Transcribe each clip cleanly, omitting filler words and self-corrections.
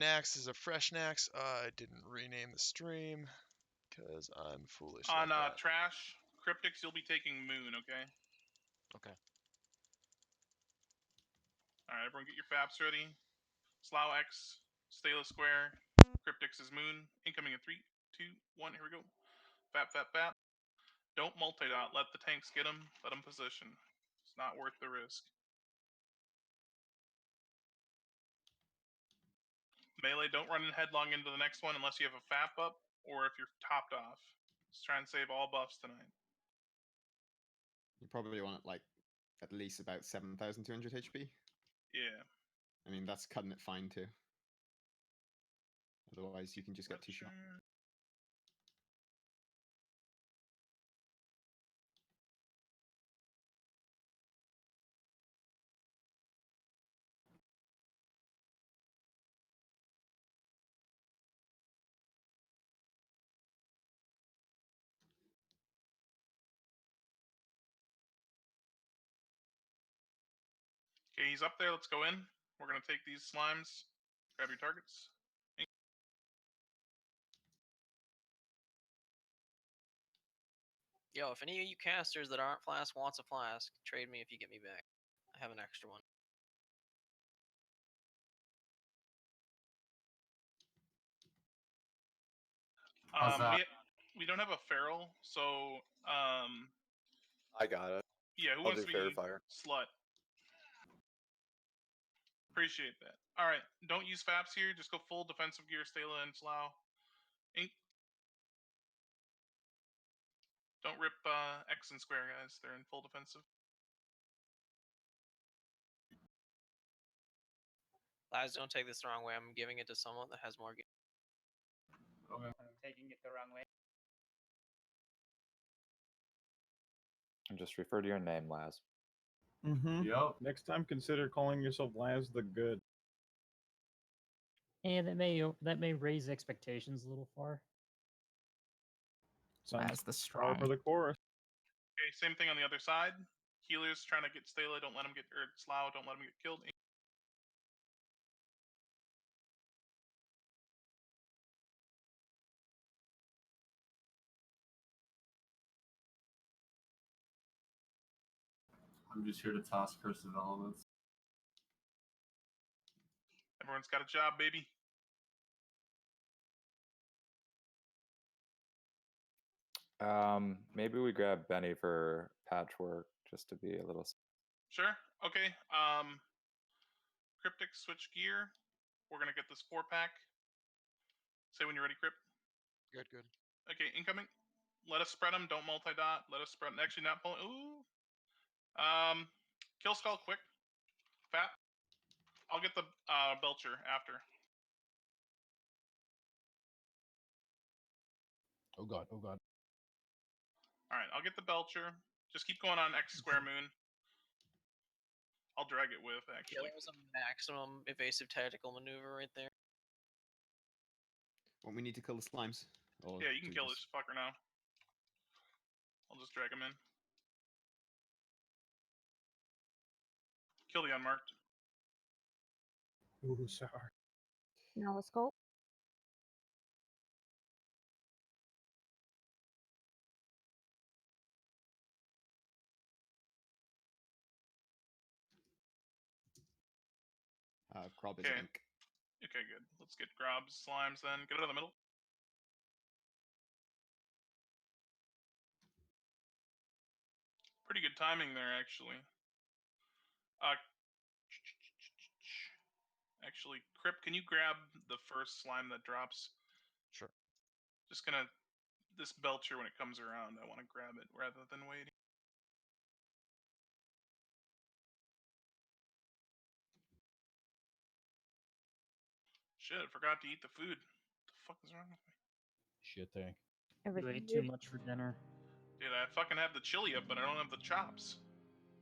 Nax is a fresh Nax. I didn't rename the stream because I'm foolish On like that. trash, cryptics, you'll be taking moon, okay? Okay. Alright, everyone get your faps ready. Slough X, Stala Square, Cryptics is moon. Incoming in 3, 2, 1, here we go. Fap, fap, fap. Don't multi-dot, let the tanks get him, let him position. It's not worth the risk. Melee, don't run headlong into the next one unless you have a fap up, or if you're topped off. Let's try and save all buffs tonight. You probably want like at least about 7,200 HP. Yeah. I mean, that's cutting it fine too. Otherwise, you can just get 2 shots. Okay, he's up there. Let's go in. We're going to take these slimes. Grab your targets. Yo, if any of you casters that aren't flask wants a flask, trade me if you get me back. I have an extra one. We don't have a feral, so I got it. yeah, who I'll wants do to be Fire. slut? Appreciate that. Alright, don't use faps here, just go full defensive gear, Stala and Slough. Ink. Don't rip X and square, guys. They're in full defensive. Guys, don't take this the wrong way. I'm giving it to someone that has more. Okay. I'm taking it the wrong way. And just refer to your name, Laz. Yep. Next time, consider calling yourself Laz the Good. And that may raise expectations a little far. Sounds the par strong. for the chorus. Okay, same thing on the other side. Healers trying to get Stala, don't let him get, or Slough, don't let him get killed. I'm just here to toss curse of elements. Everyone's got a job, baby. Maybe we grab Benny for patchwork just to be a little. Sure. Okay. Cryptic, switch gear. We're gonna get this 4-pack. Say when you're ready, Crypt. Good, good. Okay, incoming. Let us spread them. Don't multi-dot. Let us spread. Actually, not pull. Ooh. Kill Skull quick. Fat. I'll get the Belcher after. Oh god, oh god. Alright, I'll get the Belcher. Just keep going on X square moon. I'll drag it with, actually. Yeah, that was a maximum evasive tactical maneuver right there. Well, we need to kill the slimes. Or Yeah, you can do kill this fucker now. I'll just drag him in. Kill the unmarked. Ooh, sour. Now let's go. Grob is Okay. ink. Okay, good. Let's get Grob's slimes then. Get out of the middle. Pretty good timing there, actually. Actually, Crypt, can you grab the first slime that drops? Sure. Just gonna... This Belcher, when it comes around, I want to grab it rather than waiting. Shit, I forgot to eat the food. What the fuck is wrong with me? Shit thing. You ate too much for dinner. Dude, I fucking have the chili up, but I don't have the chops.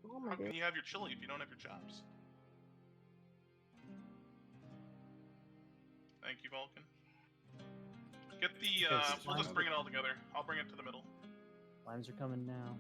Oh my How god. can you have your chili if you don't have your chops? Thank you, Vulcan. Get the, we'll just bring it all together. I'll bring it to the middle. Limes are coming now.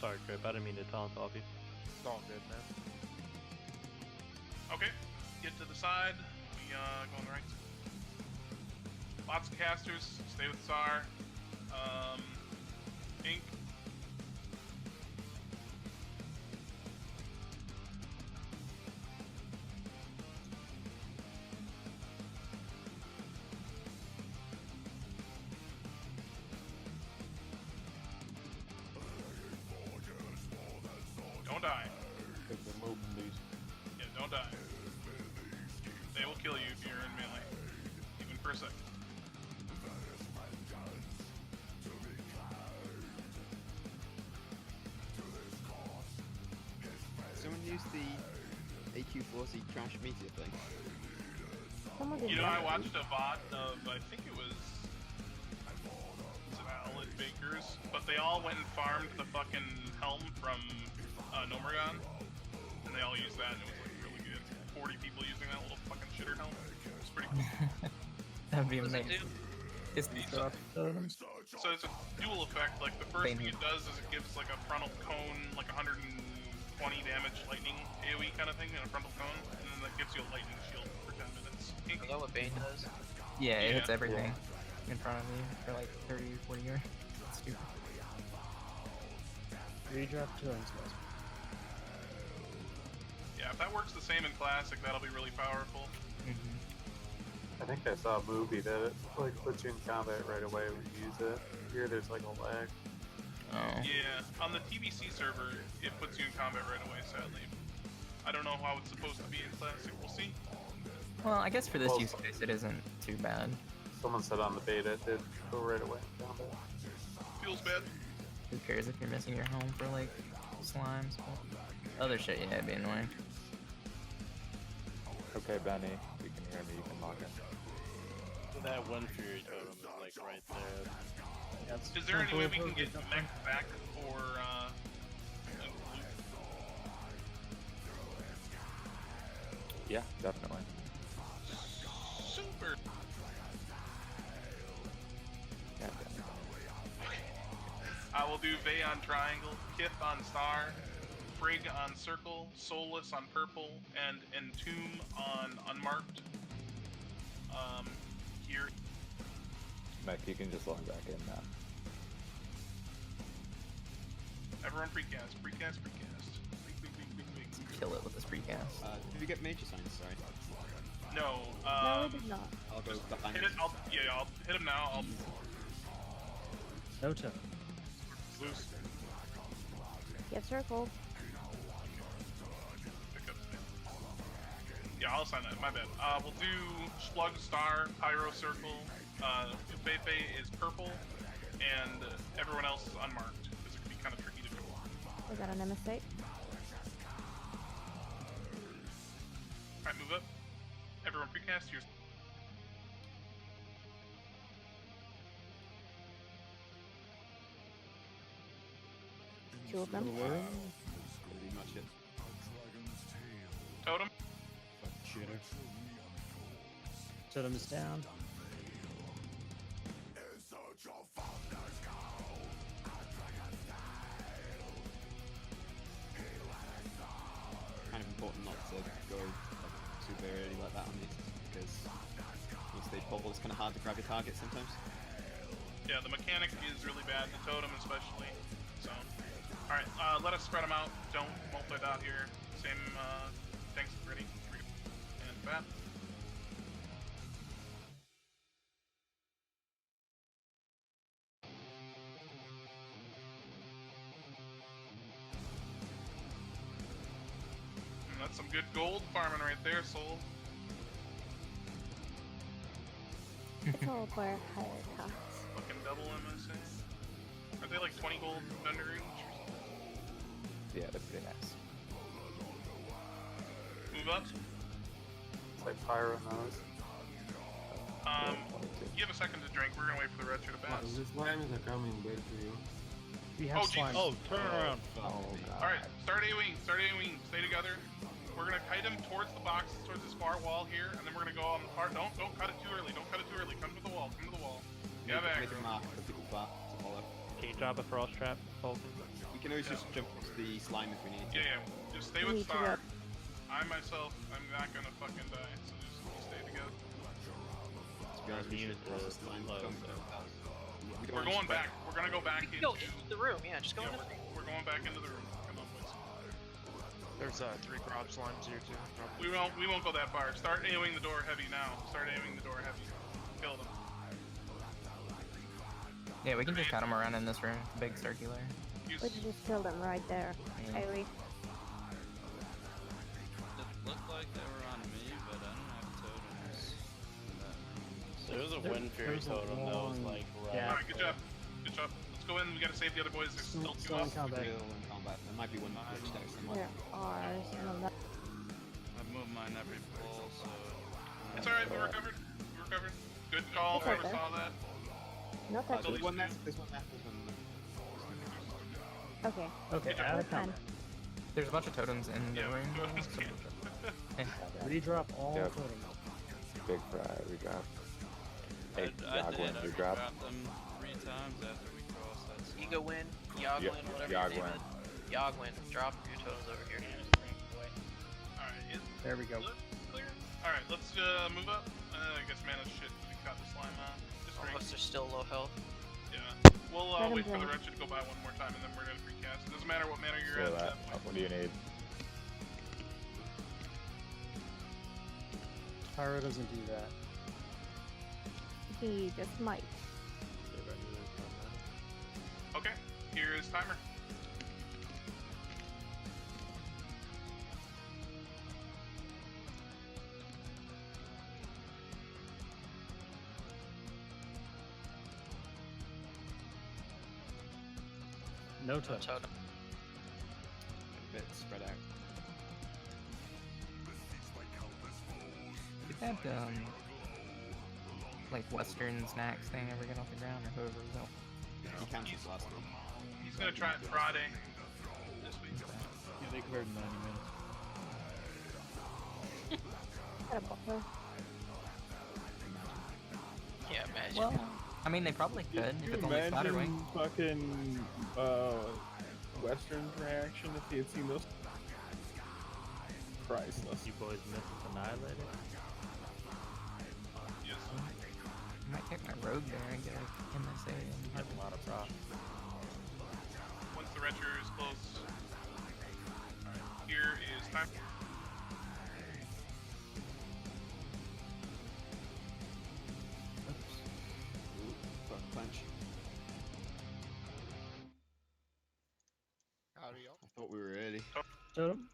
Sorry, Crip. I didn't mean to taunt off you. It's all good, man. Okay, get to the side. We go on the right. Lots of casters. Stay with Tsar. Ink. Don't die. Take the move, please. Yeah, don't die. They will kill you if you're in melee. Even for a second. Someone use the AQ40 trash meteor thing. Someone did You know, I that. watched a VOD of, I think it was Lightbringers, but they all went and farmed the fucking helm from Nomergon, and they all used that, and it was like really good. 40 people using that little fucking shitter helm. It was pretty cool. That'd be What does it amazing. do? It's the stuff. So it's a dual effect. Like the first thing it does is it gives like a frontal cone, like 120 damage lightning AoE kind of thing in a frontal cone, and then that gives you a lightning shield for 10 minutes. Is that what Bane does? Yeah, it Yeah. hits everything in front of you for like 30 or 40 years. It's stupid. Redrop killings, guys. Yeah, if that works the same in Classic, that'll be really powerful. I think I saw a movie that like puts you in combat right away when you use it. Here there's like a lag. Oh. Yeah, on the TBC server, it puts you in combat right away, sadly. I don't know how it's supposed to be in Classic, we'll see. Well, I guess for this Well, use case, it isn't too bad. Someone said on the beta it did go right away in combat. Feels bad. Who cares if you're missing your home for like slimes? But other shit, yeah, it'd be annoying. Okay, Benny, you can hear me, you can log in. That one Fury totem is like right there. That's Is there any way we can get Temple mech back for, Yeah, definitely. Super! Yeah, definitely. I will do Vey on triangle, Kith on star, Frigg on circle, Soulless on purple, and Entomb on unmarked. Here. Mech, you can just log back in now. Everyone precast, precast, precast. Big. Kill it with this precast. Did we get major signs? Sorry. No, No, we did not. I'll go behind hit it. it, I'll hit him now, I'll No token. loose. Get circled. Pick up spin. Yeah, I'll assign that, my bad. We'll do Slug Star, Pyro Circle, Feifei is purple, and everyone else is unmarked, because it can be kind of tricky to do. We got an mistake. Alright, move up. Everyone precast, here's Two of them. Pretty much it. Totem. Shitter. Totem is down. Kind of important not to go like, super early like that on these because once they bubble, it's kind of hard to grab your target sometimes. Yeah, the mechanic is really bad, the totem especially. So, alright, let us spread them out. Don't multi-dot here. Same, tanks ready. And bat. And that's some good gold farming right there, Soul. It's all for higher costs. Fucking double MSA. Are they like 20 gold under range or something? Yeah, they're pretty nice. Move up. It's like Pyro knows. You have a second to drink. We're gonna wait for the retro to pass. The slimes are coming back to you. We have Oh, Jesus. slime. Oh, turn around. Oh god. Alright, start A-wing, stay together. We're gonna kite him towards the box, towards this far wall here, and then we're gonna go on the far. Don't cut it too early. Don't cut it too early. Come to the wall. Come to the wall. Yeah, back. Make a mark for people far to follow. Can you drop a frost trap, Hulk? We can always just jump to the slime if we need to. Yeah, just stay We with need to Star. go. I myself, I'm not gonna fucking die, so just stay together. To be honest, we should cross the slime. low, Don't so. we don't We're wanna going spread. back. We're gonna go back We into. can go into the room. Yeah, just go Yeah, into the room. we're going back into the room. Come on, boys. There's 3 crop slimes here too. We won't go that far. Start aiming the door heavy now. Start aiming the door heavy. Kill them. Yeah, we can just cut them around in this room. It's a big circular. Use, We just killed him right there. Yeah. Kyrie. It looked like they were on me, but I don't have totems. There was a wind fury there's a totem that was long like gap. Alright, good job. Good job. Let's go in. We gotta save the other boys. There's still 2 Still in off. combat. Still in combat. There might be one glitch there somewhere. There are some of them. I moved mine every pull, so. It's alright. We recovered. We recovered. Good call. It's Whoever okay. saw that. No There's touches. one left. There's one left. There's one left. Okay. Okay, Good job. out We're of combat. fine. There's a bunch of totems in the Yeah, room. go ahead. Redrop all Yep. totems. Big fry, we got. Hey, I Yogwin, did. I you drop. dropped them 3 times after we crossed that slime. Ego win, Yog Yeah, win, whatever your name Yogwin. is. Yog win. Drop your totems over here. Alright. There we go. Clear. Alright, let's move up. I guess mana shit. We caught the slime on. Just drink. Unless they're still low health. Yeah. We'll Let 'em wait for the drink. wretched to go by one more time and then we're gonna recast. It doesn't matter what mana you're So at that, that point. what do you need? Pyro doesn't do that. He just might. Okay, here is timer. No No totems. totem. A bit spread out. Did that like Western snacks thing ever get off the ground, or whoever was out? He cancelled last week. He's gonna try it Friday this week. Yeah, they covered 90 minutes. Got a buffer. Yeah, imagine. Well, I mean, they probably could if it's only Spiderwing. Fucking Western's reaction if he had seen those. Priceless. You boys missed Annihilated? Yes. I might take my rogue there and get in this area. And Have a lot of props. Once the retro is close. Alright, here is time. Ooh, fuck punch. Howdy, y'all. I thought we were ready. Totem?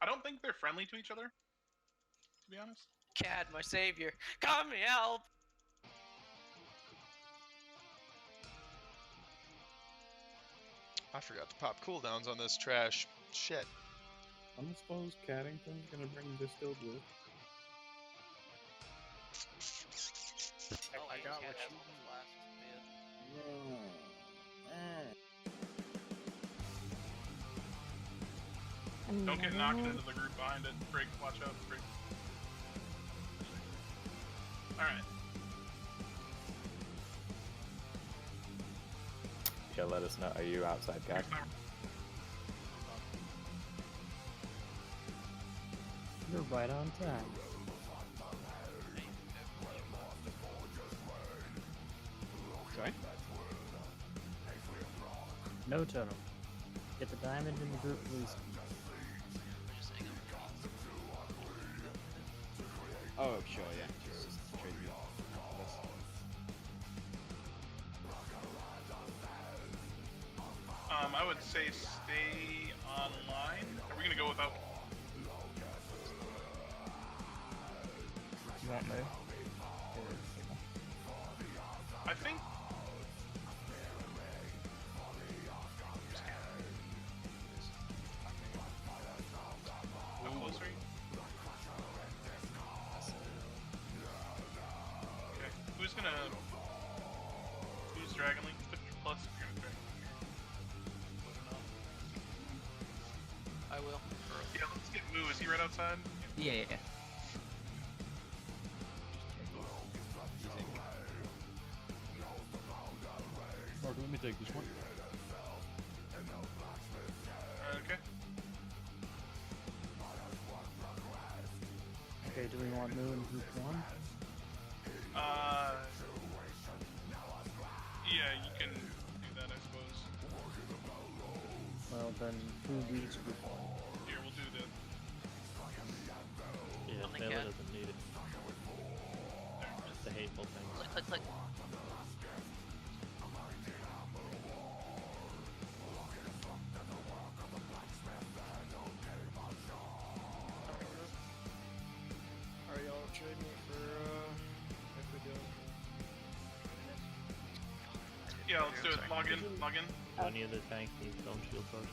I don't think they're friendly to each other, to be honest. Cad, my savior. Come help! I forgot to pop cooldowns on this trash. Shit. I don't suppose Caddington's gonna bring distilled wood. Oh, I got Cad what had you one last bit. Don't get knocked into the group behind it. Break, watch out, break. Alright. Yeah, let us know. Are you outside, Cat? Here's timer. You're right on time. Sorry? No totem. Get the diamond in the group, please. We're just saying Oh, sure, yeah. Just trade me for this. I would say stay online. Are we gonna go without? You won't move. I think. How close are you? Okay. Who's Dragon Link? 50 plus if you're gonna Dragon Link. I will. Yeah, let's get Moo. Is he right outside? Yeah. Mark, let me take this one. Okay. Okay, do we want Moon Group 1? Yeah, you can do that, I suppose. Well, then who leads Group 1? Here, we'll do the. Yeah, Only Taylor cat. doesn't need it. It's the hateful thing. Click, click, click. Are y'all trading it for if we do? Yeah, let's do it. Log in. Log in. Do any of the tank needs stone shield charges?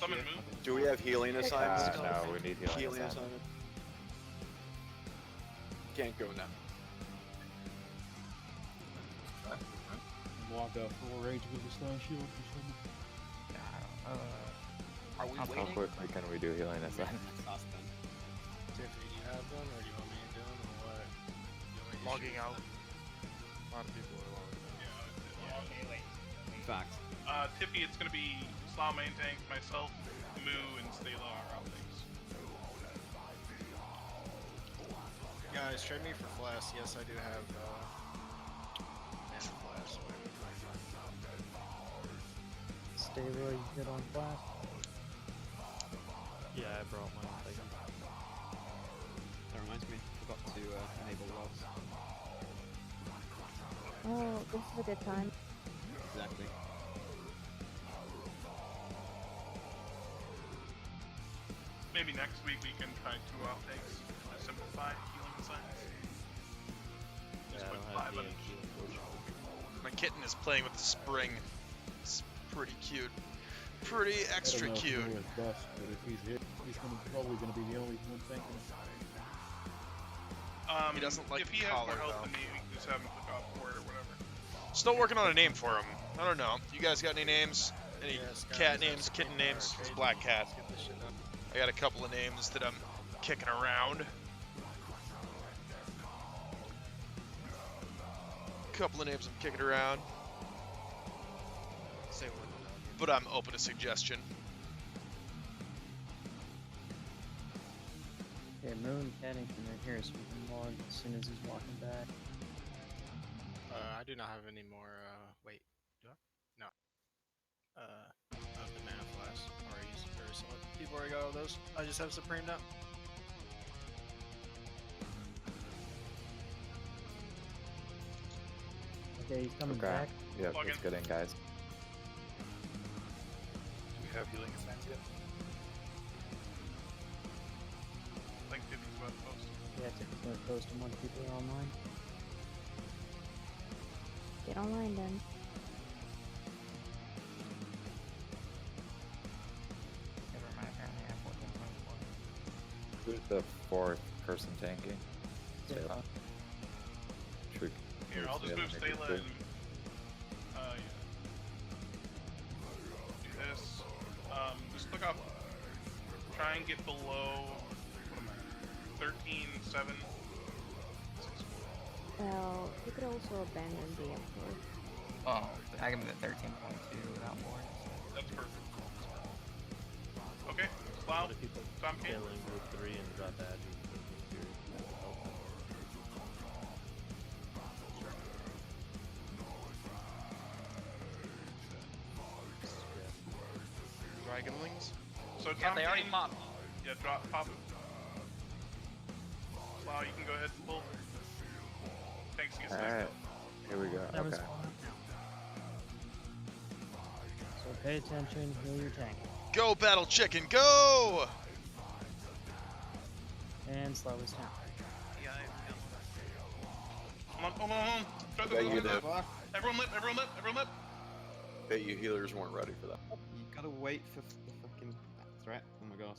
Summon Moon. Do we have healing assignments? No, we need healing Healing assignment. assignment. Can't go now. Walk out full rage with the stone shield or something. Are we How waiting? quickly can we do healing assignment? Tiffany, do you have one, or do you want me to do them, or what? Logging out. A lot of people are logging out. Fact. Tippy, it's gonna be Slough main tank, myself, Moo, and Stela are outlays. Guys, trade me for Flask. Yes, I do have mana Flask. Stay where you get on Flash. Yeah, I brought mine. Like, That reminds me, I forgot to enable logs. Oh, this is a good time. Exactly. Maybe next week we can try 2 outtakes to simplify healing assignments. Just yeah, I put don't have 5 on each. DMG, unfortunately. My kitten is playing with the spring. It's pretty cute. Pretty extra I don't know cute. if he knows best, but if he's hit, he's probably gonna be the only one thinking. He doesn't like if the he has collar, more health though. than me, we can just have him click off for it or whatever. Still working on a name for him. I don't know. You guys got any names? Any cat names, kitten names? It's Black Cat. I got a couple of names that I'm kicking around. Couple of names I'm kicking around. But I'm open to suggestion. Okay, Moon Paddington right here, so we can log as soon as he's walking back. I do not have any more, wait, do I? No. Of the mana flask. Already used very solid. People already got all those. I just have Supreme now. Okay, he's coming Okay. back. Yep, Log let's in. get in, guys. Do we have healing assignments yet? I think Tippy's about to post. Yeah, Tippy's gonna post him once people are online. Get online then. Never mind, apparently I have 14.4. Who's the 4th person tanking? Yeah. Stela. Should we Here, I'll just move Stela and. Yeah. Do this. Just click off. Try and get below. What am I? 13.7. Well, you could also abandon the Emperor. Oh, I can be at 13.2 without board. That's perfect. Okay, Slough, What if people Tom King. kill in group 3 and drop that? Dragonlings? So Yeah, Tom they already King, popped. yeah, pop it. Slough, you can go ahead and pull. Thanks, get stacked Alright, up. here we go. That was Okay. fun. So pay attention, heal your tank. Go, Battle Chicken, go! And slow his down. Yeah, Hold on. Try Bet you the, did. everyone lip. Bet you healers weren't ready for that. You gotta wait for the fucking threat. Oh my god.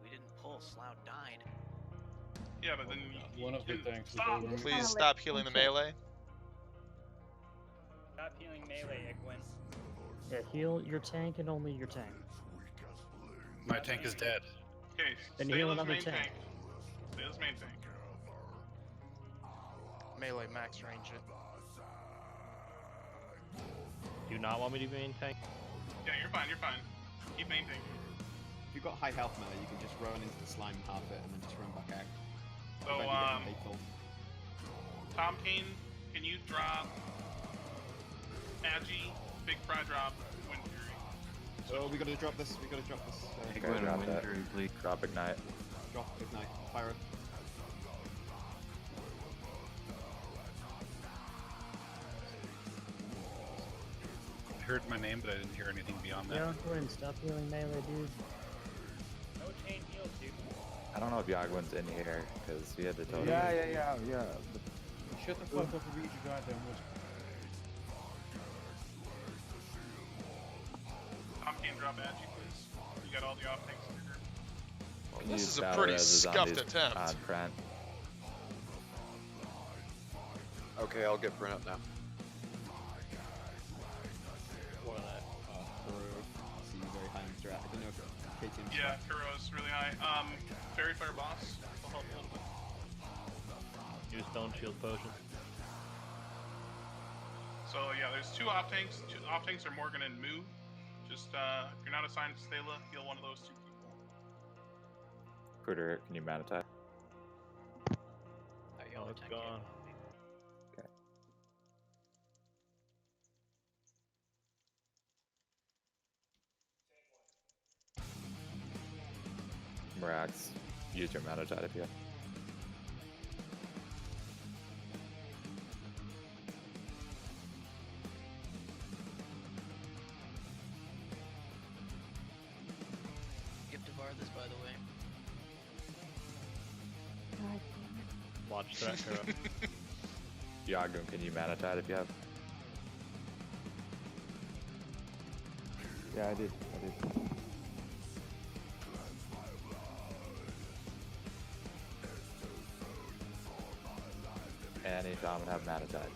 we didn't pull. Slough died. Yeah, but then you One of the can tanks is stop. over. Please stop healing the melee. Stop healing melee, Egwin. Yeah, heal your tank and only your tank. My tank is dead. Okay, Then heal Stela's another main tank. Stela's main tank. Melee max range it. Do you not want me to be main tank? Yeah, you're fine. You're fine. Keep main tank. If you've got high health melee, you can just run into the slime, half it, and then just run back out. So, Prevent you getting hateful. Tom Kane, can you drop Agi, Big Fry drop, Wind Fury? So we gotta drop this. We gotta drop this. Hey, go drop that. Drop ignite. Drop ignite. Fire it. I heard my name, but I didn't hear anything beyond that. Yeah, go ahead and stop healing melee, dude. No chain heals, dude. I don't know if Yagwin's in here because we had the totem. Yeah. Shut the fuck up and read your goddamn whisper. Tom Kane, drop Agi, please. You got all the off tanks in your group. Well, This use is a battle pretty reses on scuffed these attempt. On Prent. Okay, I'll get Brent up now. What see very high in strat. I don't know if KTM. Yeah, Kuro's really high. Fairy Fire Boss will help a little bit. Use Stone Shield Potion. So yeah, there's two off tanks. Two off tanks are Morgan and Moo. Just if you're not assigned to Stela, heal one of those two people. Critter, can you mana type? Oh, it's gone. Okay. Mirax, use your mana type if you have. Gift of Arthas, by the way. God. Watch that, Kuro. Yagun, can you mana type if you have? Yeah, I did. Any shaman have mana type?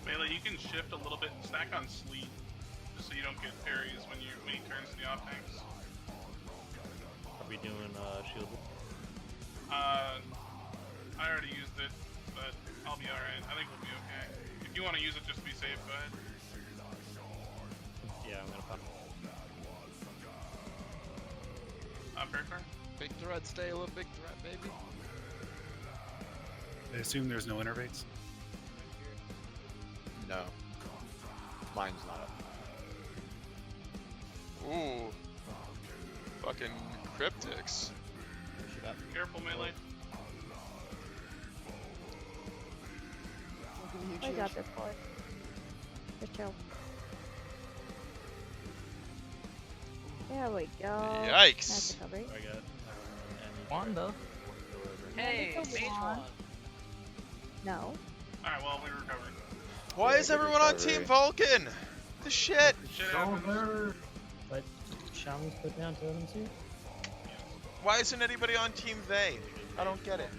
Melee, you can shift a little bit and stack on Sleet, just so you don't get parries when he turns to the off tanks. Are we doing shield? I already used it, but I'll be alright. I think we'll be okay. If you want to use it, just be safe, go ahead. Yeah, I'm gonna pop. Fair turn. Big threat, Stela, big threat, baby. I assume there's no innervates. No. Mine's not up. Ooh. Fucking cryptics. Careful, Melee. I got this boy. Just chill. There we go. Yikes. That's recovery. I got Wanda. Hey, There's a Mage wand. Wand. No. Alright, well, we recovered. Why is everyone on Team Vulcan? The shit. Shit happens. But Shaman's put down totem too? Why isn't anybody on Team They? I don't get it.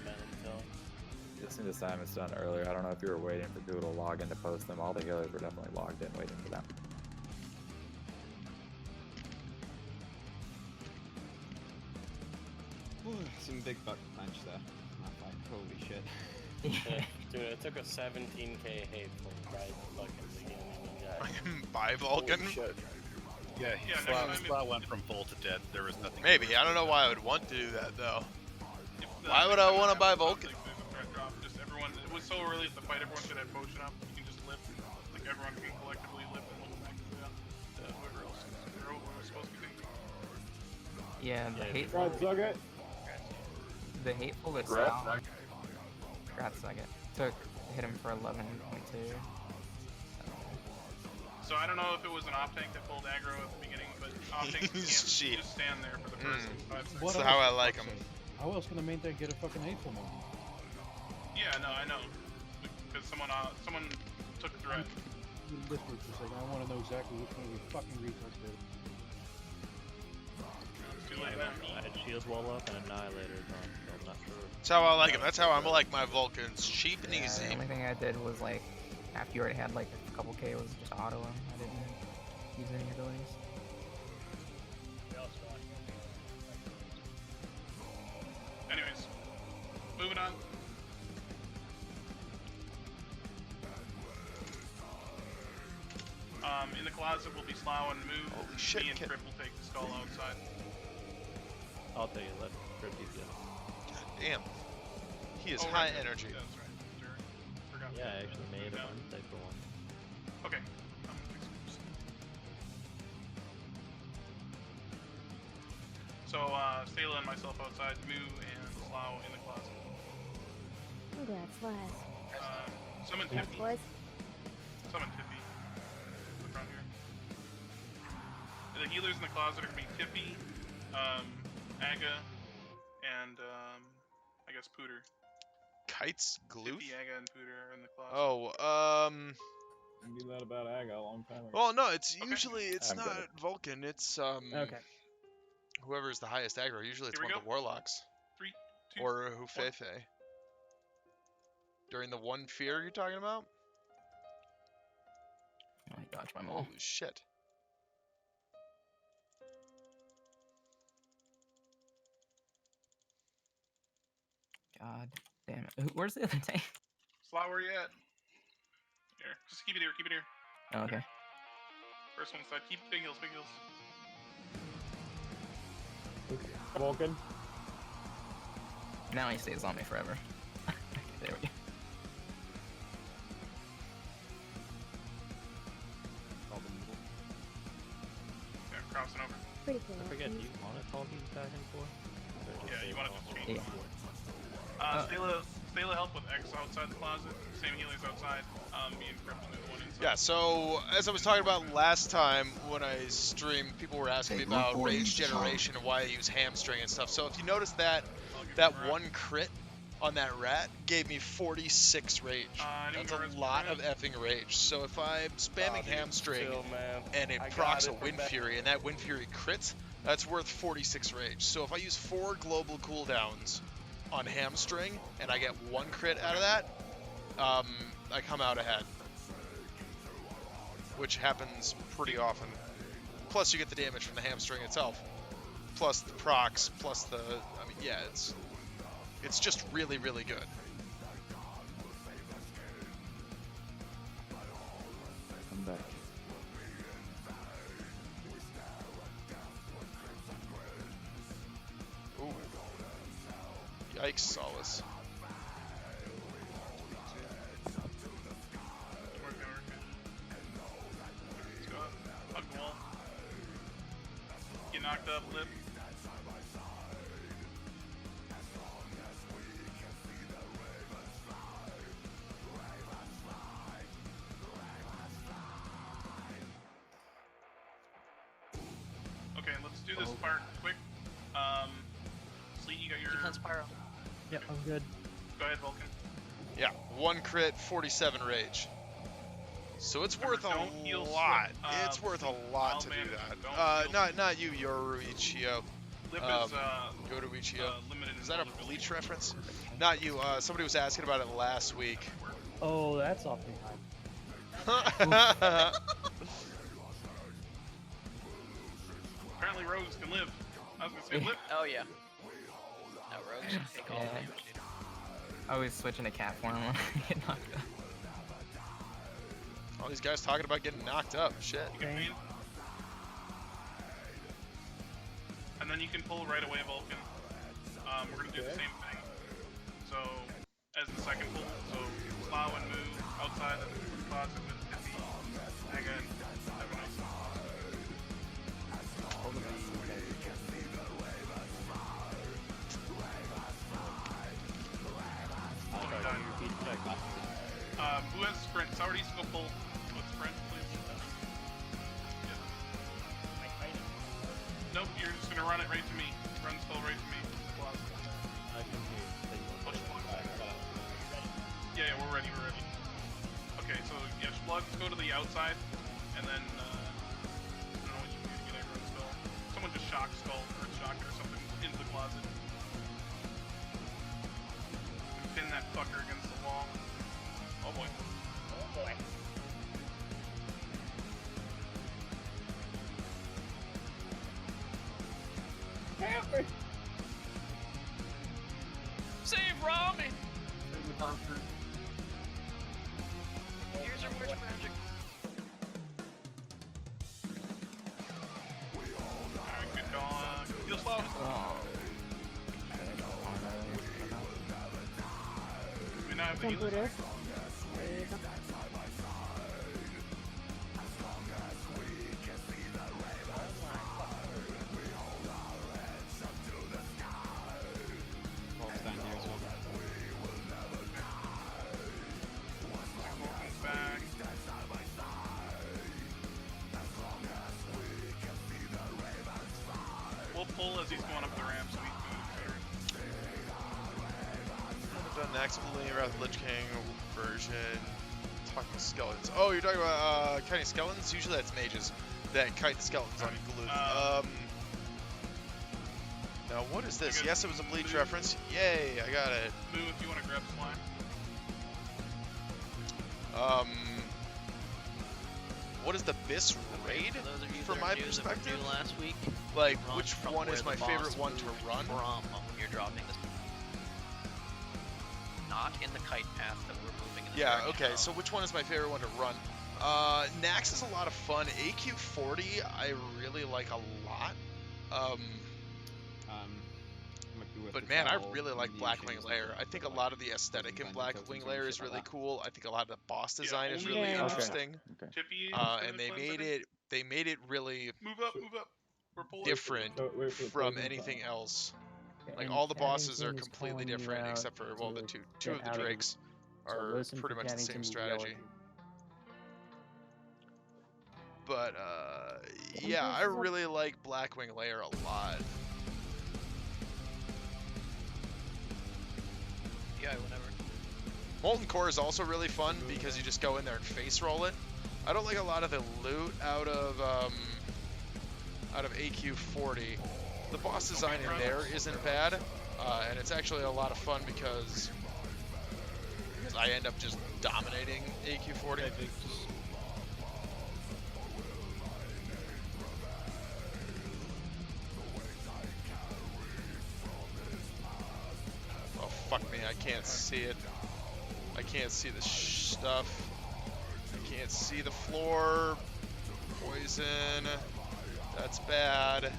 Listening to Simon's done earlier, I don't know if you were waiting for people to log in to post them. All the healers were definitely logged in waiting for them. Some big buck punch there. Like, holy shit. Dude, it took a 17k hateful by fucking beginning. By Vulcan? Yeah, Yeah, Slough next time Slough went from full to dead. There was nothing. Maybe. I don't know why I would want to do that, though. Why would I want to buy Vulcan? There's a threat drop. Just everyone. It was so early in the fight. Everyone should have potion up. You can just lift. Like everyone can collectively lift and hold back to whoever else is or whoever was supposed to be thinking. Yeah, the hateful. The hateful that Congrats, Nugget. Hit him for 11.2. So I don't know if it was an off tank that pulled aggro at the beginning, but off tanks can't just stand there for the first 5 seconds. That's how I like them. How else can a main tank get a fucking hateful mode? Yeah, no, I know. Because someone took a threat. Whisper for a second. I want to know exactly which one of the fucking retards did it. It's too late now. I had shield wall up and annihilators on, so I'm not sure. That's how I like them. That's how I like my Vulcans. Cheap and Yeah, easy. the only thing I did was like, after you already had like a couple K, was just auto him. I didn't use any abilities. Anyways, moving on. In the closet will be Slough and Moo. Holy shit, Me and kid. Crip will take the skull outside. I'll tell you, let Crip keep you. Damn. He is Oh, high right. energy. Yeah, that's right. Sure. Forgot. Yeah, I actually made a down. Wednesday for one. Okay. So, Stayla and myself outside, Moo and Slough in the closet. Congrats, lads. Summon Congrats, Tiffy. boys. Summon Tiffy. Look around here. The healers in the closet are going to be Tiffy, Aga, and, I guess Pooter. Kites, glue? Tiffy, Aga, and Pooter are in the closet. Oh, I knew that about Aga a long time ago. Well, no, it's usually, it's I'm not good. Vulcan, it's, Okay. whoever's the highest aggro. Usually it's Here we one of the Warlocks. 3, 2, Or Hufefe. During the one fear you're talking about? Oh, I dodged my mom. Holy shit. God damn it. Where's the other tank? Slough, where you at? Here. Just keep it here, keep it here. Oh, okay. First one side. Keep big heals, big heals. Vulcan. Now he stays on me forever. Okay, there we go. Yeah, crossing over. Pretty I cool. forget, do you want to call these back and forth? Or just Yeah, save you want it to all? just change. Stayla help with X outside the closet. Same healers outside. Me and Crip will do the one inside. Yeah, so as I was talking about last time when I streamed, people were asking me about rage generation and why I use hamstring and stuff. So if you notice that one crit on that rat gave me 46 rage. That's a lot of effing rage. So if I'm spamming hamstring and it procs a Wind Fury and that Wind Fury crits, that's worth 46 rage. So if I use 4 global cooldowns on hamstring and I get 1 crit out of that, I come out ahead. Which happens pretty often. Plus you get the damage from the hamstring itself. Plus the procs, plus the, I mean, yeah, it's just really, really good. I'm back. Ooh. Yikes, Solace. Let's go up. Hug the wall. Get knocked up, lip. Okay, let's do this part quick. Sleet, you got your... Defense pyro. Yep, I'm good. Go ahead, Vulcan. Yeah, 1 crit, 47 rage. So it's worth Don't a heal lot. Slip. It's worth a lot to do Malman, that. don't heal. Not you, Yoruichio. Lip is, Yoruichio. limited Is that a invulnerability. Bleach reference? Not you. Somebody was asking about it last week. Oh, that's off behind. Apparently rogues can live. I was gonna say lip. Oh yeah. No, rogues can take all the Yeah. damage, dude. Always switching to cat form when I get knocked up. All these guys talking about getting knocked up. Shit. Okay. And then you can pull right away, Vulcan. We're gonna do the same thing. So, as the second pull, so Slough and Moo outside of the closet with Tiffy, Aga, and everyone else. I'll try to repeat check. Who has sprint? Sorry, go pull. With sprint, please. Yeah. Nope, you're just gonna run it right to me. Run the spell right to me. Closet. I can hear Push plug. Yeah, we're ready, Okay, so yeah, plugs go to the outside, and then I don't know what you can do to get everyone's spell. Someone just shock skull or shock it or something into the closet. And pin that fucker against the wall. Oh boy. Oh boy. Save Rami! Here's your witch magic. Temperature. There you go. Bob's down here as well. Back. We'll pull as he's going up the ramp so we can I've done Naxxramas rather Lich King version. Talking skeletons. Oh, you're talking about kiting skeletons? Usually that's mages that kite the skeletons on glue. Now what is this? Yes, it was a Bleach reference. Yay, I got it. move if you want to grab slime. What is the BIS raid For those of you from that my are new that were perspective? new last week, Like, run which from one where is the my boss favorite one to moved run? From when you're dropping this. Not in the kite path that we're moving in the Yeah, direction okay, of. so which one is my favorite one to run? Nax is a lot of fun. AQ40 I really like a lot. But man, I really like Blackwing Lair. I think a lot of the aesthetic in Blackwing Lair is really cool. I think a lot of the boss design is really interesting. And they made it really Move up, move up. We're pulling. different from anything else. Like all the bosses are completely different except for well the two of the drakes are pretty much the same strategy. But yeah, I really like Blackwing Lair a lot. Yeah, whatever. Molten Core is also really fun because you just go in there and face roll it. I don't like a lot of the loot out of AQ40. The boss design in there isn't bad, and it's actually a lot of fun because I end up just dominating AQ40. Oh fuck me, I can't see it. I can't see the stuff. I can't see the floor. Poison. That's bad.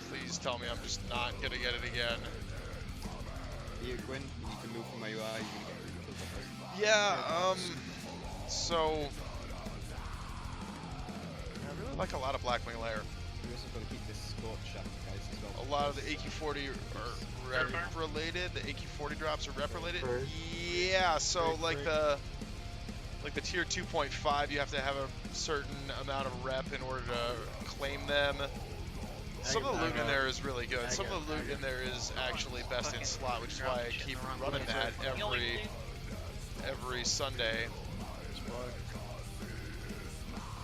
Please tell me I'm just not gonna get it again. Here, Gwen, you can move from where you are. You can get Yeah, so I really like a lot of Blackwing Lair. You also got to keep this scorch shaft, guys, as well. A lot of the AQ40 are rep related. The AQ40 drops are rep related. Yeah, so like the tier 2.5, you have to have a certain amount of rep in order to claim them. Some of the loot in there is really good. Some of the loot in there is actually best in slot, which is why I keep running that every Sunday.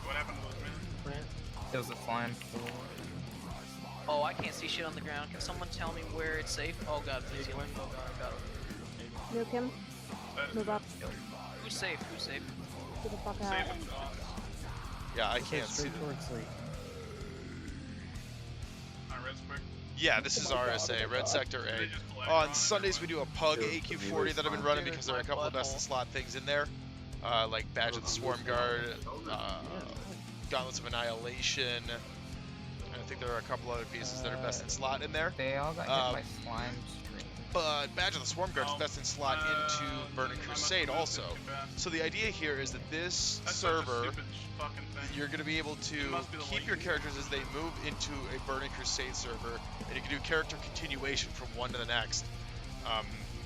What happened to those men? It was a slime. Oh, I can't see shit on the ground. Can someone tell me where it's safe? Oh god, please heal me. Oh god, I got it. Nuke him. Move up. Who's safe? Who's safe? Get the fuck out. Yeah, I can't see them. Yeah, this is RSA, Red Sector A. On Sundays we do a Pug AQ40 that I've been running because there are a couple of best in slot things in there. Like Badge of the Swarm Guard, Gauntlets of Annihilation, and I think there are a couple other pieces that are best in slot in there. They all got hit by slime. But Badge of the Swarm Guard is best in slot into Burning Crusade also. So the idea here is that this server, you're going to be able to keep your characters as they move into a Burning Crusade server, and you can do character continuation from one to the next.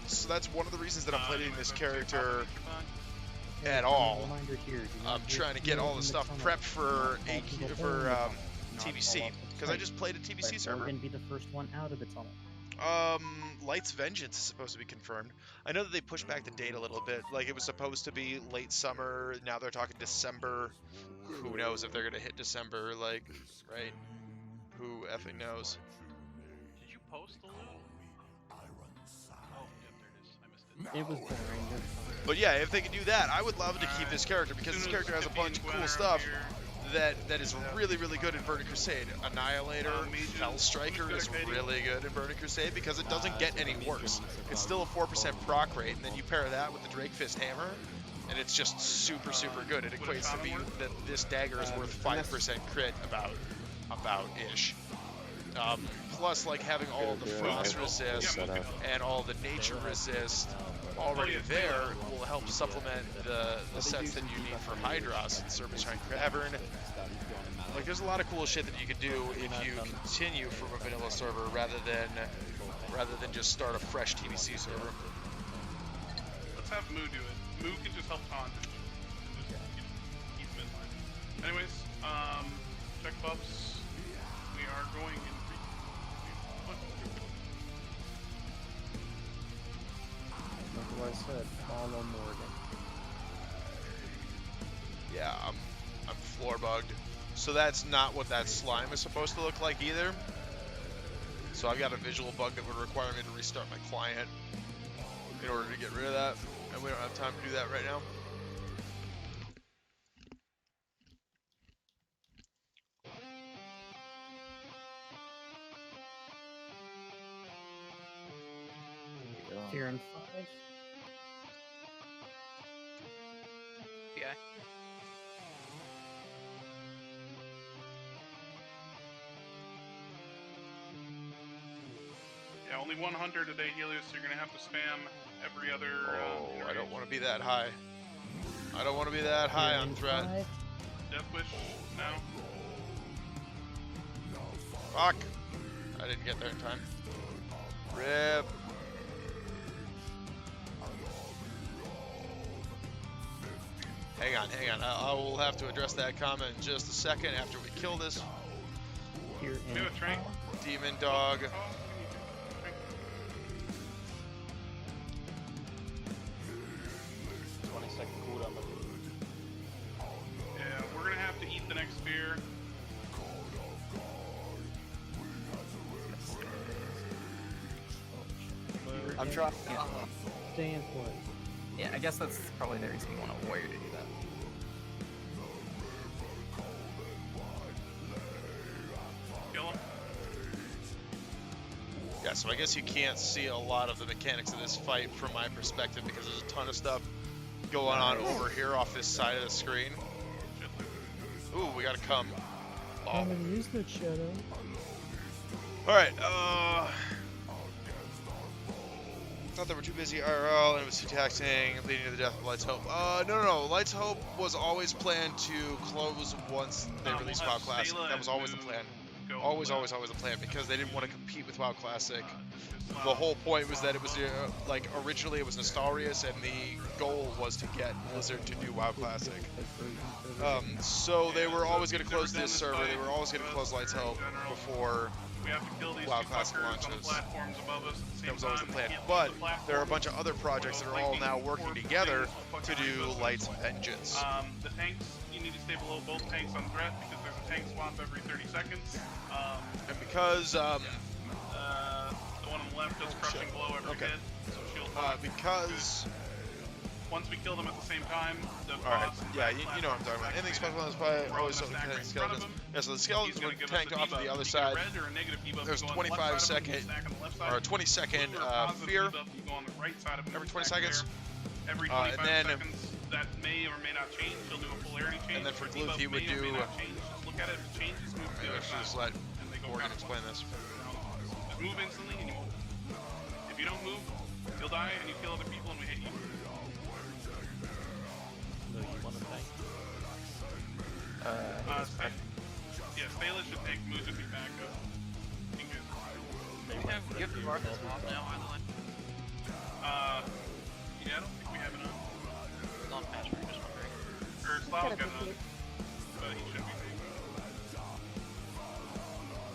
So that's one of the reasons that I'm playing this character at all. I'm trying to get all the stuff prepped for TBC, because I just played a TBC server. We're gonna be the first one out of the tunnel. Light's Vengeance is supposed to be confirmed. I know that they pushed back the date a little bit. Like, it was supposed to be late summer. Now they're talking December. Who knows if they're going to hit December, like, right? Who effing knows? Did you post the loot? Oh, yep, there it is. I missed it. It was boring. But yeah, if they can do that, I would love to keep this character, because this character has a bunch of cool stuff that is really, really good in Burning Crusade. Annihilator, Fell Striker is really good in Burning Crusade because it doesn't get any worse. It's still a 4% proc rate, and then you pair that with the Drake Fist Hammer, and it's just super, super good. It equates to be that this dagger is worth 5% crit about-ish. Plus, like having all of the frost resist and all the nature resist already there will help supplement the sets that you need for Hydros and Serpentine Cavern. Like, there's a lot of cool shit that you could do if you continue from a vanilla server rather than just start a fresh TBC server. Let's have Moo do it. Moo can just help taunt and just keep him in line. Anyways, check buffs. We are going in 3, 2, 1. Like I said, follow Morgan. Yeah, I'm floor bugged. So that's not what that slime is supposed to look like either. So I've got a visual bug that would require me to restart my client in order to get rid of that, and we don't have time to do that right now. Fear and 5. Yeah. Yeah, only 100 a day healers, so you're gonna have to spam every other. I don't want to be that high. I don't want to be that high on threat. Death Wish now. Fuck! I didn't get there in time. Rip. Hang on. I will have to address that comment in just a second after we kill this demon dog. Yeah, we're gonna have to eat the next spear. I'm trying. Stay in place. Yeah, I guess that's probably the reason you want a warrior to do that. Kill him. Yeah, so I guess you can't see a lot of the mechanics of this fight from my perspective because there's a ton of stuff going on over here off this side of the screen. Ooh, we gotta come. I'm gonna use that shadow. Alright, thought they were too busy IRL and it was too taxing, leading to the death of Light's Hope. No. Light's Hope was always planned to close once they released WoW Classic. That was always the plan. Always the plan, because they didn't want to compete with WoW Classic. The whole point was that it was, like, originally it was Nostarius, and the goal was to get Blizzard to do WoW Classic. So they were always going to close this server, they were always going to close Light's Hope before WoW Classic launches. That was always the plan. But there are a bunch of other projects that are all now working together to do Light's Vengeance. The tanks, you need to stay below both tanks on threat because there's a tank swap every 30 seconds. And because the one on the left does crushing blow every hit, so shield because once we kill them at the same time, the alright, yeah, you know what I'm talking about. Anything special on this fight, always something connecting skeletons. Yeah, so the skeletons were tanked off to the other side. There's 25 second, or 20 second fear every 20 seconds. Every 25 seconds, that may or may not change. He'll do a polarity change. And then for Gluth, he would do. Just look at it, if it changes, move to the other side. Just let Morgan explain this. Just move instantly and you move. If you don't move, you'll die and you kill other people and we hit you. No, you want to tank? Yeah, Stala should take moves if he back up. We have good Martha's Mob now, by the way. Yeah, I don't think we have enough. It's on patch, we're just wondering. Or Slav's got enough, but he should be safe.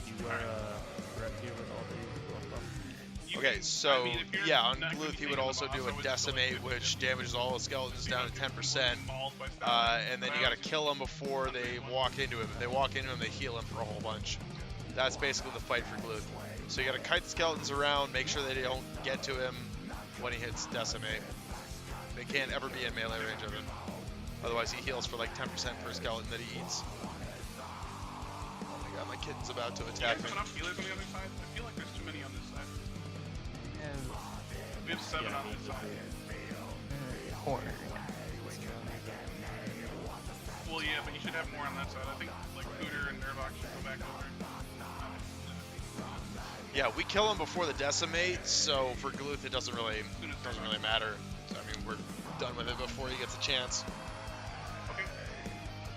You are correct here with all the buff. Okay, so yeah, on Gluth he would also do a Decimate, which damages all the skeletons down to 10%, and then you gotta kill them before they walk into him. If they walk into him, they heal him for a whole bunch. That's basically the fight for Gluth. So you gotta kite the skeletons around, make sure they don't get to him when he hits Decimate. They can't ever be in melee range of him. Otherwise he heals for like 10% per skeleton that he eats. Oh my god, my kitten's about to attack me. Enough healers on the other side? I feel like there's too many on this side. We have 7 on this side. Corner. Well, yeah, but you should have more on that side. I think like Hooter and Nervox should go back over. Yeah, we kill him before the decimate, so for Gluth it doesn't really matter. I mean, we're done with it before he gets a chance. Okay.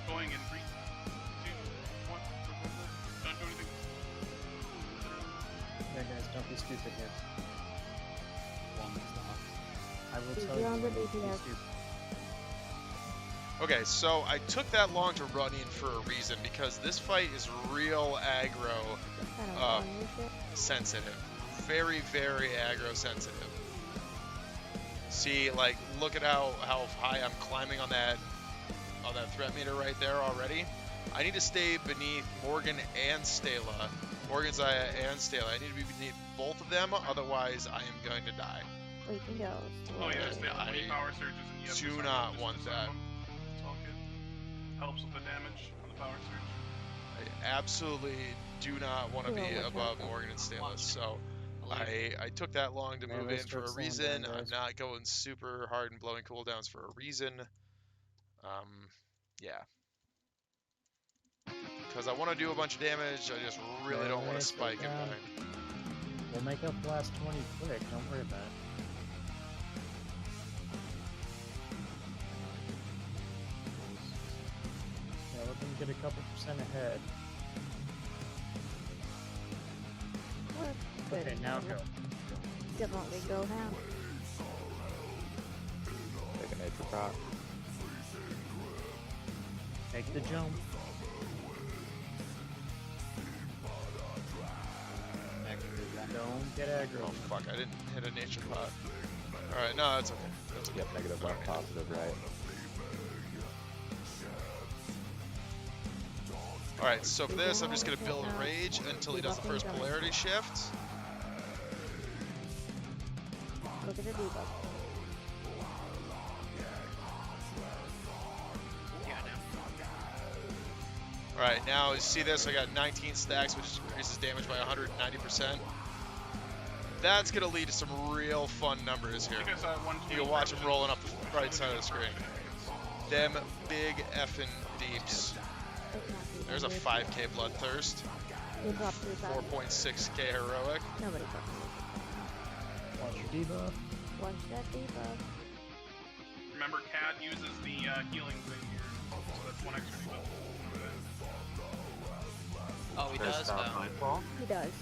Going in 3, 2, 1. Don't do anything. Yeah, guys, don't be stupid here. I will Easy tell you on the when to be DPS. stupid. Okay, so I took that long to run in for a reason, because this fight is real aggro sensitive. Very, very aggro sensitive. See, like, look at how high I'm climbing on that threat meter right there already. I need to stay beneath Morgan and Stela. Morgan's Aya and Stela. I need to be beneath both of them, otherwise I am going to die. We can go. Oh yeah, there's the power surges and you have to Do summon not them, want just that. summon them. It's all good. Helps with the damage on the power surge. I absolutely do not want to be above Morgan and Stela, so I took that long to move in for a reason. I'm not going super hard and blowing cooldowns for a reason. Yeah. Because I want to do a bunch of damage, I just really don't want to spike in mine. We'll make up the last 20 quick, don't worry about it. Yeah, let them get a couple percent ahead. Okay, now go. Definitely go now. Take a nature prop. Make the jump. Don't get aggro. Oh fuck, I didn't hit a nature pot. Alright, no, that's okay. That's okay. Yep, negative left, positive right. Alright, so for this, I'm just going to build Rage until he does the first polarity shift. Look at the debuff. Alright, now you see this, I got 19 stacks, which increases damage by 190%. That's going to lead to some real fun numbers here. You can watch them rolling up the right side of the screen. Them big effing deeps. There's a 5k Bloodthirst. 4.6k Heroic. Nobody Watch your debuff. Watch that debuff. Remember, Cad uses the healing thing here, so that's one extra debuff. Oh, he does? Oh. He does.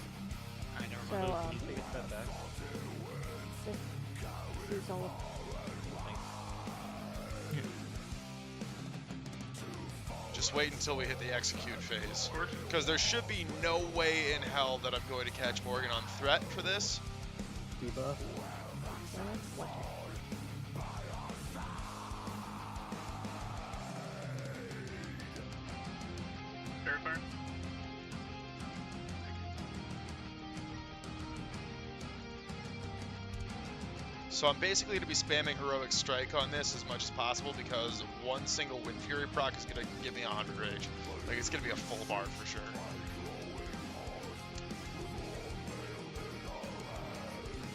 I never So, mind. Can you take a step back? just use all of Just wait until we hit the execute phase. Because there should be no way in hell that I'm going to catch Morgan on threat for this. Debuff. Watch it. Terrifier? So I'm basically going to be spamming Heroic Strike on this as much as possible because one single Wind Fury proc is going to give me 100 rage. Like, it's going to be a full bar for sure.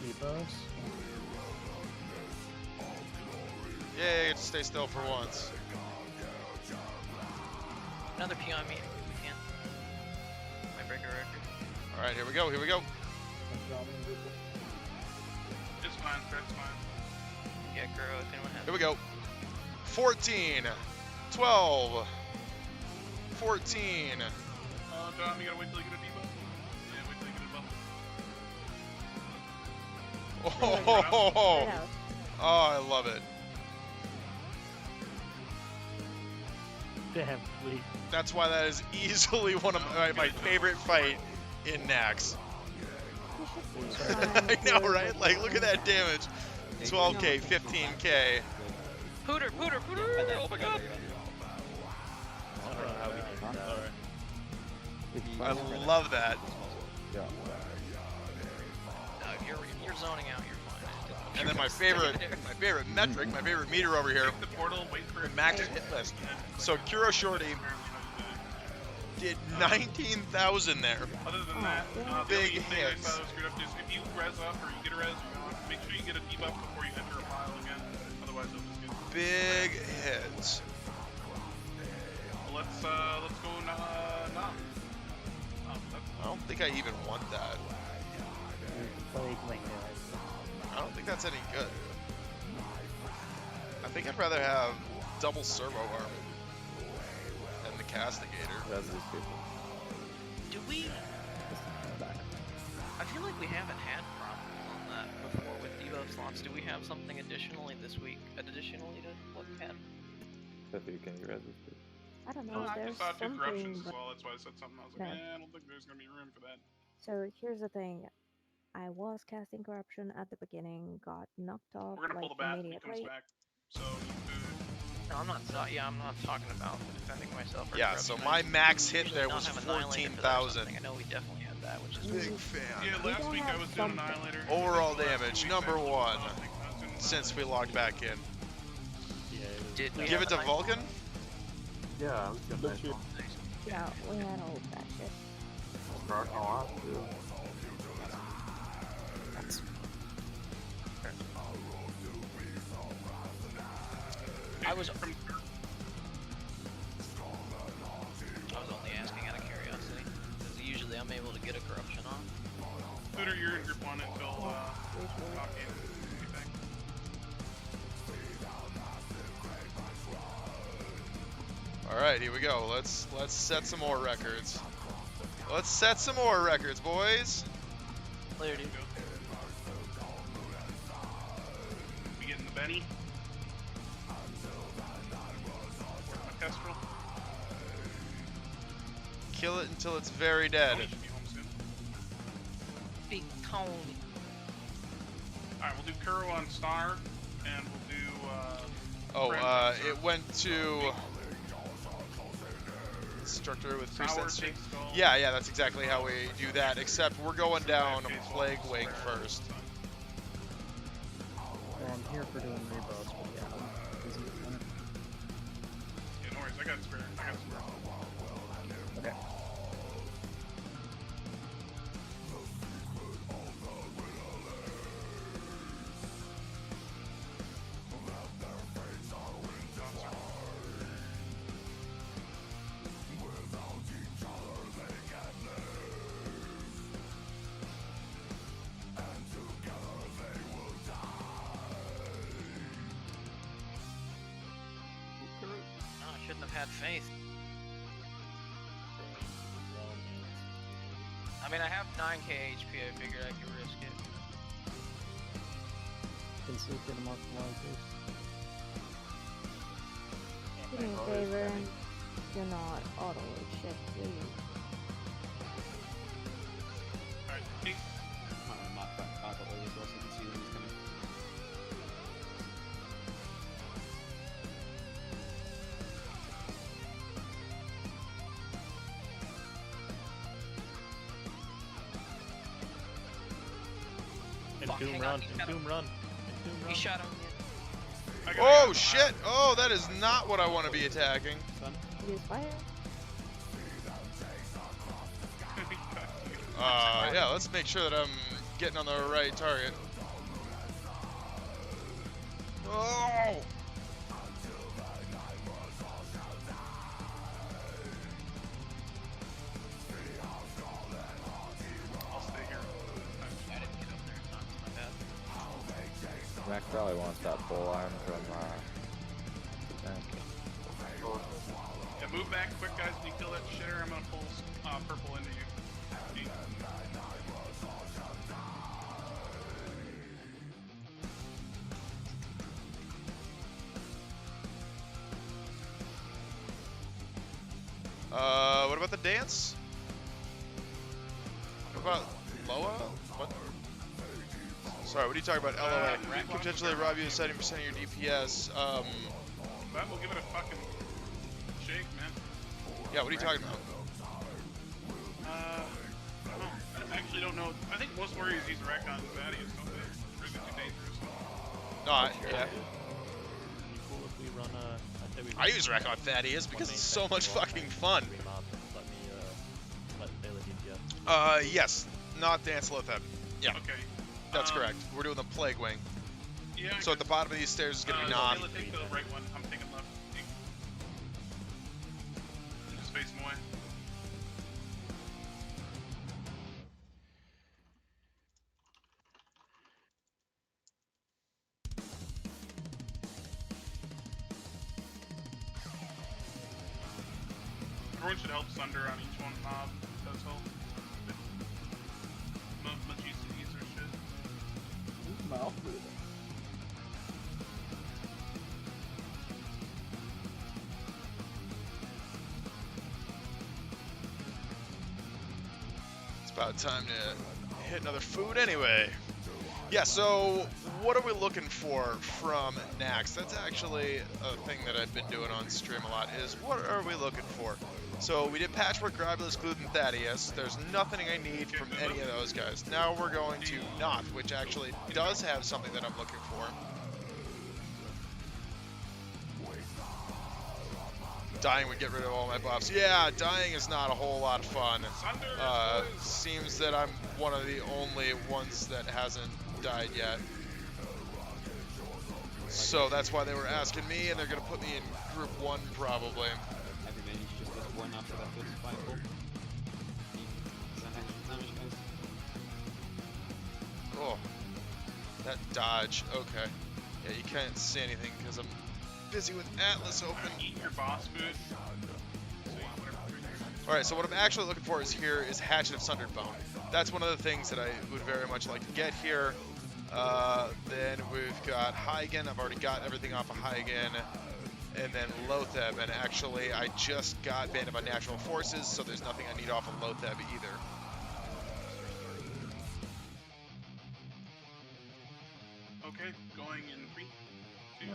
Debuffs. Yeah, you get to stay still for once. Another P on me if we can. Might break a record. Alright, here we go, here we go. It's fine, that's fine. Yeah, Guro, if anyone has. Here we go. 14, 12, 14. Dom, you gotta wait till you get a debuff. Yeah, wait till you get a buff. Oh, I love it. Damn, please. That's why that is easily one of my favorite fight in Nax. I know, right? Like, look at that damage. 12k, 15k. Pooter! Oh my god! I love that. No, you're zoning out. You're fine. And then my favorite metric, my favorite meter over here, The portal, wait for the max hit list. So Kuro Shorty did 19,000 there. Other than that, the Big only thing I hits. thought was screwed up is if you res up or you get a res, make sure you get a debuff before you enter a pile again. Otherwise, it'll just get. Big hits. Well, let's go. I don't think I even want that. the plague wing guys. I don't think that's any good. I think I'd rather have double servo arm than the castigator. That's these people. Do we? I feel like we haven't had problems on that before with debuff slots. Do we have something additionally this week? Additionally to look at? Tiffy, can you res this people? I don't know. No, I There's just saw two something. corruptions as But... well. That's why I said something. I was like, No. I don't think there's gonna be room for that. So here's the thing. I was casting corruption at the beginning, got knocked off We're gonna like pull the bat when he immediately. comes back. So. No, I'm not. Yeah, I'm not talking about defending myself. Or Yeah, so my max hit there was 14,000. I know we definitely had that, which is Big fan. Yeah, last week I was doing Annihilator. Overall damage, number 1, since we logged back in. Did we Give have it to a Vulcan? Yeah, I was gonna mention. Yeah, we had all that shit. Rocking a lot too. I was only asking out of curiosity, because usually I'm able to get a corruption off. Hooter, you're in group 1 until top game. Alright, here we go. Let's set some more records. Let's set some more records, boys. Later, dude. We getting the Benny? Kestrel? Kill it until it's very dead. Tony should be home soon. Big Tony. Alright, we'll do Kuro on Star, and we'll do, it went to Instructor with 3 cents. Yeah, that's exactly how we do that, except we're going down Plague Wing first. Well, I'm here for doing rebos, but yeah, I'm busy with one. Yeah, no worries, I got spare. Okay. No, I shouldn't have had faith. I mean, I have 9k HP. I figured I could risk it. Can see for the mark Do me a favor, do not auto shit, please. Alright, Pete. Mark that card early as well so you can see when he's coming. Doom run. He shot him. Oh shit! Oh, that is not what I want to be attacking. Use fire. Yeah, let's make sure that I'm getting on the right target. Oh! I'll stay here. I didn't get up there in time. It's my bad. Max probably wants that full arm from the tank. Yeah, move back quick, guys. When you kill that shitter, I'm gonna pull purple into you. Pete. What about the dance? What about Loa? What? Sorry, what are you talking about? LOA. Could potentially rob you of 70% of your DPS. That will give it a fucking shake, man. Yeah, what are you talking about? I don't know. I actually don't know. I think most warriors use Recon and Thaddeus, don't they? Or is it too dangerous? No, yeah. Cool if we run I use Recon Thaddeus because it's so much fucking fun. Let Bailey DPS. Yes. Not Dance Lotheb. Yeah. Okay. That's correct. We're doing the Plague Wing. Yeah. So at the bottom of these stairs is going to be Nom. Take the right one. I'm taking left. Just face him away. Everyone should help Sunder on each one mob. Does help. Much easier to use their shit. Who's mouth breathing? It's about time to hit another food anyway. Yeah, so what are we looking for from Naxx? That's actually a thing that I've been doing on stream a lot, is what are we looking for? So we did Patchwork, Gravelous, Gluten, Thaddeus. There's nothing I need from any of those guys. Now we're going to Not, which actually does have something that I'm looking for. Dying would get rid of all my buffs. Yeah, dying is not a whole lot of fun. Seems that I'm one of the only ones that hasn't died yet. So that's why they were asking me, and they're going to put me in group 1 probably. Every mage just does one after that first fireball. Is that extra damage, guys? Oh, that dodge. Okay. Yeah, you can't see anything because I'm busy with Atlas open. Eat your boss food. Alright, so what I'm actually looking for is Hatchet of Sundered Bone. That's one of the things that I would very much like to get here. Then we've got Hygen. I've already got everything off of Hygen. And then Lotheb. And actually, I just got Band of Unnatural Forces, so there's nothing I need off of Lotheb either. Okay, going in 3, 2,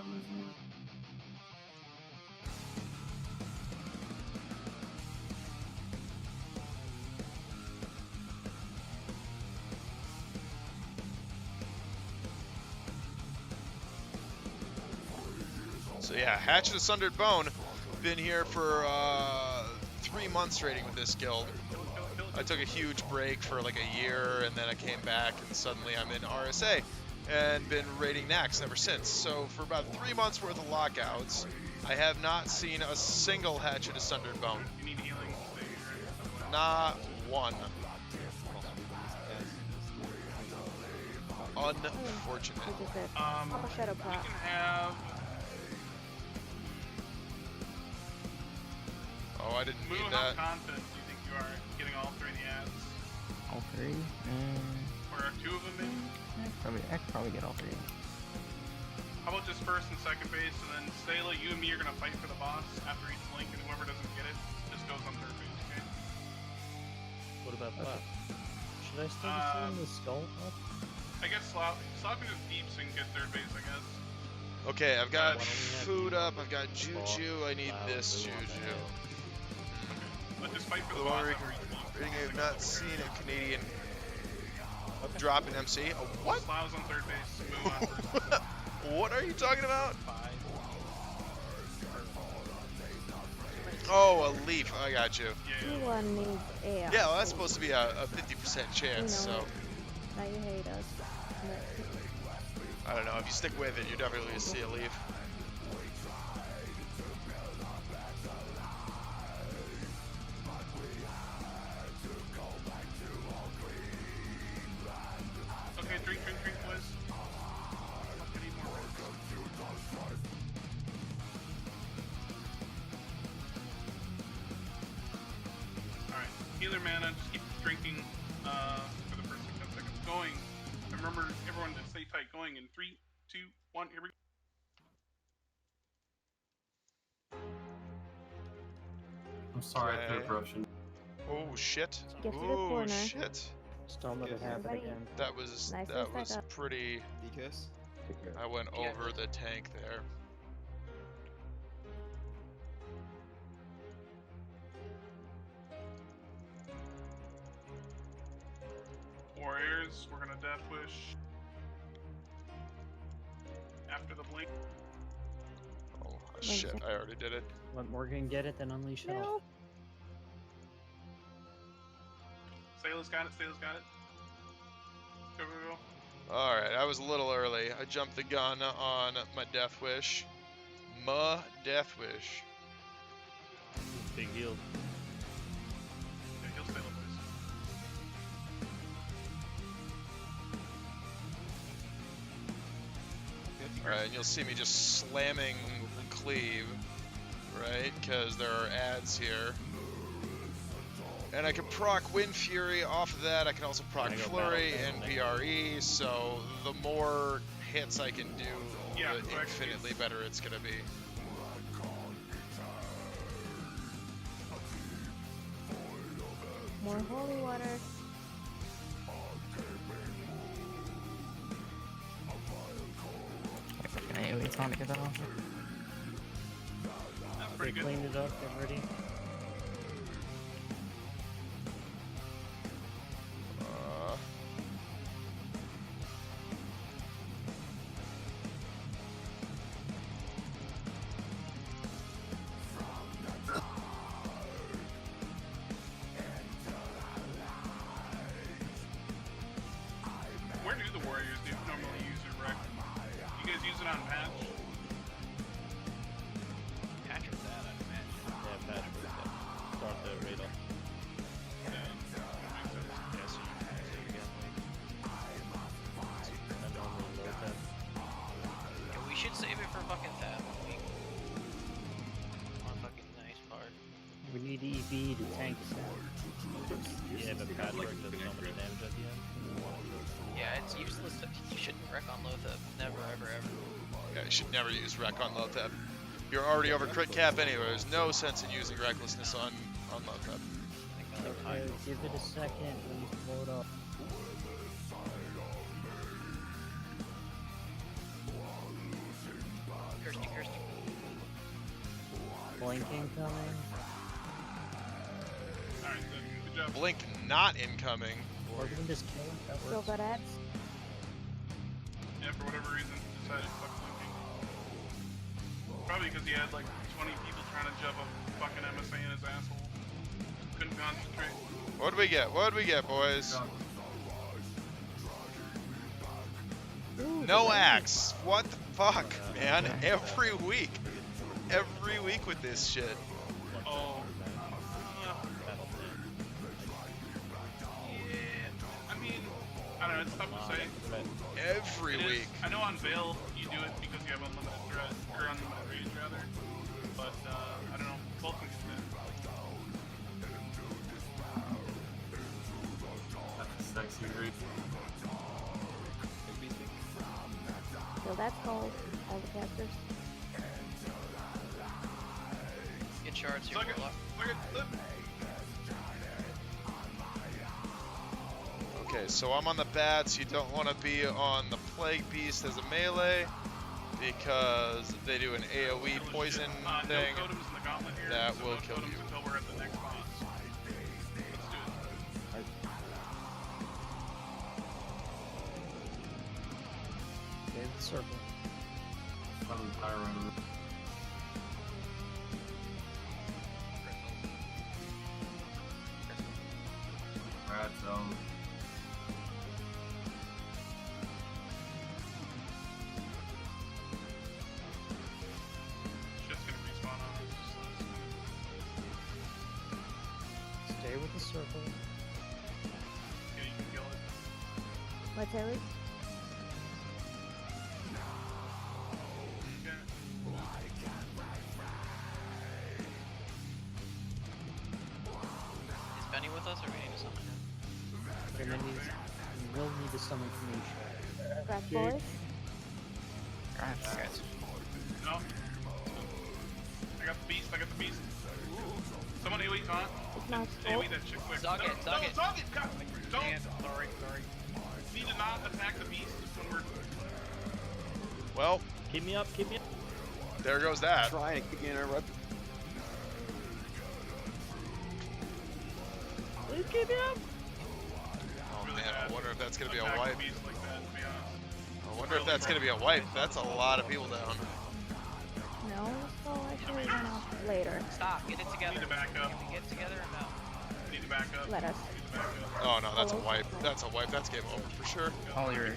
So yeah, Hatchet of Sundered Bone. Been here for 3 months raiding with this guild. I took a huge break for like a year, and then I came back, and suddenly I'm in RSA, and been raiding Naxx ever since. So for about 3 months worth of lockouts, I have not seen a single Hatchet of Sundered Bone. You need healing. Not one. Unfortunate. Shadow we can have. Oh, I didn't Moo, need how that. confident do you think you are getting all 3 of the ads? All 3? Or are 2 of them in? I could probably get all 3. How about just first and second base, and then Sayla, you and me are gonna fight for the boss after each link, and whoever doesn't get it just goes on third base, okay? What about that? Should I still be seeing the skull up? I guess Slough can just deeps and get third base, I guess. Okay, I've got food up, I've got Juju, I need this Juju. Let's just fight for the The boss one after each link. reading I have not seen a Canadian drop in MC. A what? Slough's on third base, Moo on first. What are you talking about? Oh, a leaf. I got you. Everyone needs air. Yeah, well, that's supposed to be a 50% chance, so. Now you hate us. I don't know. If you stick with it, you're definitely going to see a leaf. Okay, drink, boys. I need more reds. Alright, healer mana, just keep drinking for the first 10 seconds. Going. And remember, everyone to stay tight. Going in 3, 2, 1, here we go. I'm sorry, I Okay. interruption. Oh, shit. Get to the Oh, corner. shit. Just don't let it happen Everybody- again. That was Nicely that set was up. pretty. Decus? I went over the tank there. Warriors, we're gonna Death Wish. After the blink. Oh, shit. I already did it. Let Morgan get it, then unleash it all. Sayla's got it, Sayla's got it. Go, go, go. Alright, I was a little early. I jumped the gun on my Death Wish. My Death Wish. Big heal. Yeah, he'll Sayla, please. Alright, and you'll see me just slamming cleave, right? Because there are ads here. And I can proc Wind Fury off of that. I can also proc Can I go Flurry battle and next PRE, so the more hits I can do, Yeah, the so actually infinitely better it's gonna be. More holy water. Can I AoE taunt to get that off? That's They pretty good. cleaned it up, get ready. Where do the Warriors normally use their wreck? You guys use it on patch? Patch with that, I'd imagine. Yeah, patch with that. Start the raid off. Yeah, that makes sense. Yeah, so you get like a normal low tab. Yeah, we should save it for fucking that week. On fucking nice part. We need EV to tank us out. Yeah, but patchwork does so much damage at the end. Yeah, it's useless. You shouldn't wreck on Lothab. Never, ever, ever. Yeah, you should never use Wreck on Lothab. You're already over crit cap anyway. There's no sense in using Recklessness on Lothab. Okay, give it a second when you blow it up. Kirsty. Blink incoming. Alright, good job. Blink not incoming. Or we can just kill it. That Still works. got ads. Yeah, for whatever reason, decided to fuck blinking. Probably because he had like 20 people trying to jump a fucking MSA in his asshole. Couldn't concentrate. What'd we get? What'd we get, boys? Ooh, No the axe. What the fuck, man? Every week. Every week with this shit. Oh. Battle Yeah. I mean, I don't know, it's tough to say. Every It is- week. I know on Veil you do it because you have unlimited threat, or unlimited rage rather. But I don't know, both can get that. That's sexy read. So that's called all the casters. Get shards here, Suck it, Warlock. suck it, flip. Okay, so I'm on the bats. You don't want to be on the Plague Beast as a melee because they do an AoE poison thing. No totems in the gauntlet here, That so will no kill totems you. until we're at the next boss. Let's do it. Okay, the circle. Some pyro. Rat zone. Shit's gonna respawn on us. Stay with the circle. Yeah, you can kill it. What's Harry? Okay. Is Benny with us, or we need to summon him? And then you will need to summon Kanisha. Scratch Kick. boys. Scratch. No. I got the beast, Someone AoE taunt. It's not AoE that shit quick. Zog it, no, zog it. Zog it! God, don't! Sorry. Need to not attack the beast when we're... Well, Keep me up, keep me up. there goes that. Trying to interrupt. Please keep me up. Oh really man, bad. I wonder if that's gonna be a attack wipe. the beast like that, to be honest. I wonder if that's gonna be a wipe. That's a lot of people down. No, so actually run off later. Stop, get it together. Need to back up. Can we get together or no? Need to back up. Let us. Need to back up. Oh no, that's a wipe. That's a wipe. That's game over for sure. Oh, you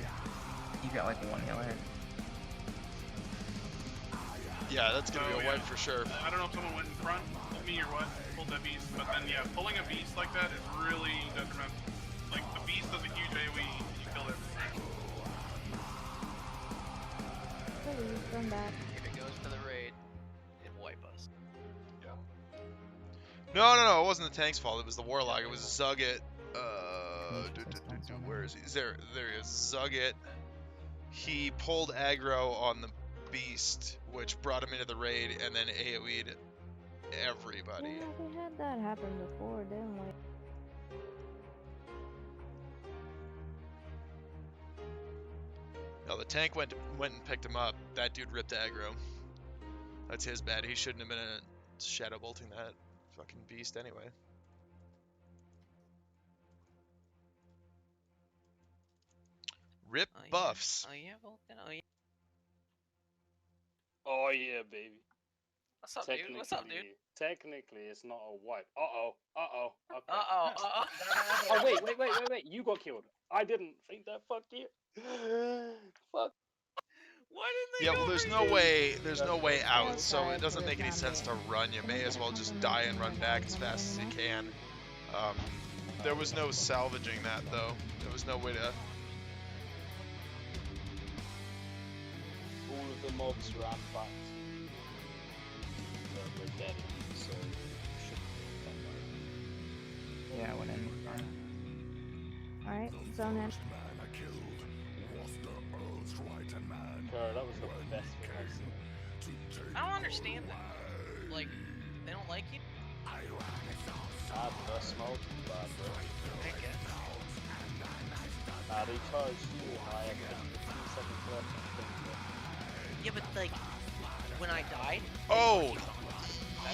got like one heal ahead. Yeah, that's gonna Oh, be a wipe for sure. I don't know if someone went in front of me or what, pulled that beast, but then yeah, pulling a beast like that is really detrimental. Like, the beast does a huge AoE, and you kill it. Please, turn back. If it goes for the raid, it'll wipe us. No, it wasn't the tank's fault. It was the Warlock. It was Zugget. Where is he? There he is. Zugget. He pulled aggro on the Beast, which brought him into the raid, and then AoE'd everybody. Yeah, we had that happen before, didn't we? No, the tank went and picked him up. That dude ripped aggro. That's his bad. He shouldn't have been shadow bolting that fucking Beast anyway. Rip buffs. Oh yeah, Vulcan. Oh yeah. Oh yeah, baby. What's up, dude? What's up, dude? Technically, it's not a wipe. Okay. Uh-oh. Oh, wait. You got killed. I didn't think that. Fuck you. Fuck. Why didn't they Yeah, well, there's no way out, so it doesn't make any sense to run. You may as well just die and run back as fast as you can. There was no salvaging that, though. There was no way to... All of the mobs ran back to the dead, so Yeah, I went in. Alright, zone in. Bro, that was the best thing I've seen. I don't understand that. Like, they don't like you? The smoke, bro. I guess. They charged you, and I had 15 seconds left. Yeah, but like, when I died. Oh,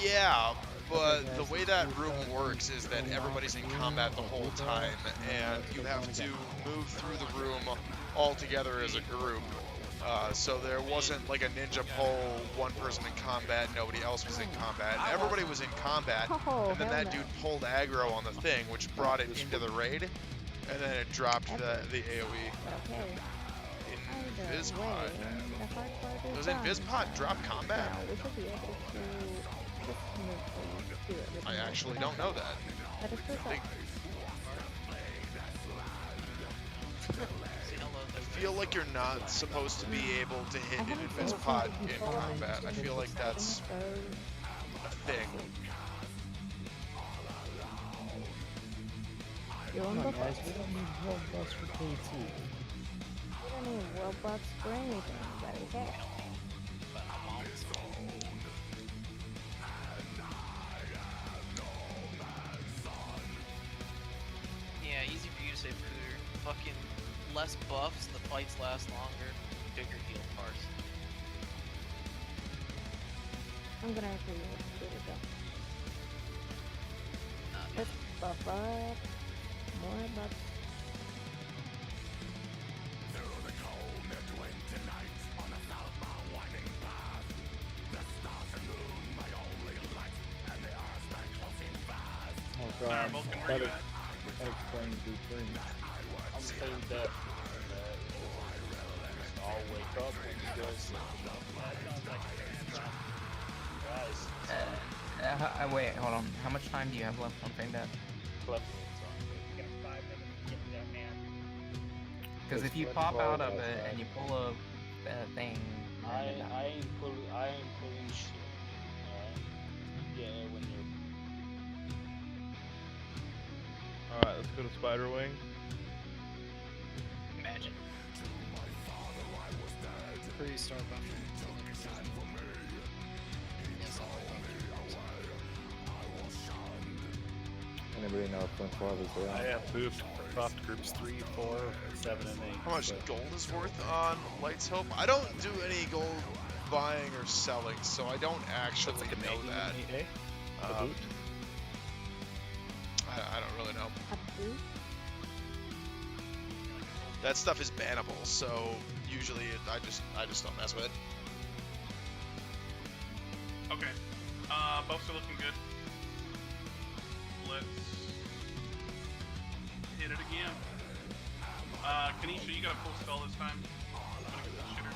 yeah, but the way that room works is that everybody's in combat the whole time, and you have to move through the room all together as a group. So there wasn't like a ninja pull, one person in combat, nobody else was in combat. Everybody was in combat, and then that dude pulled aggro on the thing, which brought it into the raid, and then it dropped the AoE. Okay. Invispot. Does Invispot drop combat? We should be able to just smoothly do it. I actually don't know that. That is correct. I feel like you're not supposed to be able to hit an Invispot in combat. I feel like that's a thing. Come on, guys, we don't need world buffs for KT. We don't need world buffs for anything, but okay. Yeah, easy for you to say Pooter. Fucking less buffs, the fights last longer, bigger heal parts. I'm gonna agree with Pooter though. Let's buff up. More buffs. Oh god, that explains the thing. I'm saying that I'll wake up when you guys guys. Wait, hold on. How much time do you have left on Frame Death? Because if you pop out of it and you pull a thing, I ain't pulling shit. Alright? Yeah, when you're. Alright, let's go to Spider Wing. Imagine. Pre-star buffing. Anybody know if Flint 12 is real? I have moved crossed groups 3, 4, 7, and 8. How much gold is worth on Light's Hope? I don't do any gold buying or selling, so I don't actually know that. I don't really know. That stuff is bannable, so usually I just don't mess with it. Okay. Buffs are looking good. Let's hit it again. Kanisha, you got a full spell this time. I'm gonna get this shitter.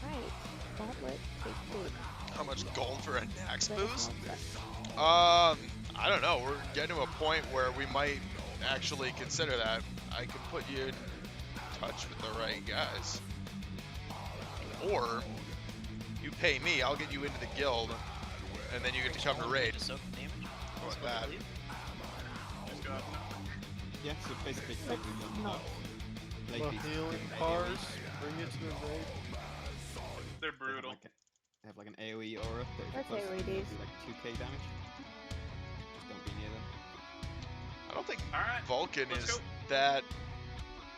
Right. Gauntlet, take food. How much gold for a Nax boost? I don't know. We're getting to a point where we might actually consider that. I can put you in touch with the right guys. Or You pay me, I'll get you into the guild, and then you get to come to raid. Soak damage. How about that? Yeah, so basically, Well, healing cars, bring it to the raid. They're brutal. They have like an AoE aura that if That's you're close to them, AoE. do like 2k damage. Just don't be near them. I don't think Alright, Vulcan let's is go. that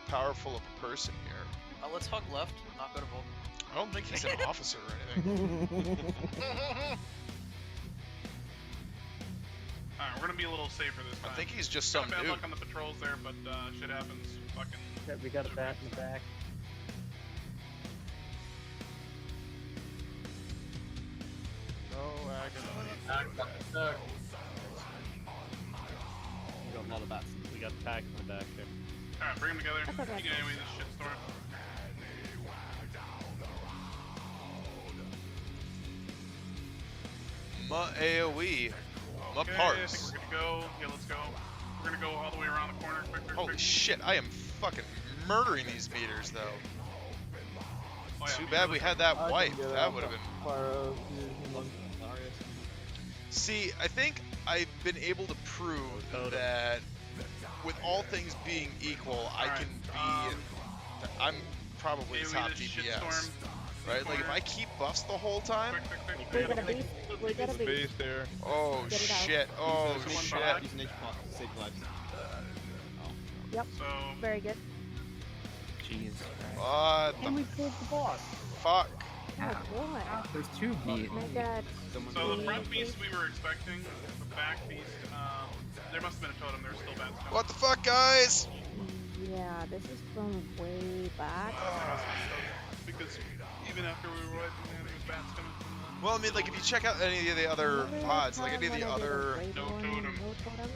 powerful of a person here. Let's hug left, not go to Vulcan. I don't think he's an officer or anything. Alright, we're gonna be a little safer this time. I think he's just some Got bad dude. luck on the patrols there, but shit happens. Fucking. Yeah, we got a bat in the back. No agony. We got a lot of bats. We got the pack in the back here. Alright, bring them together. That's okay. You can AoE this shitstorm. Ma AoE. Ma Okay, I parts. think we're good to go. Yeah, let's go. We're gonna go all the way around the corner. Quick, quick, Holy quick. shit, I am fucking murdering these meters though. Oh, yeah, Too me bad too. we had that I can wipe. get That out. would have been. Pyro, See, I think I've been able to prove that with all things being equal, I can be. I'm probably AoE top this DPS. shitstorm. Right? Like if I keep buffs the whole time. Quick, quick, We quick. got a beast. We got a beast. Base there. Oh Get it out. shit! Oh There's one shit! back. Use an H pot to save lives. Yep. So, Very good. Jeez. What And the we killed the boss. fuck? Oh boy. There's two beats. My god. so the front beast we were expecting, the back beast, there must have been a totem. There's still bats coming. What the fuck, guys? Yeah, this is from way back. Because even after we were wiping there was bats coming from the... Well, I mean, like if you check out any of the other VODs, like any of the other. No totem.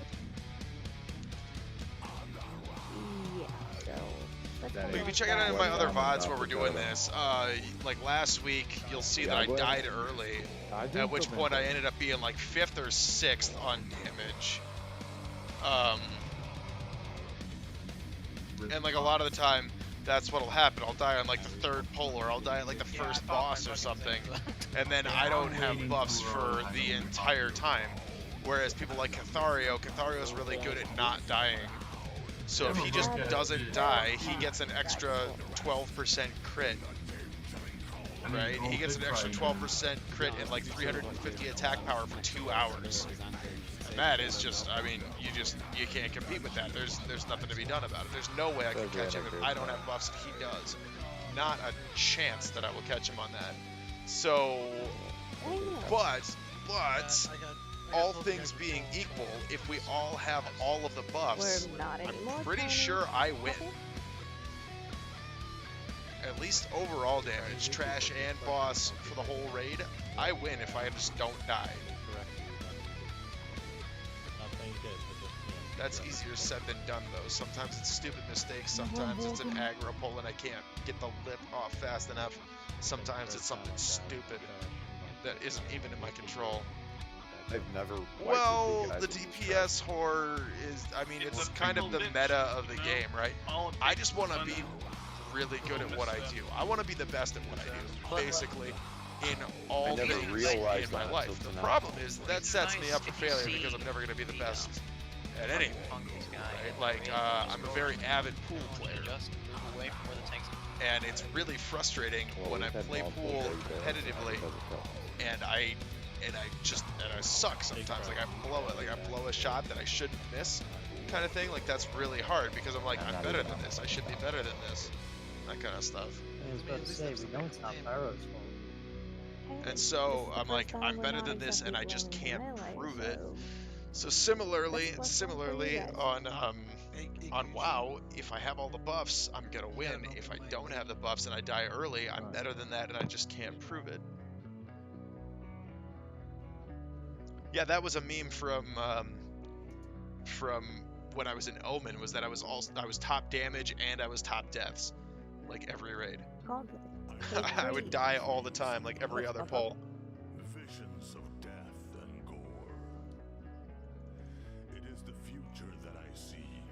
Yeah, so. let's That go Like, if you like check out that. any of my other Yeah, VODs I'm where we're about to doing go. this, like last week, you'll see that I Yeah, died early, at which point I ended up being like 5th or 6th on damage. And like a lot of the time, that's what'll happen. I'll die on like the 3rd pull, or I'll die at like the first boss or something, and then I don't have buffs for the entire time. Whereas people like Cathario's really good at not dying. So if he just doesn't die, he gets an extra 12% crit. Right? He gets an extra 12% crit and like 350 attack power for 2 hours. And that is just, I mean, you can't compete with that. There's nothing to be done about it. There's no way I can catch him if I don't have buffs and he does. Not a chance that I will catch him on that. So, but all things being equal, if we all have all of the buffs, We're not anymore. I'm pretty sure I win. At least overall damage, trash and boss for the whole raid, I win if I just don't die. That's easier said than done though. Sometimes it's stupid mistakes, sometimes it's an aggro pull and I can't get the lip off fast enough. Sometimes it's something stupid that isn't even in my control. I've never. Well, the DPS horror is, I mean, it's kind of the meta of the game, right? I just want to be really good at what I do. I want to be the best at what I do, basically, in all things in my life. The problem is that sets me up for failure because I'm never going to be the best at anything. Right? Like, I'm a very avid pool player. And it's really frustrating when I play pool competitively and I suck sometimes. Like I blow a shot that I shouldn't miss, kind of thing. Like that's really hard because I'm like, I'm better than this. I should be better than this. That kind of stuff. I was about to say, we know it's not Pyro's fault. And so I'm like, I'm better than this, and I just can't prove it. So similarly on WoW, if I have all the buffs, I'm gonna win. If I don't have the buffs and I die early, I'm better than that, and I just can't prove it. Yeah, that was a meme from when I was in Omen, was that I was top damage and I was top deaths, like every raid. I would die all the time, like every other pull. Visions of death and gore. It is the future that I see,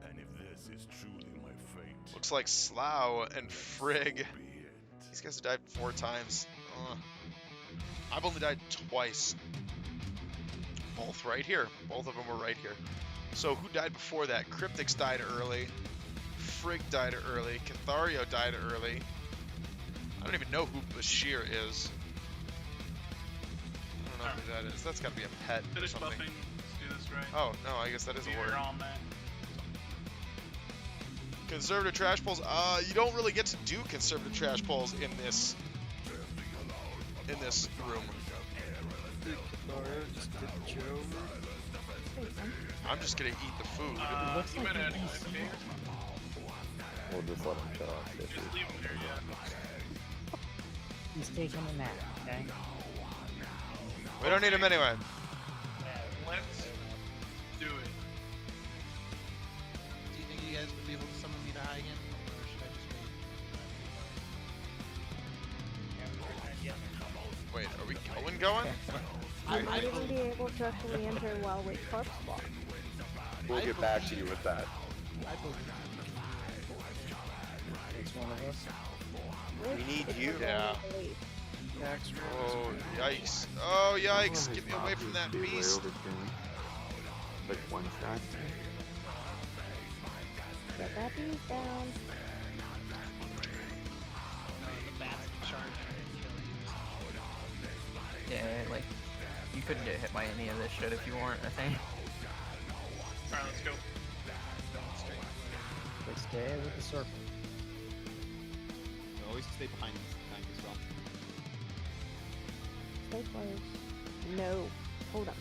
and if this is truly my fate, Looks like Slough and Frigg. These guys have died 4 times. I've only died twice. Both right here. Both of them were right here. So who died before that? Cryptix died early. Frigg died early. Cathario died early. I don't even know who Bashir is. I don't know who that is. That's gotta be a pet or Finish something. buffing. Let's do this right. Oh, no, I guess that is a word. You're on that. Conservative trash pulls. You don't really get to do conservative trash pulls in this room. I'm just gonna eat the food. You might add We'll just let him chill out. Just leave him there, yeah. He's taking a nap, okay? We don't need him anyway. Let's do it. Do you think you guys would be able to summon me to high again? Or should I just Wait, are we going? I might even be able to actually enter while we corpse block. We'll get back to you with that. It's one of us. We need you. Yeah. Naxxramas. Oh, yikes. Oh, yikes. Get me away from that beast. Like one shot. Get that beast down. Yeah, like, you couldn't get hit by any of this shit if you weren't, I think. Alright, let's go. But stay with the circle. Always stay behind this tank as well. Stay close. No. Hold on.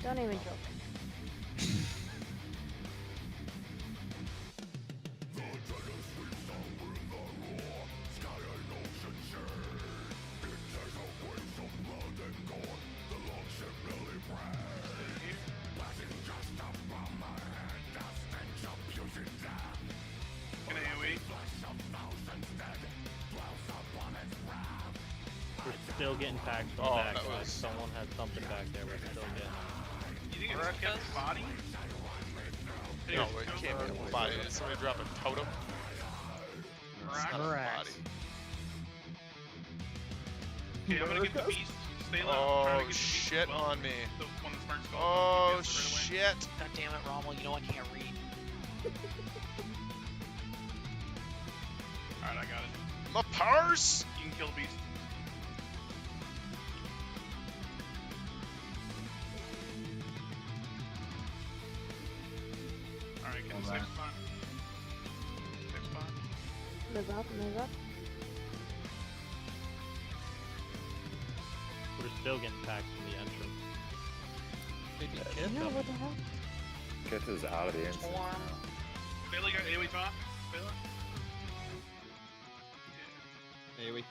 Don't even joke. Can AoE? We're still getting packed from Oh, the back. that Like was- someone had something back there. We're still getting. You think it's kept body? No, it can't be a body. Did somebody drop a totem? Mirax? Not a body. Okay, I'm gonna get the beast. Stay low. I'm Oh, trying to get the beast shit as well. on me. The one that's marked skull. Oh, He gets it right away. shit. God damn it, Rommel, you know I can't read. Alright, I got it. My purse! You can kill beast. Alright, get the safe spot. Safe spot. Move up, move up. We're still getting packed from the entrance. Maybe No, what the hell? Kith is out of the instant. Bailey got AoE top. Bailey? AoE.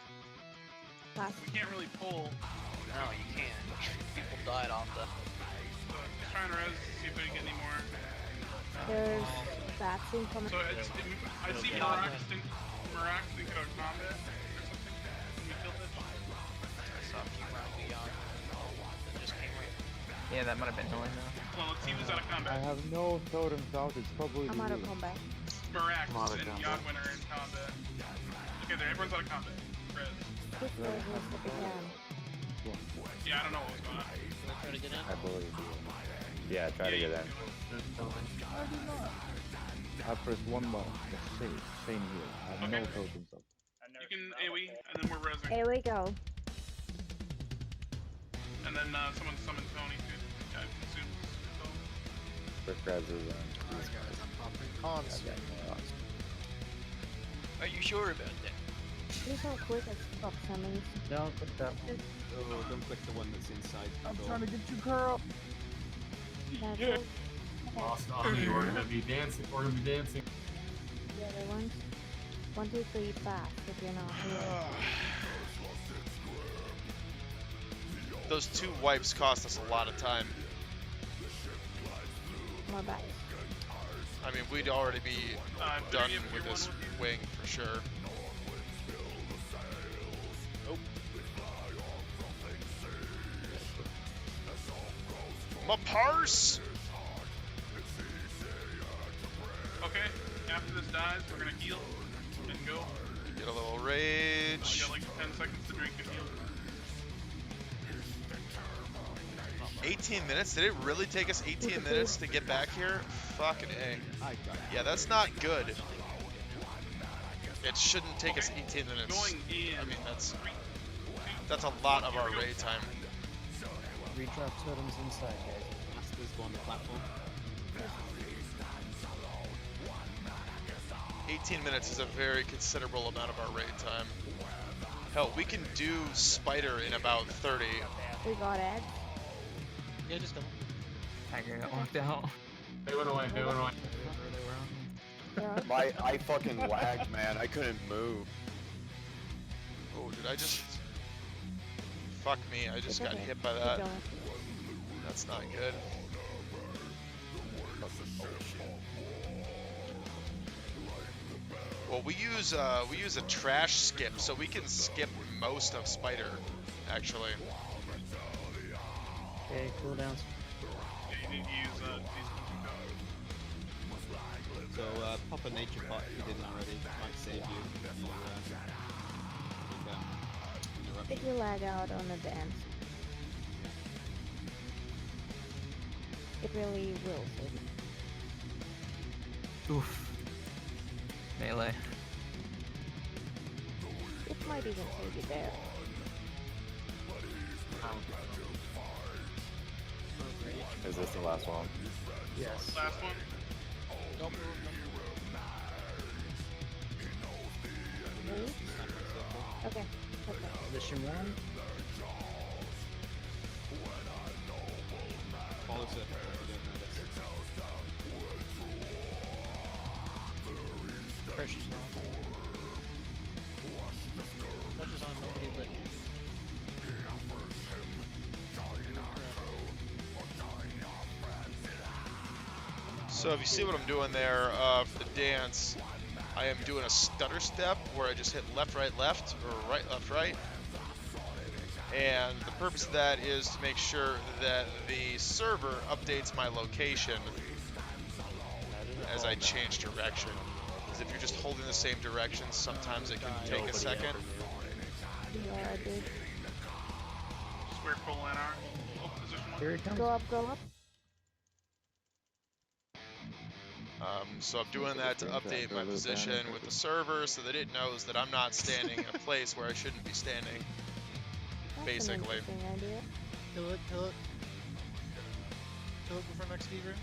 Last. We can't really pull. No, you can't. People died off the. Just trying to res, see if we can get any more. There's bats incoming. So I see Mirax in combat or something. Can we kill that? I saw a few round beyond. That just came right. Yeah, that might have been annoying though. Well, let's see who's out of I combat. have no totems out. It's probably I'm out of you. combat. Mirax I'm out of and combat. Yodwin are in combat. Okay, there, everyone's out of combat. Res. Quick res if we can. Yeah, I don't know what was going on. Try to get in. I believe you. Yeah, try to get in. I press one button. Same here. I have no Okay. totems up. You can AoE, and then we're resing. Here we go. And then someone summon Tony too. Yeah, consume. Quick res is in. Alright guys, I'm popping cons. Are you sure about that? Please don't click as stop summons. Don't put that one. Oh, don't click the one that's inside the I'm door. trying to get you, girl. That's it. Lost on me. We're gonna be dancing. We're gonna be dancing. The other ones. 1, 2, 3, fast if you're not here. Those 2 wipes cost us a lot of time. More bats. I mean, we'd already be done you with this wing for sure. Nope. My purse! Okay, after this dies, we're gonna heal and go. Get a little You rage. got like 10 seconds to drink and heal. 18 minutes? Did it really take us 18 minutes to get back here? Fucking A. Yeah, that's not good. It shouldn't take us 18 minutes. Going in. I mean, that's a lot of our raid time. Redrop totems inside, guys. Masters go on the platform. 18 minutes is a very considerable amount of our raid time. Hell, we can do Spider in about 30. We got eggs. Yeah, just go. Tiger got locked out. They went away. They went away. I fucking lagged, man. I couldn't move. Oh, did I just... Fuck me, I just got hit by that. That's not good. Well, we use a trash skip, so we can skip most of Spider, actually. Okay, cooldowns. Yeah, you need to use So, pop a nature pot if you didn't already. Might save you. If you lag out on the dance, it really will save you. Oof. Melee. It might even save you there. Is this the last one? Yes. last one. Don't move. Okay. Position 1. Follow circle if you don't know this. Pressure's on. Pressure's on, nobody lit. So if you see what I'm doing there for the dance, I am doing a stutter step where I just hit left, right, left, or right, left, right. And the purpose of that is to make sure that the server updates my location as I change direction. Because if you're just holding the same direction, sometimes it can take a second. Yeah, I did. Square full NR. Oh, position 1. Here it comes. Go up, go up. So I'm doing that to update my position with the server so that it knows that I'm not standing in a place where I shouldn't be standing. That's Basically. an interesting idea. Kill it, kill it. Kill it before next V-Ring.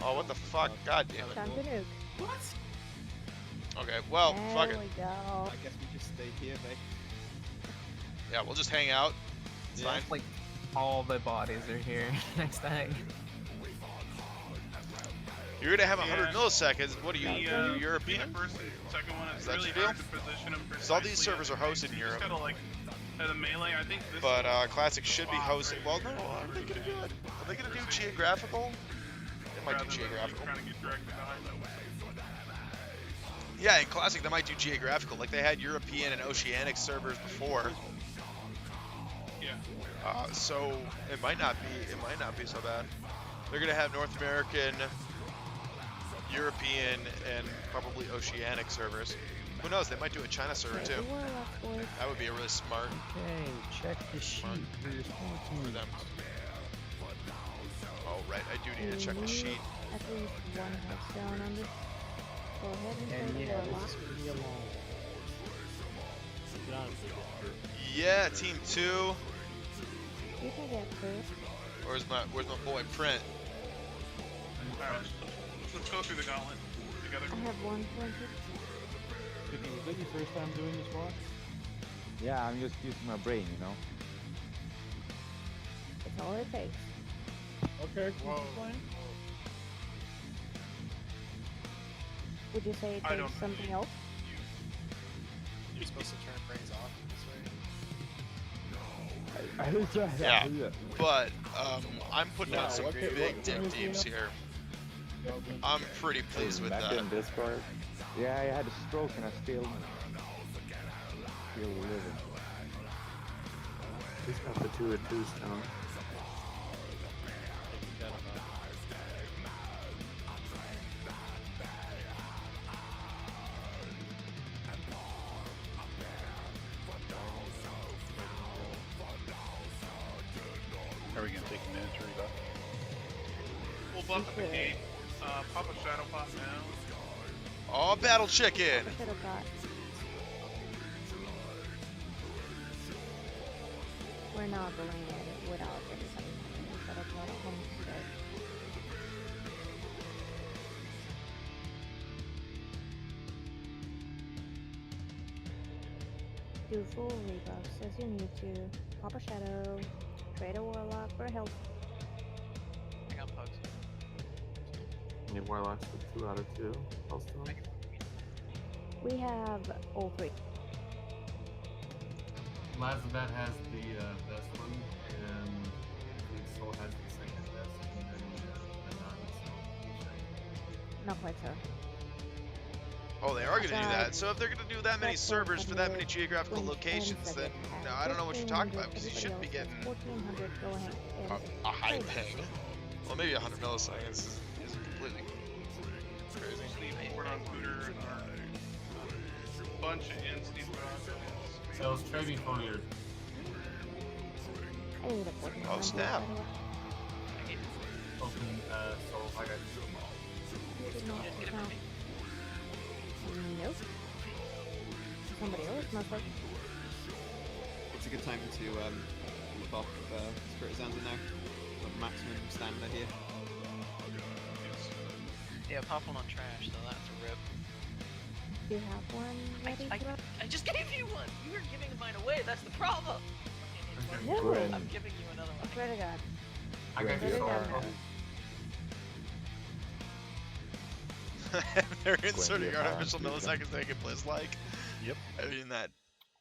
Oh, what the fuck? God damn it. Time to nuke. What? Okay, well, fuck it. There we go. I guess we just stay here, mate. Yeah, we'll just hang out. It's fine. Like, all the bodies are here next time. You're gonna have 100 milliseconds. What are you, The European? first and second one Is is that really your deal? hard to position them Because all these precisely servers are at the hosted in time, so you Europe. just gotta like have a melee. I think this But Classic should be hosted. Well, no, are they gonna do it? Are they gonna do geographical? They might do geographical. Trying to get directed behind them. Yeah, in Classic they might do geographical, like they had European and Oceanic servers before. Yeah. So it might not be so bad. They're gonna have North American, European, and probably Oceanic servers. Who knows? They might do a China server too. That would be a really smart. Okay, check the sheet for your for them. Oh right, I do need to check the sheet. At least one house down on this. Go ahead and And turn yeah, the door this lock. is gonna be a long. Get on it. Yeah, Team 2. You can get through. Where's my boy Print? Alright, let's go through the gauntlet together. I have one pointed. Vicky, was that your first time doing this watch? Yeah, I'm just using my brain, you know. That's all it takes. Okay, Whoa. Would you say it I takes don't- something else? You're supposed to turn brains off this way. I was trying Yeah, to do that. but I'm putting Yeah, on some okay, big what dim was the teams here. I'm pretty pleased with Back that. in Discord. Yeah, I had a stroke and I still living. He's got the 2 and 2 stone. Are we gonna take a minute to rebuff? We'll buff at the gate. Pop a shadow pot now. Oh, battle chicken! Shadow pot. We're not going in without anybody. Shadow pot at home today. Do full rebuffs as you need to. Pop a shadow. Trade a warlock for health. I got pugs. Any warlocks with 2 out of 2. Hellstone. We have all 3. Lazabat has the best one, and Fleet Soul has the second best, and then the non-Soul. Not quite so. Oh, they are going to do that. So if they're going to do that many servers for that many geographical locations, then no, I don't know what you're talking about, because you shouldn't be getting 1400. Go ahead. a high ping. Well, maybe 100 milliseconds is completely crazy. We're on Cooter and our bunch of instant Sales trading for you. I need a 1400. Oh, snap. Open Soul, I got you. You did not count. Nope. Somebody else must have. It's a good time to leap off Spirit Zands in there. Got maximum stamina here. Yeah, pop one on trash, so that's a rip. Do you have one ready? I just gave you one! You were giving mine away, that's the problem! No! Gwen. I'm giving you another I one. swear to God. I got Swear to you. God. They're Gwen, inserting do you have artificial Blizz gun? milliseconds to make it Blizz-like. Yep. I mean, that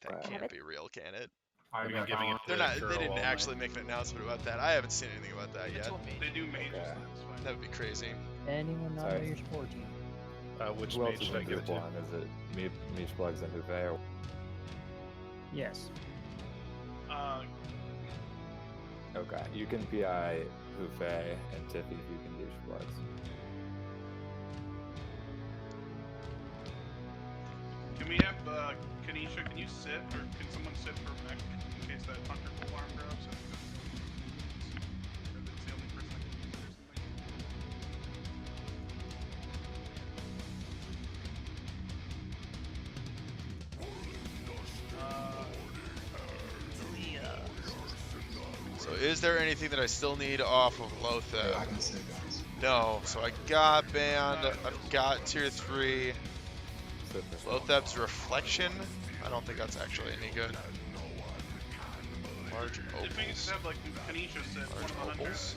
Right. can't be real, can it? Alright, We've been giving it They're to not. Girl They didn't all actually night. make an announcement about that. I haven't seen anything about that yet. They do mages, Okay. that's fine. That would be crazy. Anyone not Sorry. know your sport team? Which Who else mage is should I in give it group to? 1? Is it Mish Plugs and Houvet? Or... Yes. Okay, you can PI Houvet and Tiffy if you can do Plugs. Can we have Kanisha? Can you sit, or can someone sit for mech in case that hunter full arm drops? Or that's the only person that can use it or something? So, is there anything that I still need off of Lotheb? No. So I got banned. I've got tier 3. Lotheb's Reflection. I don't think that's actually any good. Large If we could just opals. have like Kanisha sit, one of the hunters.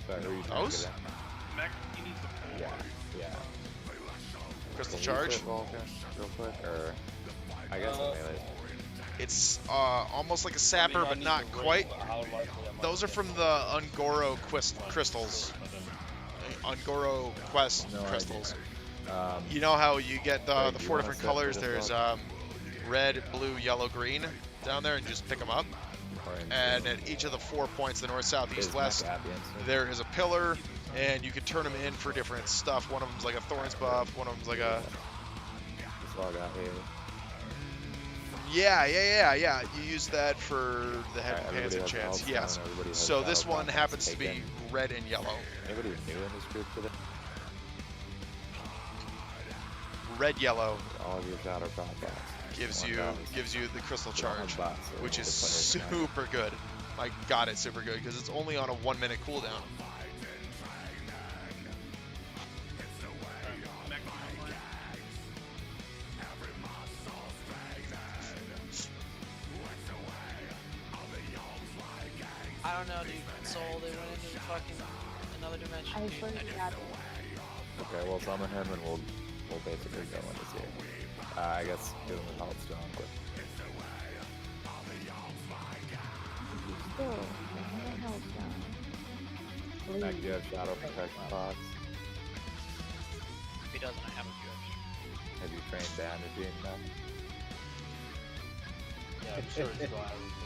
Sorry, who are you trying Those? to get Mech, he needs the full at? arm. Yeah. Crystal Can Charge. You fit Vulcan real quick, or I guess in melee. It's almost like a sapper, but not quite. Those are from the Ungoro crystals. Ungoro quest No crystals. idea. You know how you get Wait, the do you 4 wanna different set colors? for this There's one? red, blue, yellow, green down there, and just pick them up. Orange, And at each of the 4 points, the north, south, east, is west, Mech Happy Instant? there is a pillar, and you can turn them in for different stuff. One of them's like a Thorns buff, one of them's like a... Just log out here. Yeah. You use that for the head Alright, pants everybody and has chance. Hellstone, Yes. everybody has So this Shadow one Pact happens to be taken. red and yellow. Anybody new in this group today? Red yellow All of your Shadow Pact gives you the crystal They don't have charge, bots, so which they is just put it in super good. My God, it's super good because it's only on a 1 minute cooldown. I don't know, dude. Soul, they went into the fucking another dimension. I dude. swear to God. Okay, well summon him and we'll basically go into here. I guess give him a Hellstone quick. Still, another Hellstone. Mac, Please. do you have Shadow Protection pods? If he doesn't, I have a few extra. Have you trained bandaging them? Yeah, I'm sure it's got everything.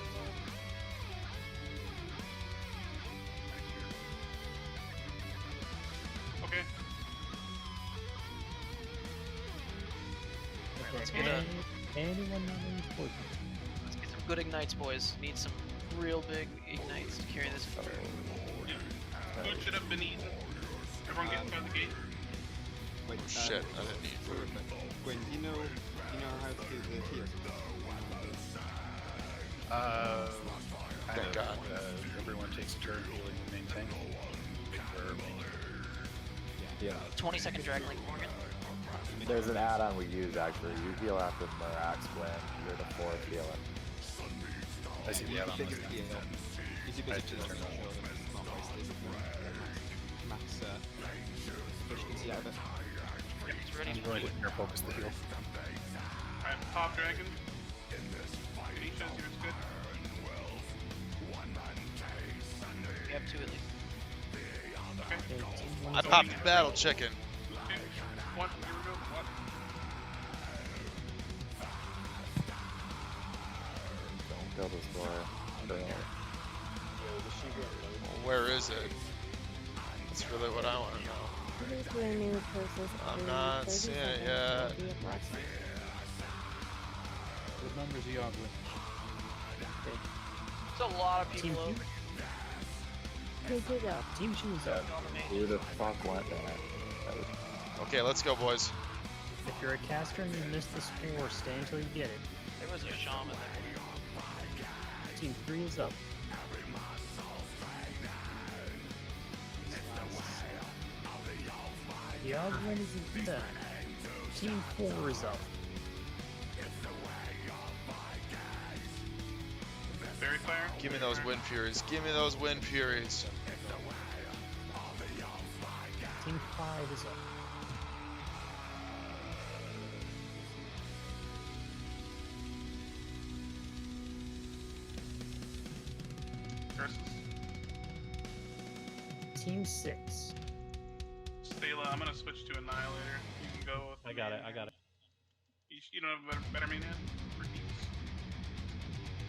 Okay. Let's get a Anyone not know your sport team? let's get some good ignites, boys. Need some real big ignites to carry this forward. Food should have been eaten. Everyone get inside the gate. Wait, Shit, I didn't eat food. Gwen, do you know how to do the heal? Thank God. Everyone takes a turn healing the main tank. Yeah. 20-second drag link, Morgan. There's an add-on we use actually. You heal after Mirax when you're the fourth healer. I see the add-on. Is it basically just turn on show that it's not wasted? Max push easy out of it. It's ready. I'm going to air focus the heal. Alright, top dragon. He shows you it's good. We have 2 at least. Okay. I popped the battle chicken. 2, 1, here we go. 1. Don't kill this boy. Where is it? That's really what I want to know. I'm not seeing it yet. What numbers are you on with? There's a lot of people over. Team Shoes up. Who the fuck went that? Okay, let's go, boys. If you're a caster and you miss the spore, stay until you get it. There was a shaman there. Team 3 is up. The odd one is done. Team 4 is up. Fairy fire. Give me those wind furies. Give me those wind furies. Team 5 is up. Curses. Team 6. Stela, I'm gonna switch to Annihilator. You can go with I got it. You don't have a better main hand? For keeps?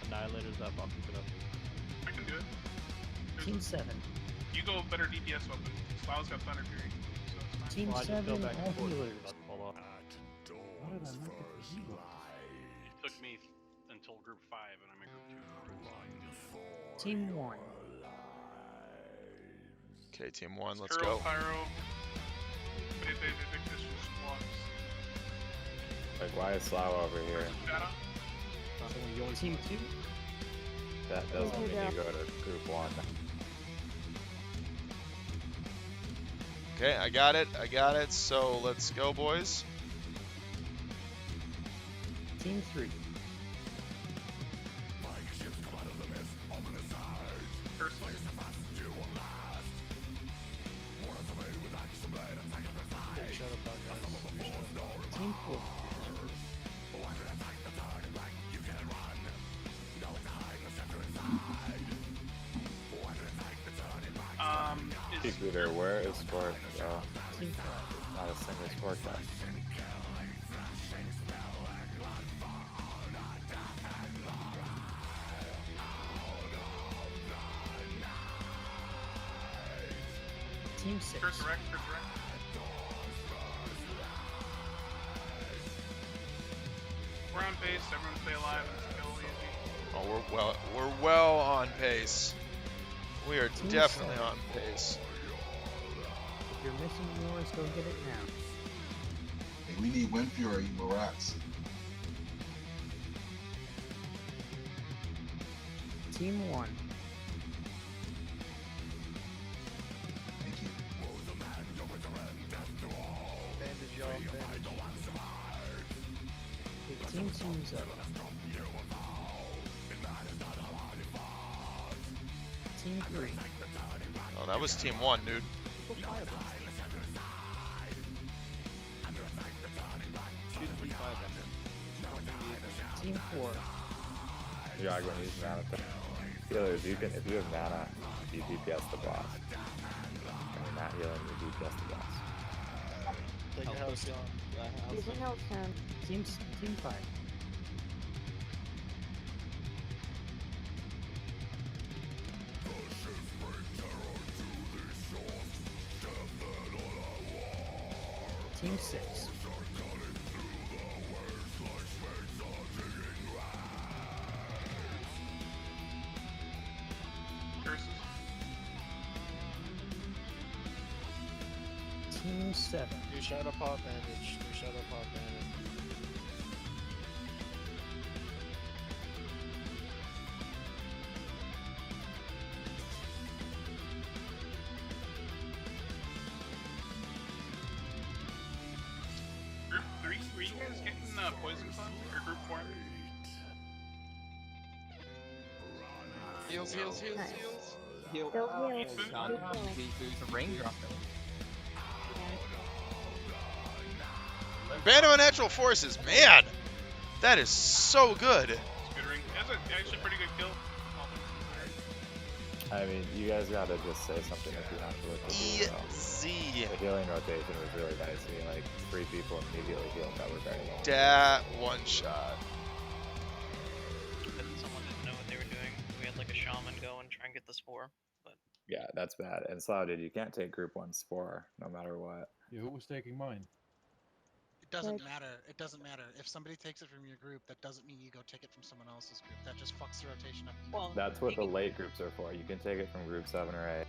Annihilator's up. I'll keep it up. I can do it. Team 7. You go better DPS weapon. Slow's got Thunder Fury. So it's fine. Team Well, I just 7, go back all and forth. healers. Hold on. What did I not get the heal? It took me until group 5, and I'm in group 2. Team 1. Okay, team 1, let's Hero, go. Pyro. Victus just blocks. Like, why is Slow over here? Shadow. Team 2. That doesn't mean you go to group 1. Okay, I got it. So let's go, boys. Team 3. Team 4. Keep leader, where is Sport? Team 5. Not a single Sport guy. Team 6. Curse direct. We're on pace, everyone stay alive, it's kill easy. Oh, we're well on pace. We are Team definitely 7. on pace. If you're missing yours, go get it now. Hey, we need Wind Fury, Mirax. Team 1. Thank you. Bandage y'all, bandage. Okay, Team 2's up. Team 3. Oh, that was team 1, dude. Team 4. Yeah, I'm going to use mana. Healers, if you have mana, you DPS the boss. When you're not healing, you DPS the boss. Take your health, y'all. Using health turn. Team 5. Team 6. 7. Do shadow pop bandage. Do shadow pop bandage. Group 3, were you guys getting poison fun? Or group 4? Heals, heals, heals, Nice. heals. Heal. Still Oh, heal. Food. God. Keep going. The raindrop though. Band of Unnatural Forces, man! That is so good. It's a good ring. That's actually a pretty good kill. I mean, you guys gotta just say something if you have to look at Easy. the healing rotation was really nice. Seeing like 3 people immediately healed. That was very long. Dat one shot. Someone didn't know what they were doing. We had like a shaman go and try and get the spore. But Yeah, that's bad. And Slow, dude, you can't take group 1 spore no matter what. Yeah, who was taking mine? It doesn't matter. It doesn't matter. If somebody takes it from your group, that doesn't mean you go take it from someone else's group. That just fucks the rotation up. well, That's what the late groups are for. You can take it from group 7 or 8. The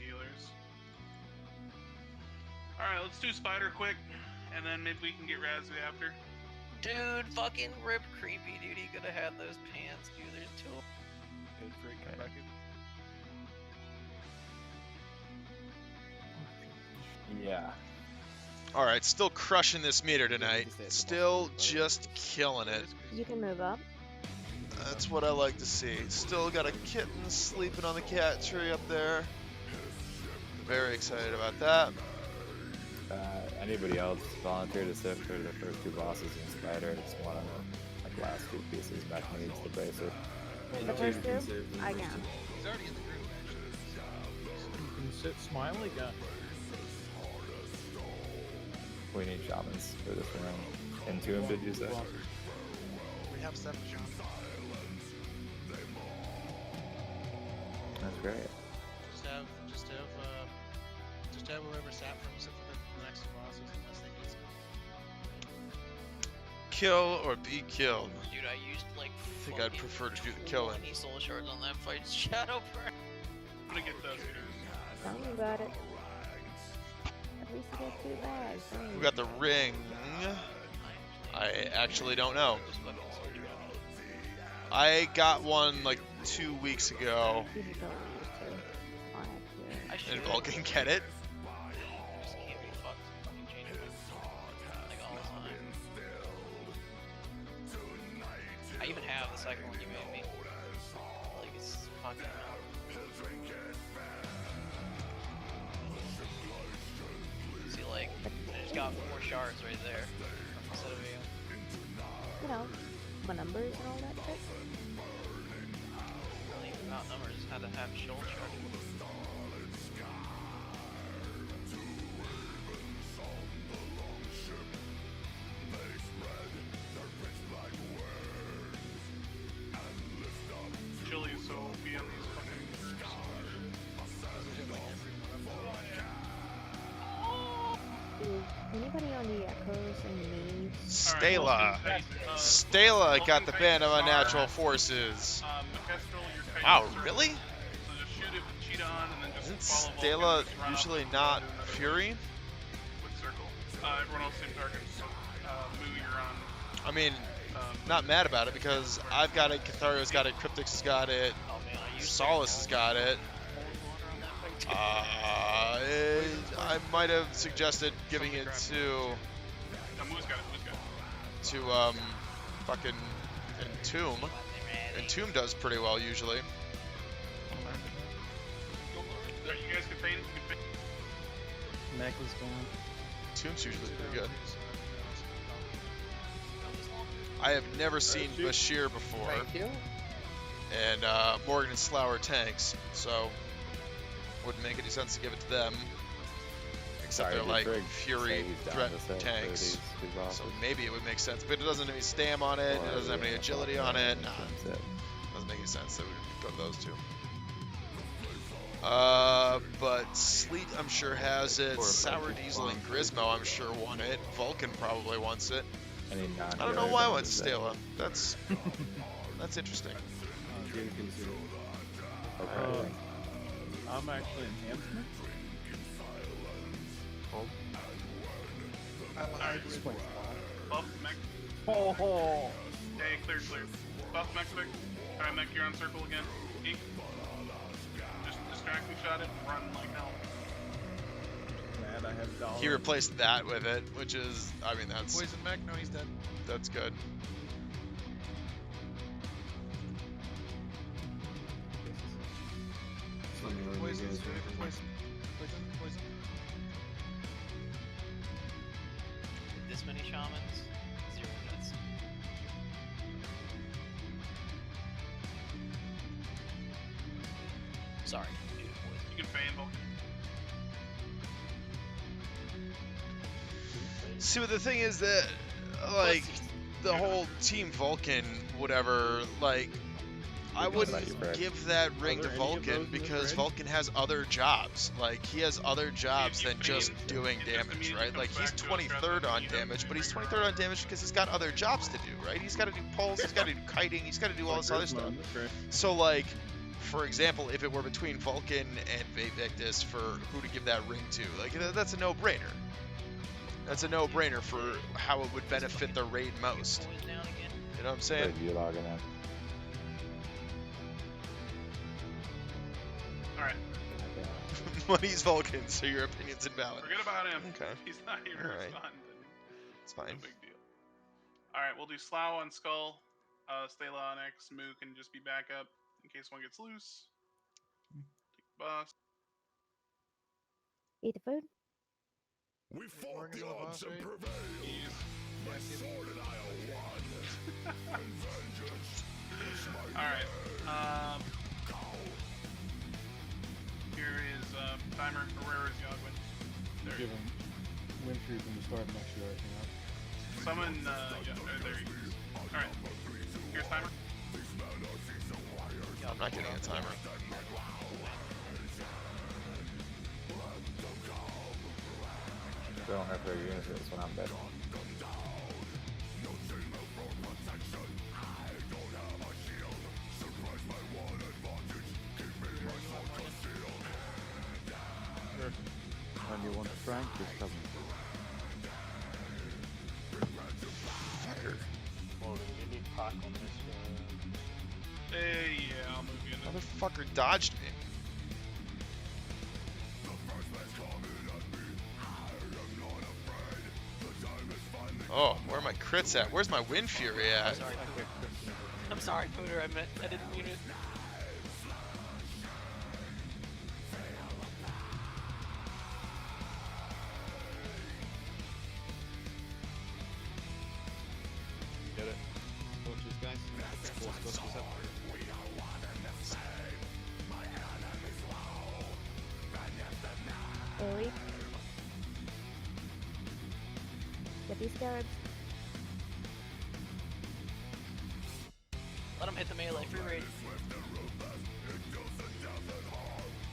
healers. Alright, let's do Spider quick, and then maybe we can get Razzie after. dude, fucking rip creepy, dude. He could have had those pants, dude. There's 2. Good freak, come back in. Yeah. All right, still crushing this meter tonight. Still just killing it. You can move up. That's what I like to see. Still got a kitten sleeping on the cat tree up there. Very excited about that. Anybody else volunteer to sit for the first 2 bosses in Spider? It's one of the like, last 2 pieces. Mech needs the basic. The first 2? I can. He's already in the group, actually. You can sit Smiley gun. We need shamans for this round. Entomb, did you say? We have 7 shamans. That's great. Just have whoever sat from sit for the next 2 bosses unless they need some. Kill or be killed. Dude, I used like. I think I'd prefer to do the killing. 20 soul shards on that fight. Shadow burn. I'm gonna get those guys. Tell me about it. At least you get 2 bags. We got the ring. I actually don't know. I got one like 2 weeks ago. And Vulcan get it? Just can't be fucked. Fucking change it. Like all the time. I even have the second one you made me. Like it's fucking. See, like, I just got 4 shards right there instead of you. You know, my numbers and all that shit. Really, not numbers, just had to have shoulder shard. Chili, so be on these fucking groups. Anybody on the Echoes and me? Stela. Stela got the Band of Unnatural Forces. Wow, really? So just shoot it with Cheetah on and then just Isn't follow Stela Vulcan, just run usually up not Fury? with circle. Everyone else same target. So, Moo, you're on. I mean, not mad about it because I've got it, Cathario's got it, Cryptix has got it, Solace has got it. I might have suggested giving it to Moo's got it. Moo's got it. to fucking Entomb. Entomb does pretty well usually. Alright, you guys can feign. You can feign. Mech is going. Entomb's usually pretty good. I have never seen Bashir before. Thank you. And Morgan and Slough are tanks, so wouldn't make any sense to give it to them. Except Sorry, they're like Greg Fury say he's down threat to sit for tanks. these 2 bosses? So maybe it would make sense, but it doesn't have any stam on it, it doesn't have any agility on it. Nah, doesn't make any sense that we would go to those 2. But Sleet I'm sure has it, Sour Diesel and Grismo I'm sure want it, Vulcan probably wants it. I don't know why I went Stela. That's interesting. I'm actually enhancement. Alright. Buff mech. Oh. Hey, clear. Buff mech quick. Alright, mech, you're on circle again. Eek. Just distracting shot it and run like hell. Man, I have dollars. He replaced that with it, which is, I mean, that's Poison mech? No, he's dead. that's good. Poison, poison. This many shamans, 0 nuts. Sorry, due to poison. You can fan Vulcan. See, but the thing is that, like, the whole Team Vulcan, whatever, like, I wouldn't give that ring to Vulcan because Vulcan has other jobs. Like, he has other jobs than just doing damage, right? Like, he's 23rd on damage, but he's 23rd on damage because he's got other jobs to do, right? He's got to do pulse, he's got to do kiting, he's got to do all this other stuff. So, like, for example, if it were between Vulcan and Vivictus for who to give that ring to, like, that's a no-brainer. That's a no-brainer for how it would benefit the raid most. You know what I'm saying? You logging in. Alright. Money's Vulcan, so your opinion's invalid. Forget about him. Okay. He's not here to Alright. respond. It's fine. No big deal. Alright, we'll do Slough on Skull. Stayla on X. Moo can just be back up in case one gets loose. Take the boss. Eat the food. We fought the odds and prevailed. My sword and I are one. And vengeance is my Alright. Here is timer. Or where is Yogwin? There you Give him Winfrey from the start next year, I think. go. Summon, yeah, there you go. Alright. Here's timer. I'm not getting a timer. Don't have their units when I'm dead. When you want to Frank, just come. Fucker. Well, you need pack on this. Hey, yeah, I'll move you in. Motherfucker dodged me. Oh, where are my crits at? Where's my Wind Fury at? I'm sorry, Pooter, I didn't mean it. Get it. Torches, guys. Force torches up. AoE. Get these scarabs. Let him hit the melee, free raid.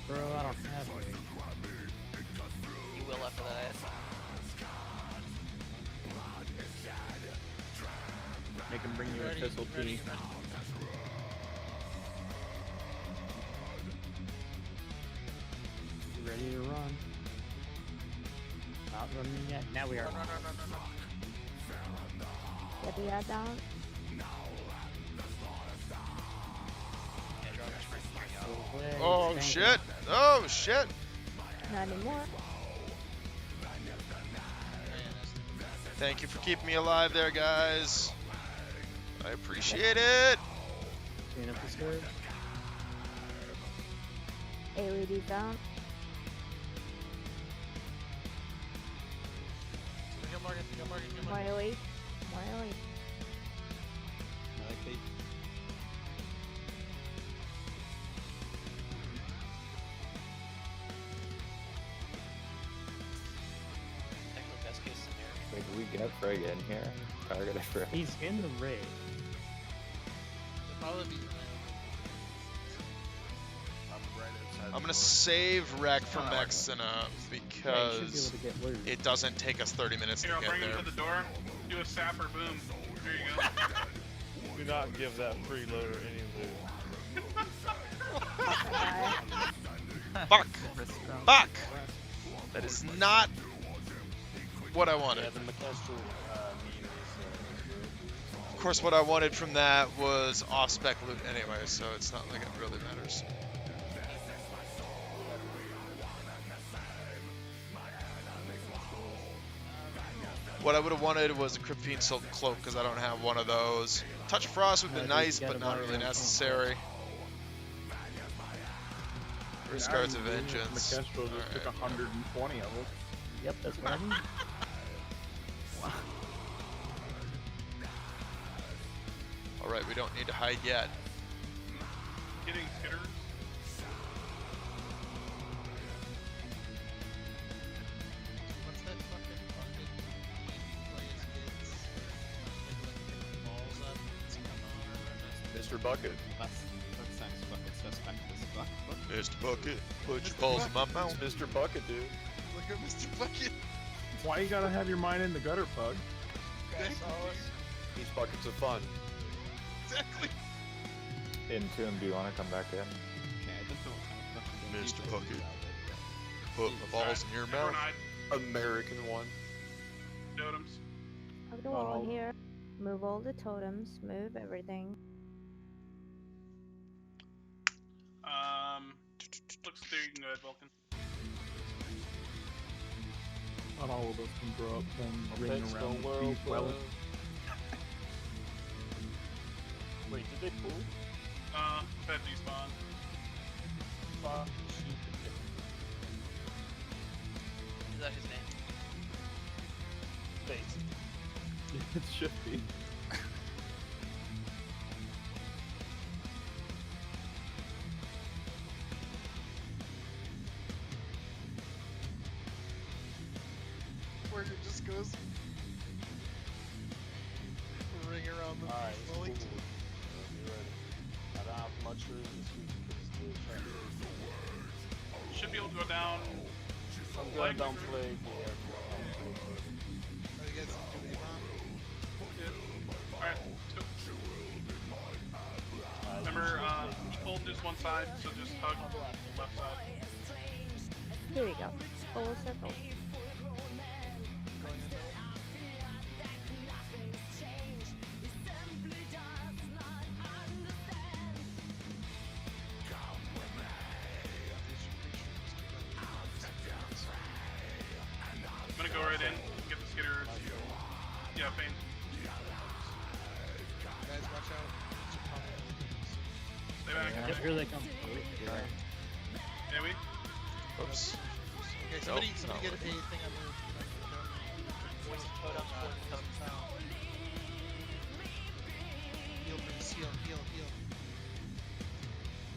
Bro, I don't have it. You will after that. Make him bring you a pistol tea. Ready to run. Not running yet. Now we are. Get the ad down. Oh shit! Oh shit! Not anymore. Thank you for keeping me alive there, guys. I appreciate it. Clean up the stairs. AoE down. More AoE. More AoE. Best case scenario. Wait, do we get Frigga in here? Target it for He's in the raid. I'm gonna save Wreck from Mexina because it doesn't take us 30 minutes Here, to I'll get bring there. him to the door. Do a sapper boom. There you go. Do not give that freeloader any loot. Fuck! Fuck! That is not what I wanted. Yeah, the Makestrel meme is good. Of course, what I wanted from that was off-spec loot anyway, so it's not like it really matters. What I would have wanted was a Crypt Fiend Silk Cloak, because I don't have one of those. Touch of Frost would have been nice, but not really necessary. Riskards of Vengeance. Makestrel just took 120 of it. Yep, that's what I mean. Alright, we don't need to hide yet. Getting skitters. What's that fucking bucket plays kids? Like balls up, it's come on. Mr. Bucket. That sounds fucking suspect as fuck. Mr. Bucket, put your balls in my mouth. It's Mr. Bucket, dude. Look at Mr. Bucket. Why you gotta have your mind in the gutter, Pug? These buckets of fun. Exactly. Entomb, do you want to come back in? Mr. Bucket, put my balls in your mouth. American one. Totems. Hug the wall here. Move all the totems. Move everything. Looks there. You can go ahead, Vulcan. Not all of us can grow up and ring Thanks, around the world, beef well. Wait, did they pull? Fed despawn. Fuck. Is that his name? Face. It should be. Where it just goes. Ring around the Alright, slowly. cool. Be ready. I don't have much room this week because the traffic. Should be able to go down. I'm going down play. Are you guys doing Alright, let's go. Remember, hold just one side, so just hug the left side. Here we go. Full circle. I'm gonna go right in, get the skitters. Yeah, Fane. Guys, watch out. Stay back. Yep, here they come. Yeah, we. Oops. Okay, somebody get a thing on the. What's the totem? Heal, please. Heal.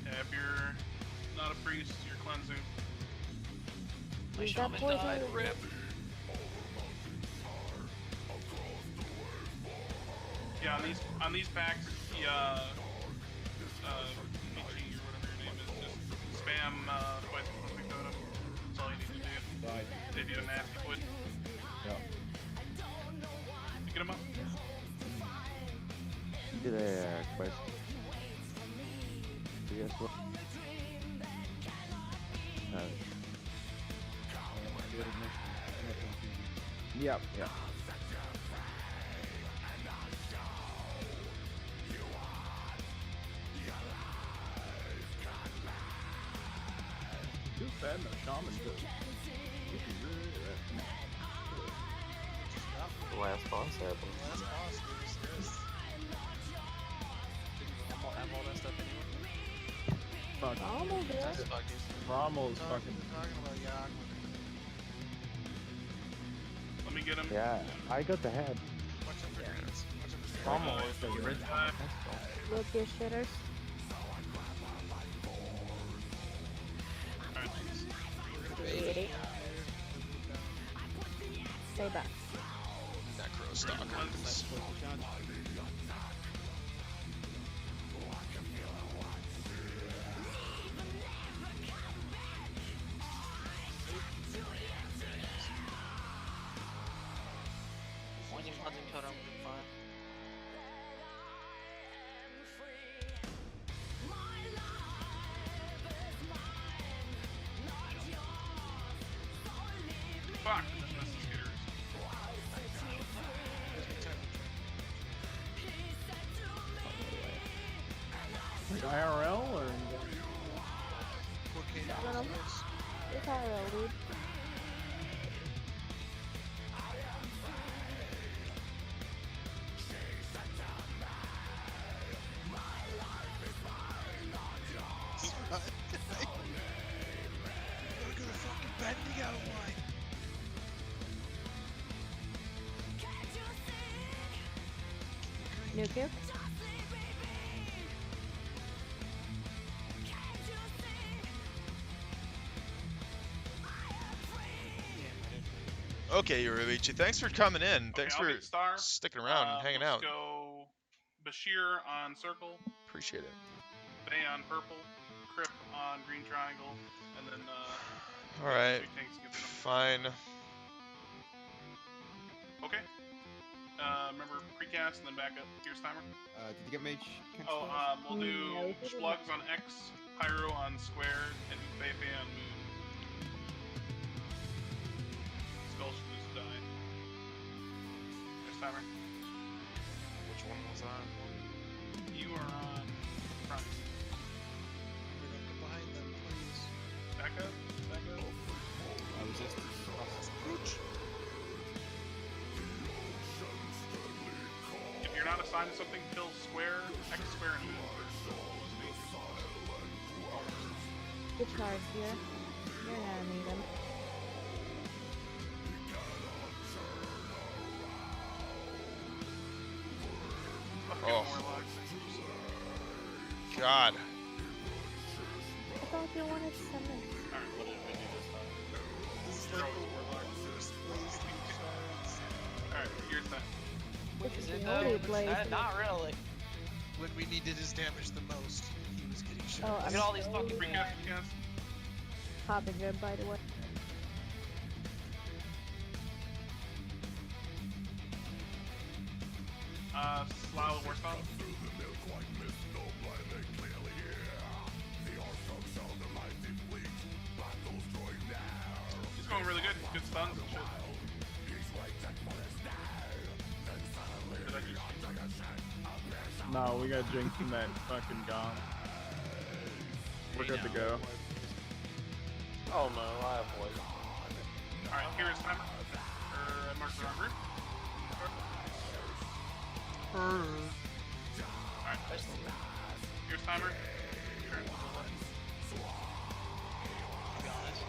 Yeah, if you're not a priest, you're cleansing. My Use that shaman poison. died. Rip. Yeah, on these packs, the PG or whatever your name is, just spam twice before we totem. That's all you need to do. They do a nasty wood. Yeah. Pick them up. Did a quest. Do you guys what? Yep. Too bad no shaman does. The last boss happened. Last boss, there's Have all that stuff anyway. Fuck. Almost there. That's fucking. Rommel is fucking. talking about Yag. Let me get him. Yeah, I got the head. Watch out for grenades. Watch out for Rommel grenades. is the original. Look your shitters. Ready. Stay back. Necro Stalkers. Poison cleansing totem would be fine. Fuck, just missed the skitters. IRL or? It's IRL, dude. Look at the fucking bending outline. Nuke. Okay, Yoruichi, thanks for coming in. Thanks I'll for get Star. sticking around and hanging let's out. go Bashir on circle, Appreciate it. Bay on purple, Crip on green triangle, and then All right, three tanks get them. fine. Okay. Remember precast and then back up. Here's timer. Did you get mage? Oh, we'll do slugs on X, pyro on square, and Feifei on moon. Skull should lose a die. Here's timer. Which one was I? You are on front. Everyone get behind them, please. Back up. Back up. Resist. If you're not assigned to something, kill square, X square, and moon. Good cards here. You're gonna need them. Oh. God. I thought you wanted to summon. Alright, what did we do this time? This is like the worst place to cards. Alright, here's that. Is the it only though? place Not really. When we needed his damage the most, he was getting shot. Oh, Look at all these fucking Precast, precast. Popping good, by the way. Slow Warstone. He's going really good. Good stuns and shit. Did I just... No, we got Jinx and that fucking gone. We're good to go. Oh no, I have voice. Alright, here is timer. I marked the wrong group. Alright, here's timer. Sure. To be honest.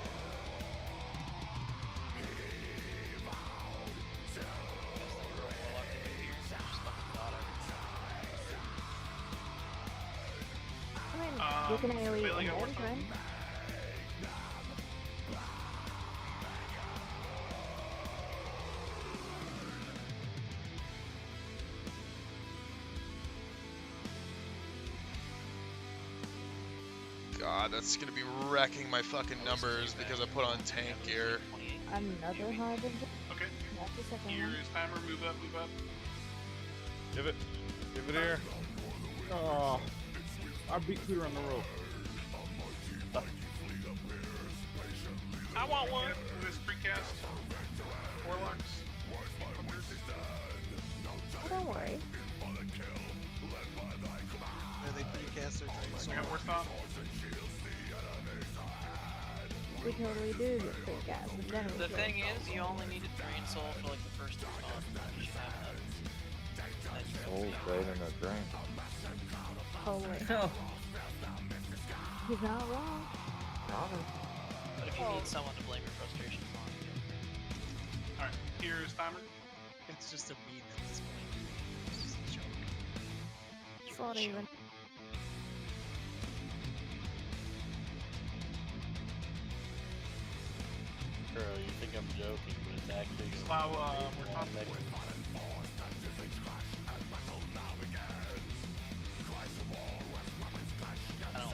I mean, you can AoE Bailey in got every Warstone. turn. God, that's gonna be wrecking my fucking numbers because I put on tank gear. Another Harbinger. Okay. That's the second Here one. is timer. Move up, move up. Give it here. Oh, I beat Cooter on the rope. I want one. This precast. Warlocks. Oh, don't worry. Are they precast or drain We got Warstone. We totally do get quick gas, but then we The kill. thing is, you only need a drain soul for like the first 3 months. You should have that. Soul's greater than a drain. Holy. He's not wrong. But if you need someone to blame your frustrations on, Alright, here is timer. It's just a beat at this point. It's just a joke. It's not even. Bro, you think I'm joking, but it's actually gonna Slow, be we're talking. next. I don't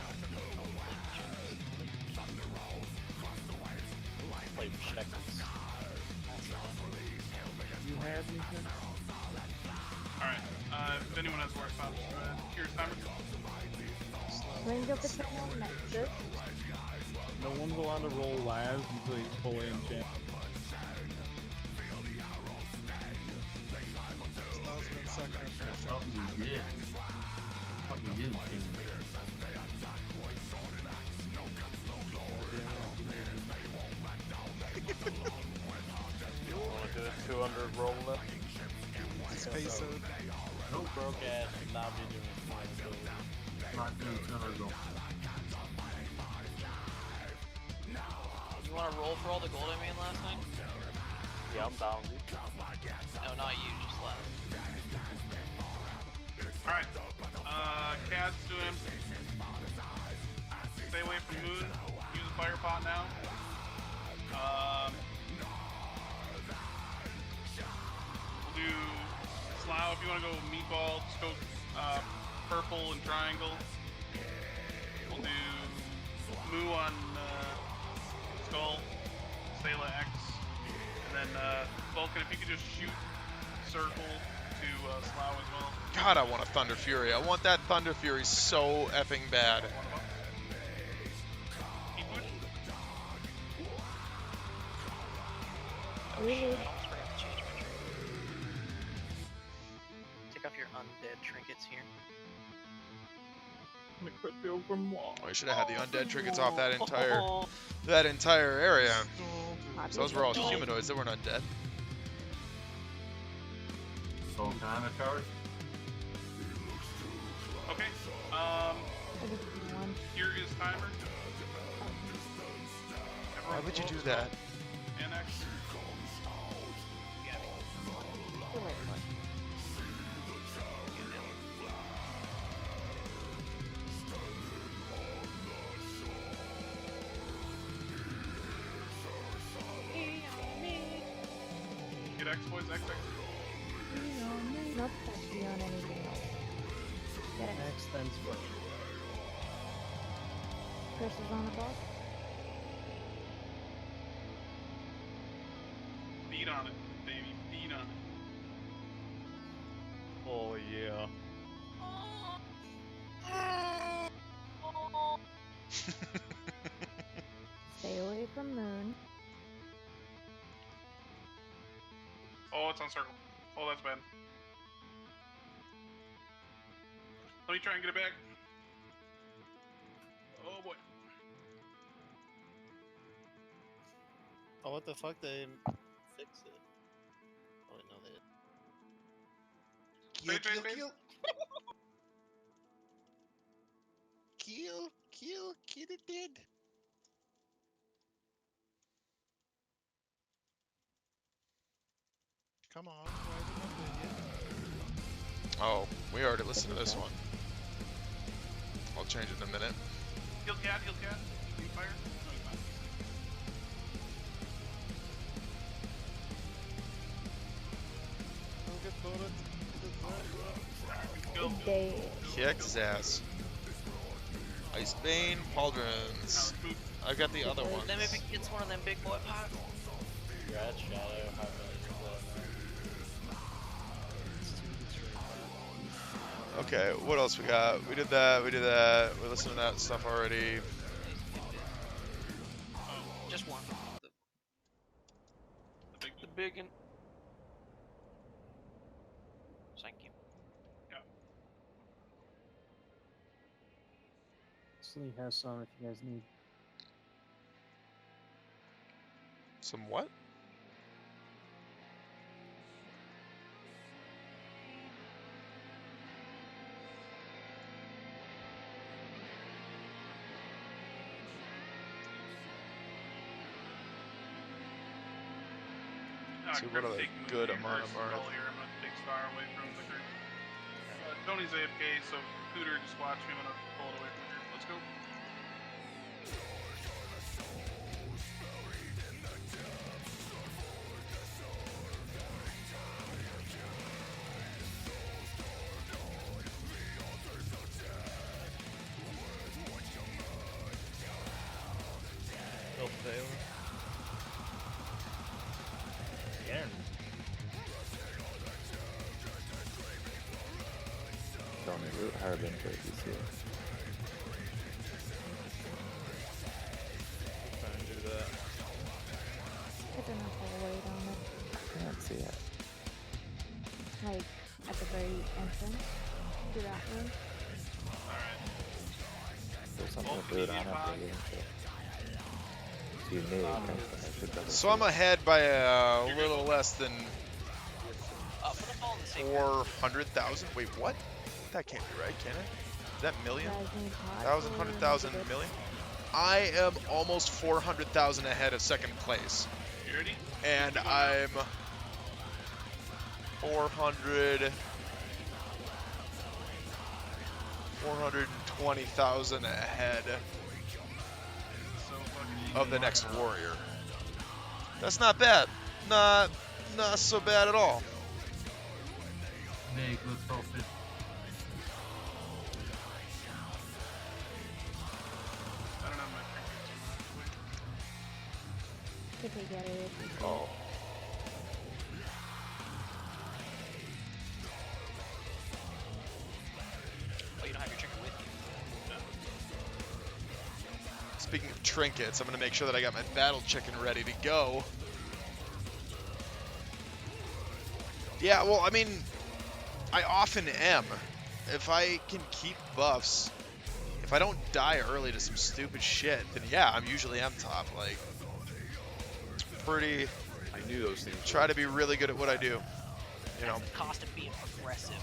play checkers. You have anything? Alright, if anyone has Warstone, here's timer. Range of the channel, Nexus. No one's allowed to roll Laz until he's fully enchanted. Slow's been sucking up for a shot. Fucking good. Fucking good, King. roll left. Space out. No broke ass should not be doing this. Not doing 200 gold. You want to roll for all the gold I made last night? Yeah, I'm down, dude. No, not you, just last. Alright. Cats to him. Stay away from Moon. Use a fire pot now. We'll do Slough if you want to go meatball. Just go purple and triangle. We'll do Moo on Skull. Stela X. And then Vulcan, if you could just shoot circle to Slough as well. God, I want a Thunder Fury. I want that Thunder Fury so effing bad. Really? Take off your undead trinkets here. Oh, I should have had the undead trinkets off that entire area. So those were all humanoids. They weren't undead. So kind of charge. Okay. Here is timer. Why would you do that? NX. Get exploits, XX. Not touchy on anything else. Get it. Next, then switch. Curse is on the boss. Feed on it, baby. Feed on it. Oh yeah. Stay away from Moon. Oh, it's on circle. Oh, that's bad. Let me try and get it back. Oh boy. Oh, what the fuck? They fix it. Oh, wait, no, they didn't. Kill it dead. Come on, why is it not doing it? Oh, we already listened to this one. I'll change it in a minute. Heal cat. Can you fire? No, he's not. Kick his ass. Icebane, Pauldrons. I got the other ones. Then maybe gets one of them big boy pots. Rat Shadow, how Okay, what else we got? We did that. We listened to that stuff already. Just one. The big one. Thank you. Slee has some if you guys need. Some what? See what are the good amount of Skull here. I'm gonna take Star away from the group. Tony's AFK, so Cooter just watch me. I'm gonna pull it away from the group. Let's go. Again. Don't root Harbinger if you see it. Trying to do that. I don't know how to wait on it. Can't see it. Like, at the very entrance to that room. There's something to root on it, but you didn't see. It's unique. I should double So I'm ahead by a little less than 400,000. Wait, what? That can't be right, can it? Is that million? 1,000, 100,000, million? I am almost 400,000 ahead of second place. You ready? And I'm 420,000 ahead of the next warrior. That's not bad. Not so bad at all. Big, let's roll 50. If we get it. Oh. Oh, you don't have your trigger with you. Speaking of trinkets, I'm going to make sure that I got my battle chicken ready to go. Yeah, well, I mean, I often am. If I can keep buffs, if I don't die early to some stupid shit, then yeah, I'm usually M top. Like, pretty. I knew those things. Try to be really good at what I do. You know. That's the cost of being progressive.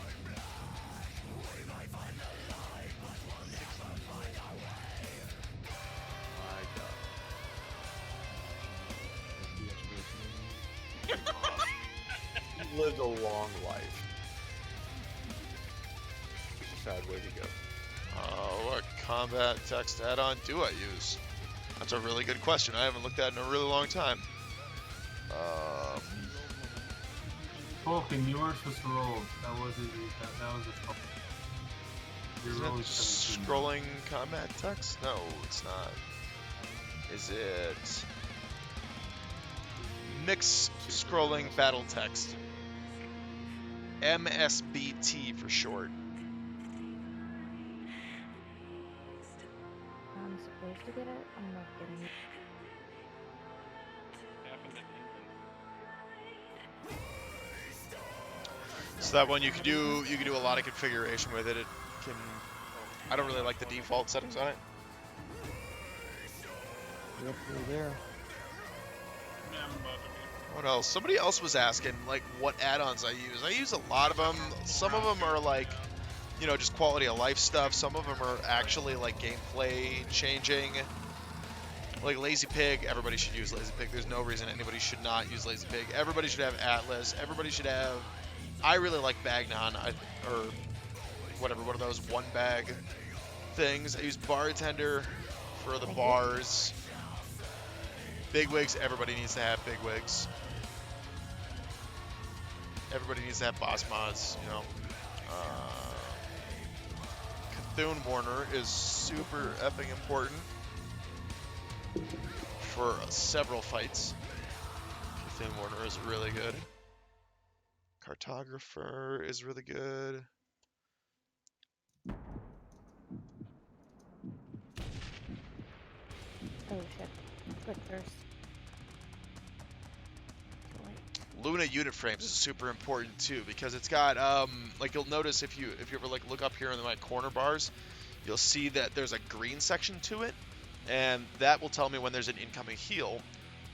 He lived a long life. Sad way to go. What combat text add-on do I use? That's a really good question. I haven't looked at it in a really long time. Falcon, yours was rolled. That wasn't. That was a trouble. Your Isn't roll it is 17. scrolling combat text? No, it's not. Is it mixed scrolling battle text? MSBT for short. I'm supposed to get it. I'm not getting it. So that one you can do a lot of configuration with it. It can. I don't really like the default settings on it. Yep, you're there. What else? Somebody else was asking like what add-ons I use. I use a lot of them. Some of them are like, you know, just quality of life stuff. Some of them are actually like gameplay changing. Like Lazy Pig, everybody should use Lazy Pig. There's no reason anybody should not use Lazy Pig. Everybody should have Atlas. Everybody should have. I really like Bagnon, or whatever, one of those one bag things. I use Bartender for the bars. Bigwigs, everybody needs to have bigwigs. Everybody needs to have boss mods, you know. Cthulhu Warner is super effing important for several fights. Cthulhu Warner is really good. Cartographer is really good. Oh shit. Click first. Luna unit frames is super important too because it's got like you'll notice if you ever like look up here in the corner bars, you'll see that there's a green section to it, and that will tell me when there's an incoming heal,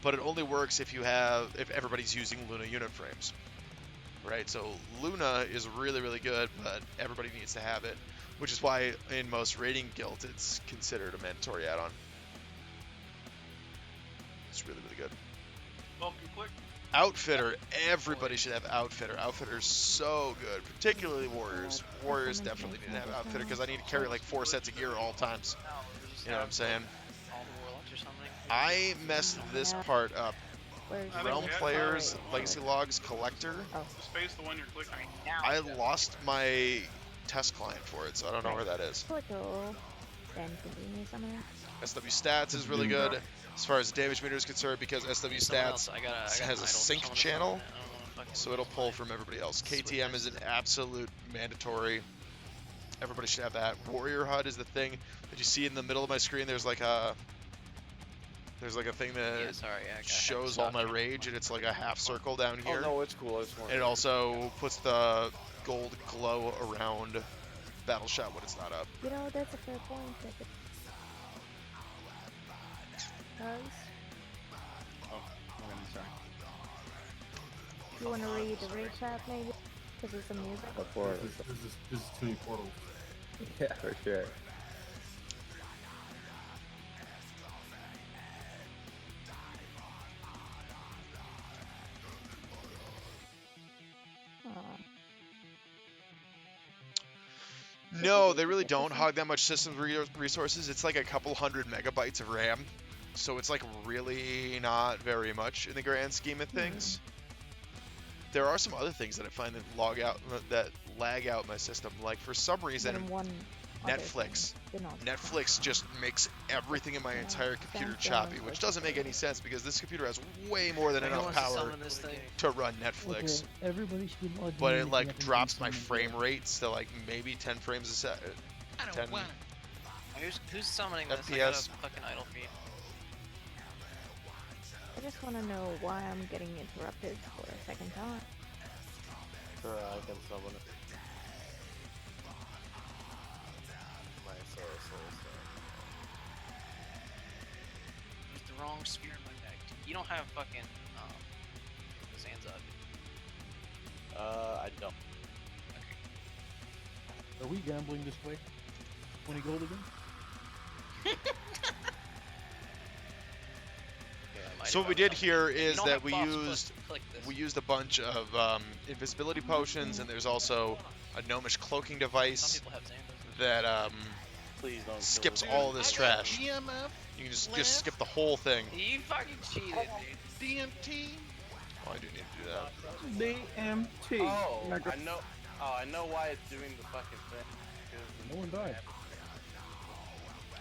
but it only works if everybody's using Luna unit frames. Right, so Luna is really, really good, but everybody needs to have it, which is why in most raiding guilds it's considered a mandatory add-on. It's really, really good. Welcome, click. Outfitter, everybody should have Outfitter. Outfitter's so good, particularly Warriors. Warriors definitely need to have Outfitter because I need to carry like 4 sets of gear at all times. You know what I'm saying? All the warlocks or something. I messed this part up. Realm Players, Legacy Logs, Collector. Space the one you're clicking. I lost my test client for it, so I don't know where that is. Then continue somewhere. SW Stats is really good as far as damage meter is concerned because SW Stats has a sync channel, so it'll pull from everybody else. KTM is an absolute mandatory. Everybody should have that. Warrior HUD is the thing that you see in the middle of my screen. There's like a thing that shows all my rage, and it's like a half circle down here. Oh no, it's cool. It's And it also puts the gold glow around Battle Shot when it's not up. You know, that's a fair point. Oh, I'm sorry. You want to read the raid chat maybe? Because it's a music. The portal. This is too many portals. Yeah, for sure. No, they really don't hog that much system resources. It's like a couple hundred megabytes of RAM. So it's like really not very much in the grand scheme of things. There are some other things that I find that lag out my system. Like for some reason, Netflix just makes everything in my entire computer choppy, which doesn't make any sense because this computer has way more than enough power to run Netflix. Okay, everybody should be logged But in it if like you haven't drops been my summoned frame yet. rates to like maybe 10 frames a second. I don't 10 want it. Who's summoning this? I got a FPS. fucking idle feed. I just want to know why I'm getting interrupted for a second time. Sure, I can summon it. My soul. There's the wrong spear in my deck. You don't have fucking Zanza. I don't. Are we gambling this way? 20 gold again? So what we did here is don't that have we buffs, but used a bunch of invisibility potions, and there's also a gnomish cloaking device that Please don't skips kill all of this trash. DMF. You can just skip the whole thing. You fucking cheated, dude. DMT. Oh, I do need to do that. DMT. Oh, I know. Oh, I know why it's doing the fucking thing. No one died.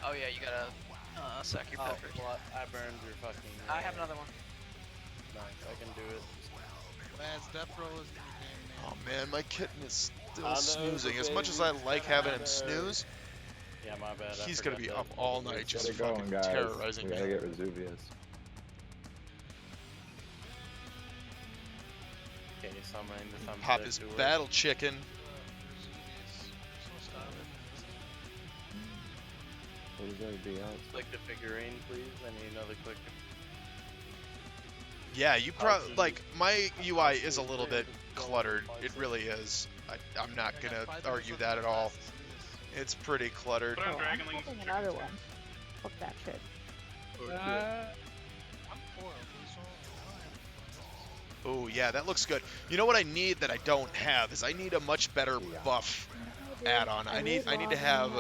Oh yeah, you gotta sack your Oh, peppers. well, I burned your fucking. I have another one. Nice, I can do it. Laz, Death Roll is in the game, man. Oh man, my kitten is still I know, snoozing. As baby. much as I like having him snooze, Yeah, my bad. I he's gonna forgot be that. up all night just Get it going, fucking guys. terrorizing We me. gotta get Vesuvius. Okay, summoning this time. Pop his battle chicken. What is everybody else? Click the figurine, please. I need another click. Yeah, you probably like my UI is a little bit cluttered. It really is. I'm not gonna argue that at all. It's pretty cluttered. Put on I'm Dragon Link. having another one. Fuck that shit. I'm for it. Oh yeah, that looks good. You know what I need that I don't have is I need a much better buff add-on. I need to have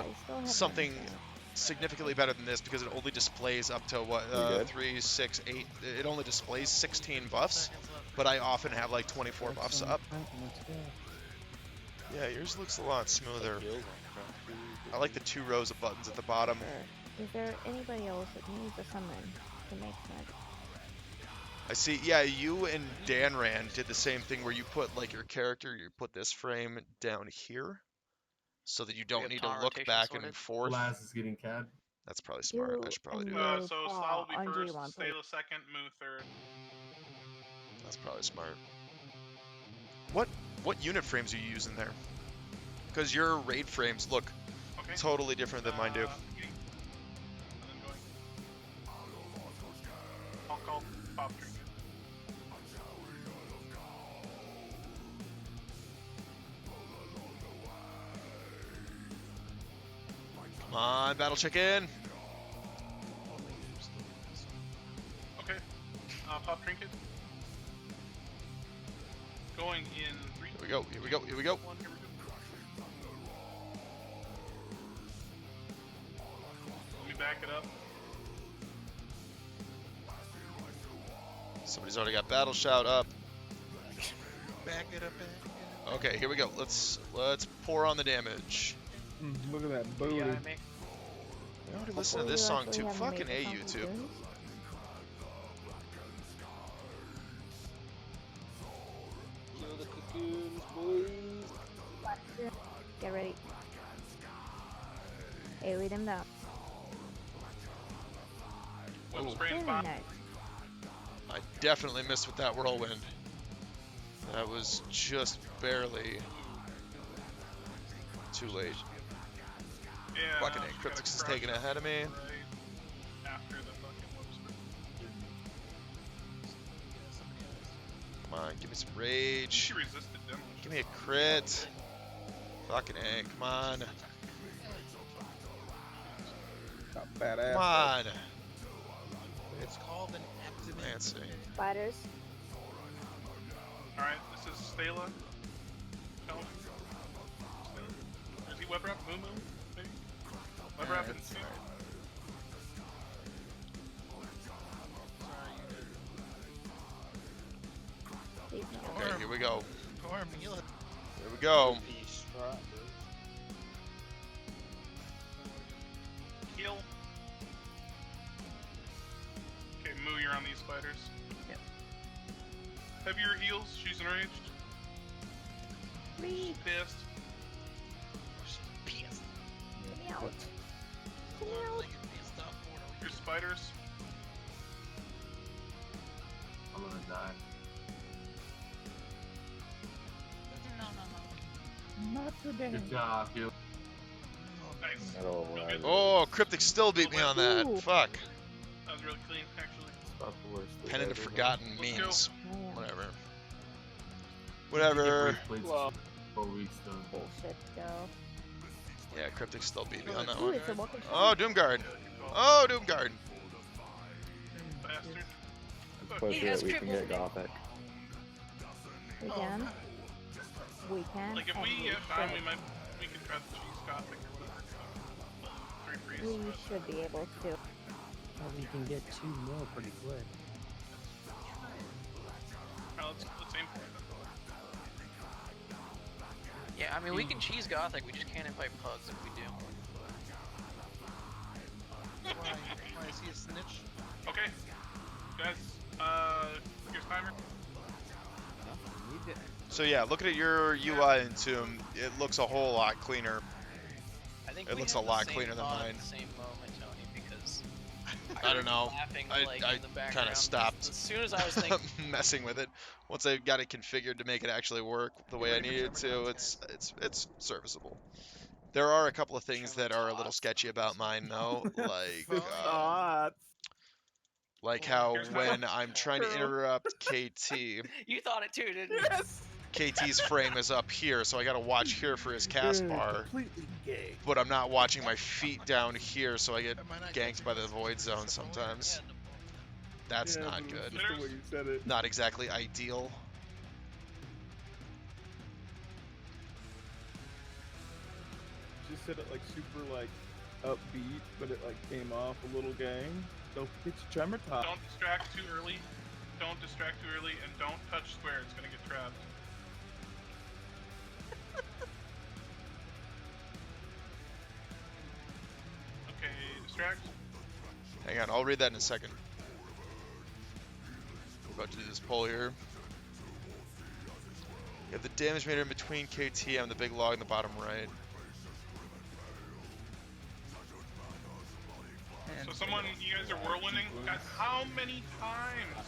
something significantly better than this because it only displays up to what 3, 6, 8. It only displays 16 buffs, but I often have like 24 buffs up. Yeah, yours looks a lot smoother. I like the 2 rows of buttons at the bottom. Is there anybody else that needs a summon to make sense? I see. Yeah, you and Dan Rand did the same thing where you put like your character, you put this frame down here, so that you don't need to look back and forth. Laz is getting cad. That's probably smart. I should probably do and that. you So Slow will on be first, G1, please. Stayla second, Moo third. That's probably smart. What unit frames are you using there? Because your raid frames look totally different than mine do. I'll call Pop Drink. Come on, battle chicken. Okay. Pop Trinket. Going in 3. Here we go. Here we go. Here we go. 1, here we go. Let me back it up. Somebody's already got battle shout up. Back it up. Okay, here we go. Let's pour on the damage. Look at that booty. I already listened to this song too. Fucking A, YouTube. Kill the cocoons, boys. Get ready. Hey, lead him down. Very nice. I definitely missed with that whirlwind. That was just barely too late. Yeah, Fucking A, Cryptix is taking ahead of me. After the fucking whoops. Come on, give me some rage. She resisted demolition. Give me a crit. Fucking A, come on. Got badass. Come on. It's called an abdomen. Fancy. Spiders. Alright, this is Stela. Tell him. Is he web wrap? Moo Moo? Maybe? Web wrap and Moo. Okay, here we go. Gorm, heal it. Here we go. Heal. Okay, Moo, you're on these spiders. Yep. Heavier heals, she's enraged. Please. Pissed. Pissed. Meow. Your spiders. I'm gonna die. Not today. Good job, you. Nice. Oh, Real good. Oh, Cryptic still beat me on that. Ooh. Fuck. That was really clean, actually. About the worst. thing Pennant of ever. Forgotten Let's go. memes. Whatever. Get Whatever. breastplates Well. 4 weeks though. Bullshit, go. Yeah, Cryptic still beat me on that Ooh, one. it's a walking Oh, Doomguard. Oh, Doomguard. Bastard. Let's push He it, has we can get crippled me. Gothic. We can. We can. Like, if and we we get time, should. we could try the cheese Gothic or whatever. 3 We priests. should be able to. Or we can get 2 more pretty quick. Alright, let's aim for it. Yeah, I mean, we can cheese Gothic, we just can't invite pugs if we do. Why is he a snitch? Okay. Guys, here's timer. So yeah, looking at your UI in Tomb, it looks a whole lot cleaner. I think It we looks had a the lot same cleaner than thought mine. At the same moment, Tony, because I don't know. laughing, I like, in the kind background. of stopped As soon as I was thinking, messing with it. Once I got it configured to make it actually work the way I needed it to, it's serviceable. There are a couple of things that are a little sketchy about mine though, like how when I'm trying to interrupt KT, you thought it too, didn't you? Yes. KT's frame is up here, so I gotta watch here for his cast bar. Completely gay. But I'm not watching my feet down here, so I get ganked by the void zone sometimes. That's Yeah, not but it was good. just the way you said it. Not exactly ideal. Just said it like super like upbeat, but it like came off a little gay. Don't forget your tremor top. Don't distract too early. Don't distract too early, and don't touch square. It's gonna get trapped. Okay, distract. Hang on, I'll read that in a second. We're about to do this poll here. You have the damage meter in between KT and the big log in the bottom right. So someone, you guys are whirlwinding? Guys, how many times?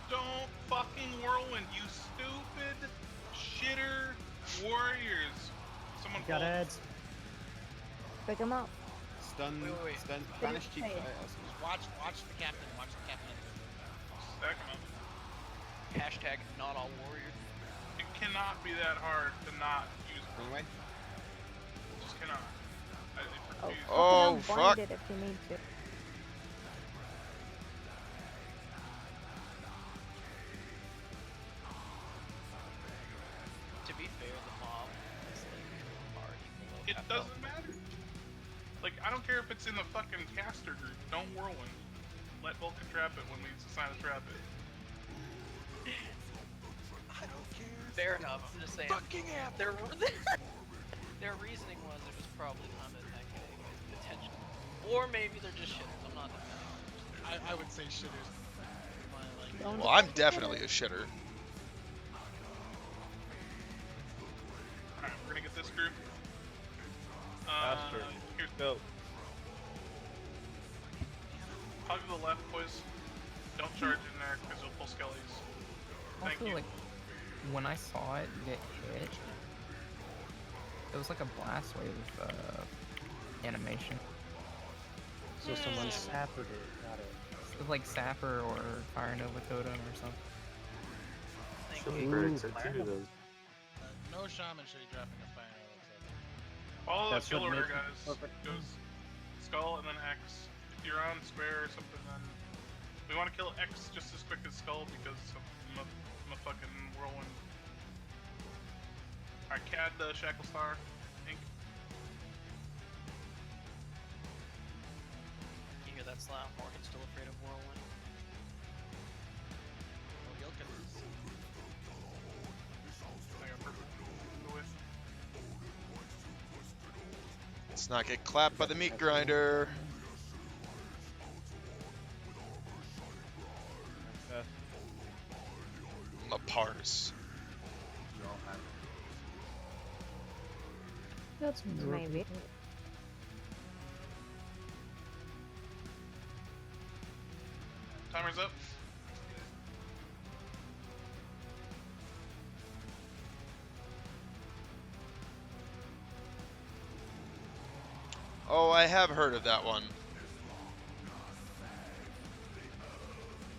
Don't fucking whirlwind, you stupid shitter warriors. Someone Got pull. ads. Pick them up. Stun, Wait. stun, They banish just cheap paid. fighters. Watch the captain. Watch the captain. Stack 'em up. Hashtag not all warriors. It cannot be that hard to not use it. Run away. It just cannot. Oh, Oh, fucking fuck. unbind it if you need to. To be fair, the mob is like hard. It doesn't matter. Like, I don't care if it's in the fucking caster group. Don't whirlwind. Let Vulcan trap it when we assign a trap it. I don't care. Fair enough. I'm just saying. Fucking app. Their reasoning was it was probably not that good potential, or maybe they're just shitters. I'm not defending. I would say shitters. Well, I'm definitely a shitter. Alright, we're gonna get this group. Faster. Here's Go. hug to the left, boys. Don't charge in there because you'll pull skellies. Thank Also, you. like, when I saw it get hit, it was like a blast wave animation. So someone sappered it, got it. It was like Sapper or Fire Nova Totem or something. Thank The critics are too, though. No shaman should be dropping a fire arrow. Follow That's the kill what order, makes it guys. perfect. Goes skull and then X. If you're on square or something, then we want to kill X just as quick as skull because I'm a fucking whirlwind. Alright, CAD the Shackle Star. Ink. You hear that slam? Morgan's still afraid of whirlwind. Oh, Yilkin. I got purple. Go with. Let's not get clapped by the meat grinder. Mapars. That's maybe. Timer's up. Oh, I have heard of that one.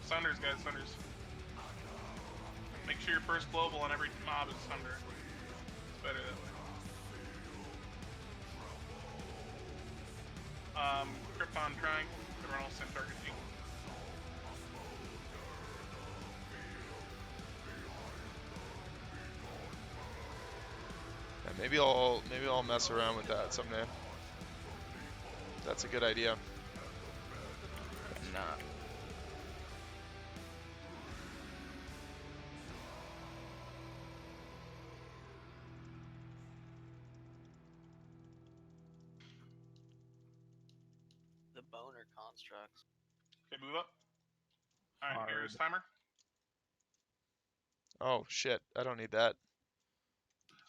Sunders, guys, Sunders. Make sure your first global on every mob is Sunder. It's better that way. Krypton Triangle, Coronal Sin Target G. Yeah, maybe I'll mess around with that someday. That's a good idea. Nah. The boner constructs. Okay, move up. Alright, here's timer. Oh shit, I don't need that.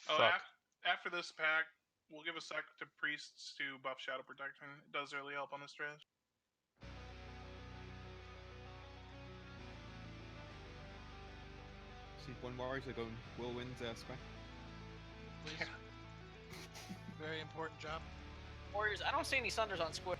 Oh, Fuck. after this pack, we'll give a sec to priests to buff Shadow Protection. It does really help on this stretch. See, one warriors are going whirlwind square. Please. Very important job. Warriors, I don't see any Sunders on square.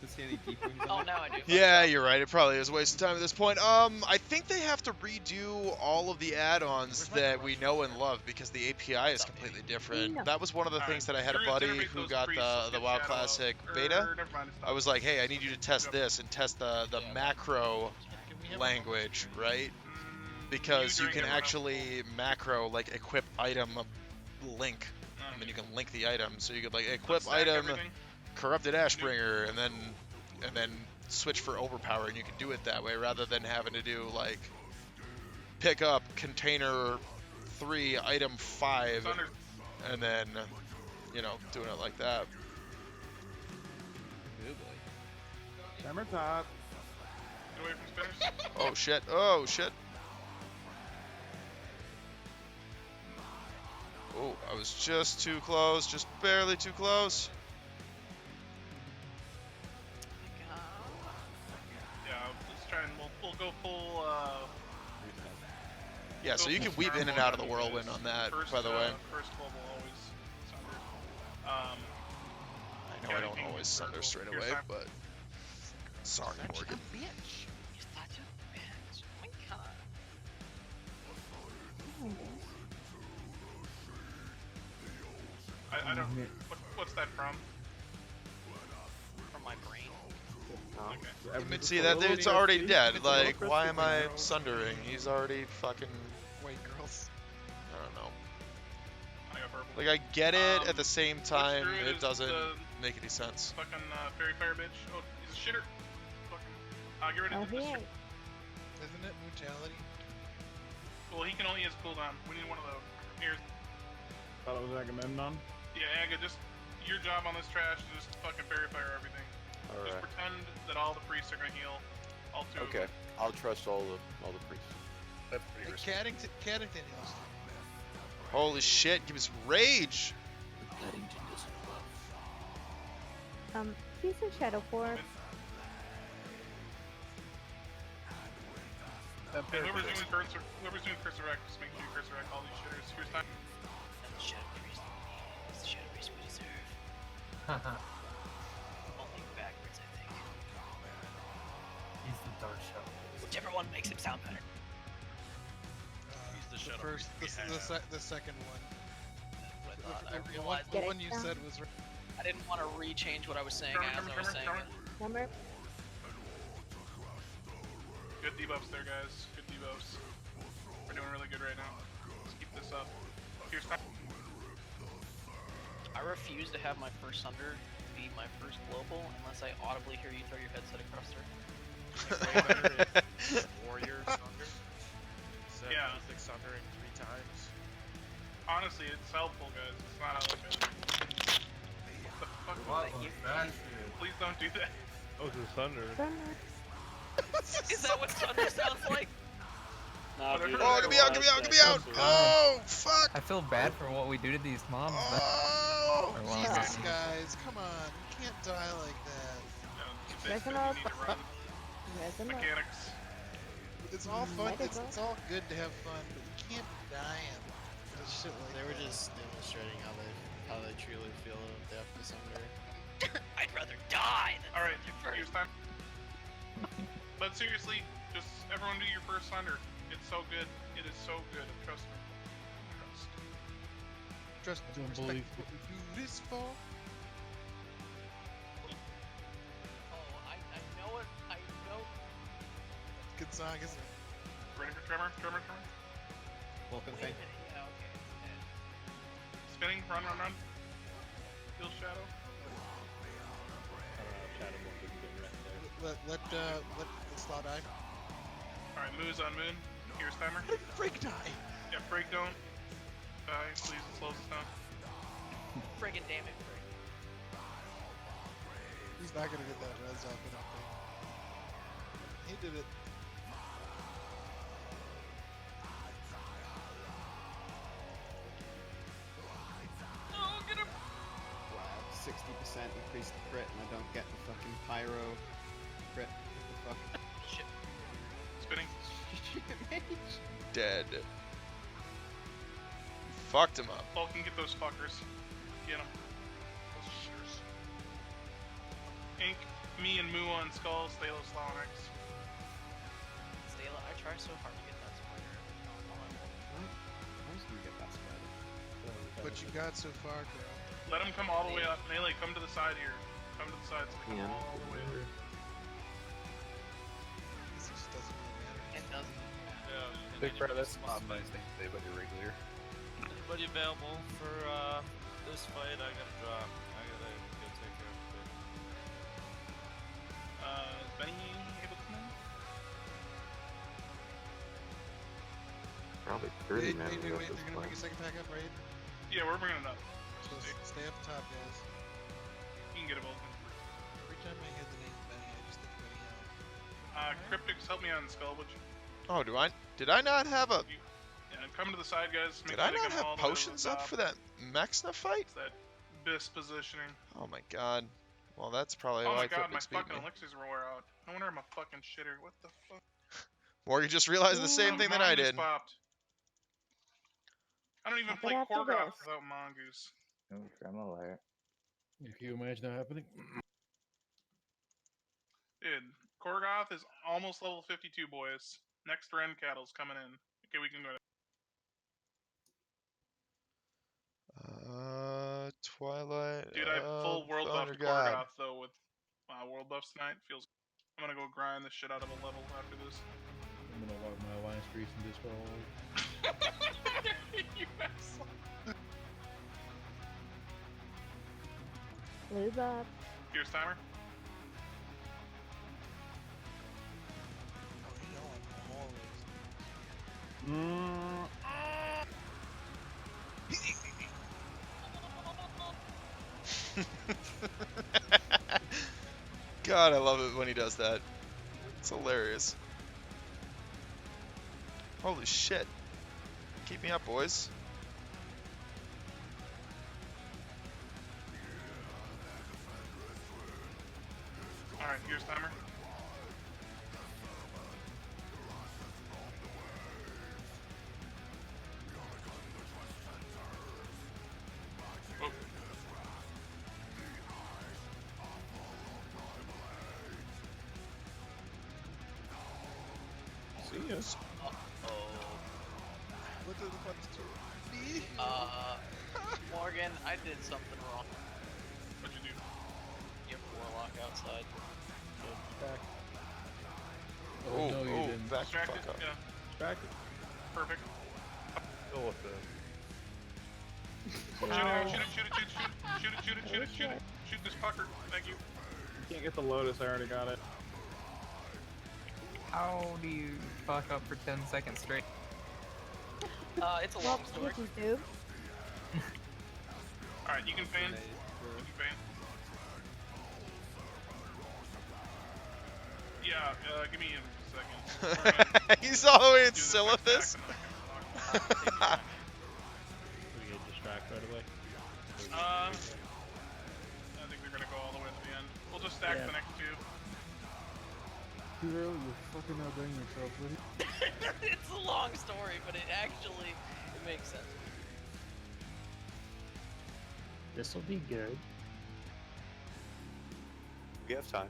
Does he any deep rings on Oh, it? now I do. Yeah, you're right. It probably is a waste of time at this point. I think they have to redo all of the add-ons that we know and love because the API is completely different. No. That was one of the things that I had a buddy who got the WoW Classic beta. I was like, hey, I need you to test this and test the macro language, right? Because you can actually macro like equip item link, and then you can link the item. So you could like equip item corrupted Ashbringer, and then switch for overpower, and you can do it that way rather than having to do like pick up container 3 item 5 and then doing it like that. Hammer top. Get away from spinners. Oh shit, oh shit. Oh, I was just too close, just barely too close. Yeah, let's try and we'll go full. Yeah, so you can weave in and out of the whirlwind on that, by the way. First global always Sunder. I know I don't always Sunder straight away, but sorry, Morgan. Bitch. You're such a bitch. Oh my god. I don't. What's that from? From my brain. Okay. I mean, see, that dude's already dead. Like, why am I Sundering? He's already fucking. White girls. I don't know. I got purple. Like, I get it. At the same time, Druid it is doesn't the make any sense. Fucking fairy fire bitch. Oh, he's a shitter. Fucking. Get rid of this. Isn't it brutality? Well, he can only use cooldown. We need one of those. Here's. Thought it was Agamemnon. Yeah, Aga, just your job on this trash is just fucking fairy fire everything. Just Alright. pretend that all the priests are gonna heal. All two. Okay, I'll trust all the priests. That's pretty Hey, Caddington heals. Holy shit, give us rage! He's in Shadow Form. Hey, whoever's doing Curse Erect, just make sure you Curse Erect all these shitters. Here's time. That's the Shadow Priest. That's the Shadow Priest we deserve. Only backwards, I think. He's the Dark Shadow. Whichever one makes him sound better. The second one. The one you said was right. I didn't want to re-change what I was saying as I was saying it. Number. Good debuffs there, guys. Good debuffs. We're doing really good right now. Let's keep this up. Here's time. I refuse to have my first Sunder be my first global unless I audibly hear you throw your headset across there. Warrior Sunder. Yeah. Like Sundering 3 times. Honestly, it's helpful, guys. It's not like a... What the fuck? Please don't do that. Oh, it's a thunder. Is that what Sunder sounds like? Nah, dude, Oh, get me out, get me out, get me out! Oh, fuck! I feel bad for what we do to these mobs. Oh, Or well, Jesus, guys, come on. You can't die like that. Listen up. Mechanics. It's all fun. It's all good to have fun, but you can't be dying. Shit like They were just demonstrating how they truly feel after Sunder. I'd rather die than Alright, Sunder here's first. time. But seriously, just everyone do your first Sunder. It's so good. It is so good. Trust me. Trust. I don't believe what we do this for. Oh, I know it. I know. Good song, isn't it? Ready for Tremor? Tremor? Welcome, Wait a thing. minute. Yeah, okay. Spinning, run. Heal Shadow. Let Slow die. Alright, Moo's on Moon. Here's timer. Freak die. Yeah, Break don't. Die, please, it slows us down. Friggin' damn it, Frick. He's not gonna get that res off, I don't think. He did it. Oh, get him! Wow, 60% increased crit and I don't get the fucking pyro crit. What the fuck? Shit. Spinning. Dead. Fucked him up. Vulcan, get those fuckers. Get them. Those shitters. Ink, me and Moo on Skull, Stalo, Slow on X. Stayla, I try so hard to get that spider. I was gonna get that spider. But you got so far, girl. Let them come all the way up. Melee, come to the side here. Come to the side so they come all the way up. This just doesn't really matter. It doesn't. Yeah. Big Fred, that's not nice thing to say about your regular. Anybody available for this fight? I gotta drop. I gotta go take care of it. Is Benny able to come in? Probably 30 man Wait, at they're this gonna point. bring a second pack up, right? Yeah, we're bringing it up. So stay up top, guys. You can get a Vulcan. Every time I hear the name Benny, I just think Benny out. Cryptics, help me on Skull, would you? Oh, did I not have a... Yeah, come to the side, guys. Make Did sure I they not come all have the way to the potions up top. for that Mexna fight? It's that BIS positioning. Oh my god. Well, that's probably Oh why my god, my Cryptics beat fucking me. elixirs wore out. No wonder I'm a fucking shitter. What the fuck? Or you just realized the same thing that I Mongoose did. Popped. I don't even Happy play after Korgoth this. without Mongoose. Oh, Tremor alert. Can you imagine that happening? Dude, Korgoth is almost level 52, boys. Next Ren Cattle's coming in. Okay, we can go. Twilight. Dude, I have full world buff Thunder God. Korgoth though with world buffs tonight. Feels. I'm gonna go grind the shit out of a level after this. I'm gonna log my alliance trees and discard. You asshole. Lube up. Here's timer. God, I love it when he does that. It's hilarious. Holy shit. Keep me up, boys. Alright, here's timer. Oh. See us. What the fuck did you? Me? Morgan, I did something wrong. What'd you do? You have Warlock outside. Back. Oh, no, you oh, didn't. back the Distracted? fuck up. Yeah. Distracted. Perfect. Go with the. Shoot it. Shoot this fucker. Thank you. You can't get the Lotus, I already got it. How do you fuck up for 10 seconds straight? It's a long story. Dude. Alright, you can fan. You can fan. Yeah, give me a second. He's all the way in Do this Silithus. We get distract right away. I think they're gonna go all the way to the end. We'll just stack the next two. Too early, you're fucking outdoing yourself, buddy. It's a long story, but it makes sense. This'll be good. We have time.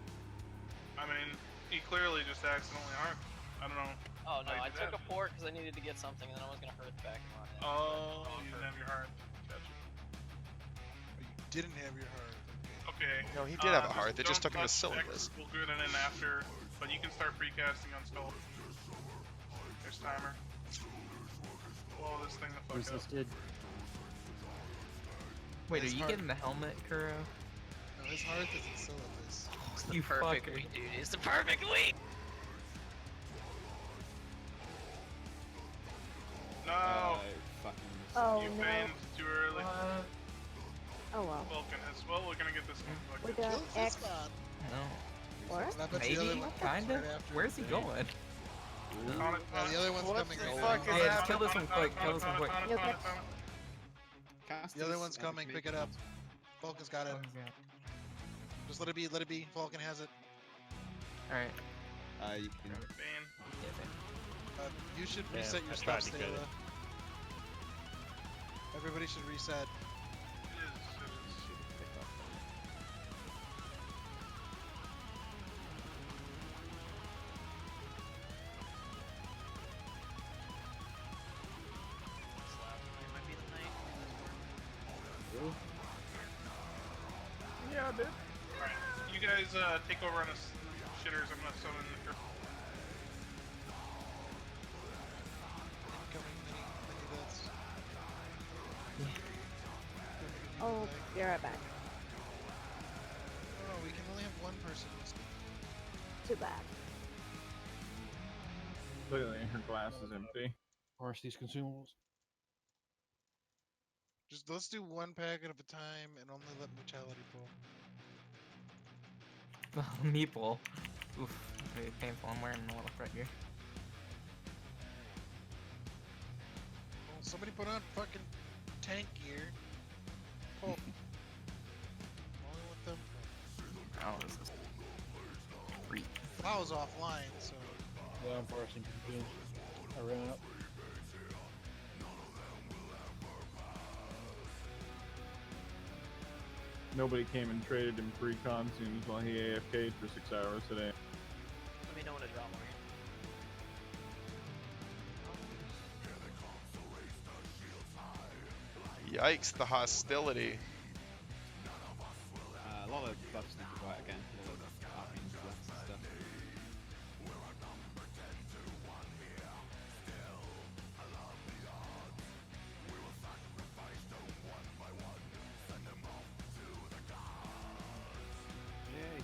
I mean, he clearly just accidentally arced. I don't know. Oh no, I how you did took that. a port because I needed to get something, and then I was gonna hurt back on it. Oh, you didn't have your heart. Gotcha. You didn't have your heart. Okay. No, he did have a heart. They just don't took him to touch Silithus. X. We'll get it in after, but you can start precasting on Skull. There's timer. Blow this thing the fuck up. Resisted. Wait, are His you heart- getting the helmet, Kuro? No, his heart isn't Silithus. It's the You perfect fucker. week, dude. It's the perfect week. No! Fucking. Oh You no. fanned too early. Oh well. Vulcan as well. We're gonna get this one. We got X. No. What? I bet the other Maybe? one Kinda? right after. Where's he going? On it, Yeah, the other one's What coming the right fuck now. is Yeah, that? just kill this one quick, kill this one quick. Okay. The other one's coming. Pick it up. Vulcan's got it. Just let it be. Let it be. Vulcan has it. Alright. You can. Fan. You should Yeah, reset your I stuff, tried to get Stela. it. Everybody should reset. It is. Might be the night. Yeah, dude. Alright, you guys take over on the shitters. I'm gonna summon the girl. Incoming mini bits. Oh, be right back. Oh, we can only have one person. Too bad. Clearly, her glass is empty. Parse these consumables. Just let's do one packet at a time and only let Vitality pull. Meeple. Oof. Very painful. I'm wearing a little thread here. Well, somebody put on fucking tank gear. Pull. Only with them. Oh, this is. Freak. Flow's offline, so. Yeah, I'm parsing consumables. I ran up. Nobody came and traded him pre-con tunes while he AFK'd for 6 hours today. Let me know when to drop more. Yikes, the hostility. A lot of buffs need to go out again. A lot of arcane blocks and stuff. Yay.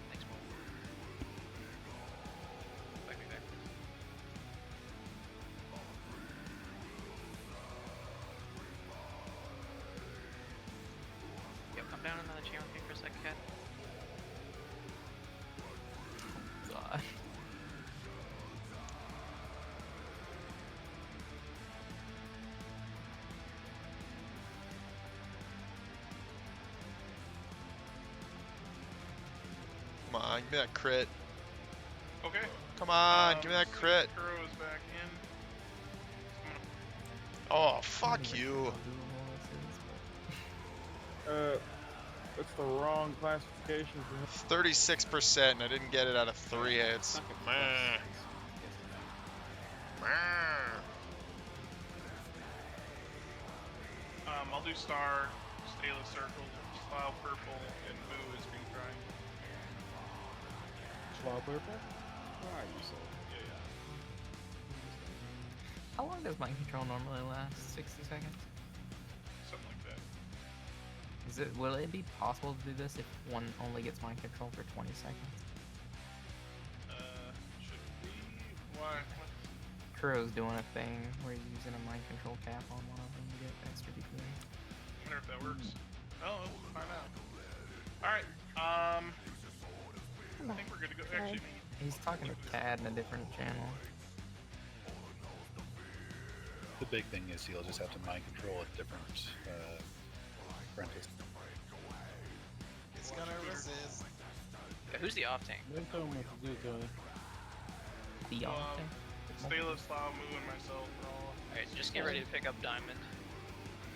Thanks, Mo. Back. Yo, come down another chair with me for a sec, cat. God. Come on, give me that crit. Okay. Come on, give me that crit. Kuro is back in. Oh, fuck you. That's the wrong classification for him. 36%, and I didn't get it out of 3 hits. Meh. I'll do Star, Stala Circle, Slough Purple, and Moo is green triangle. Slough Purple? Where are you, Soul? Yeah. How long does mind control normally last? 60 seconds? Something like that. Will it be possible to do this if one only gets mind control for 20 seconds? Should be. Why? Kuro's doing a thing where he's using a mind control cap on one of them to get extra DPS. I wonder if that works. Oh, we'll find out. Alright, I think we're good to go. Actually, He's talking to Tad in a different channel. The big thing is he'll just have to mind control a different apprentice. It's gonna resist. Yeah, who's the off tank? Don't tell me what to do, Tony. The off tank? Stala, Slough, Moo, and myself are all. Alright, just get ready to pick up Diamond.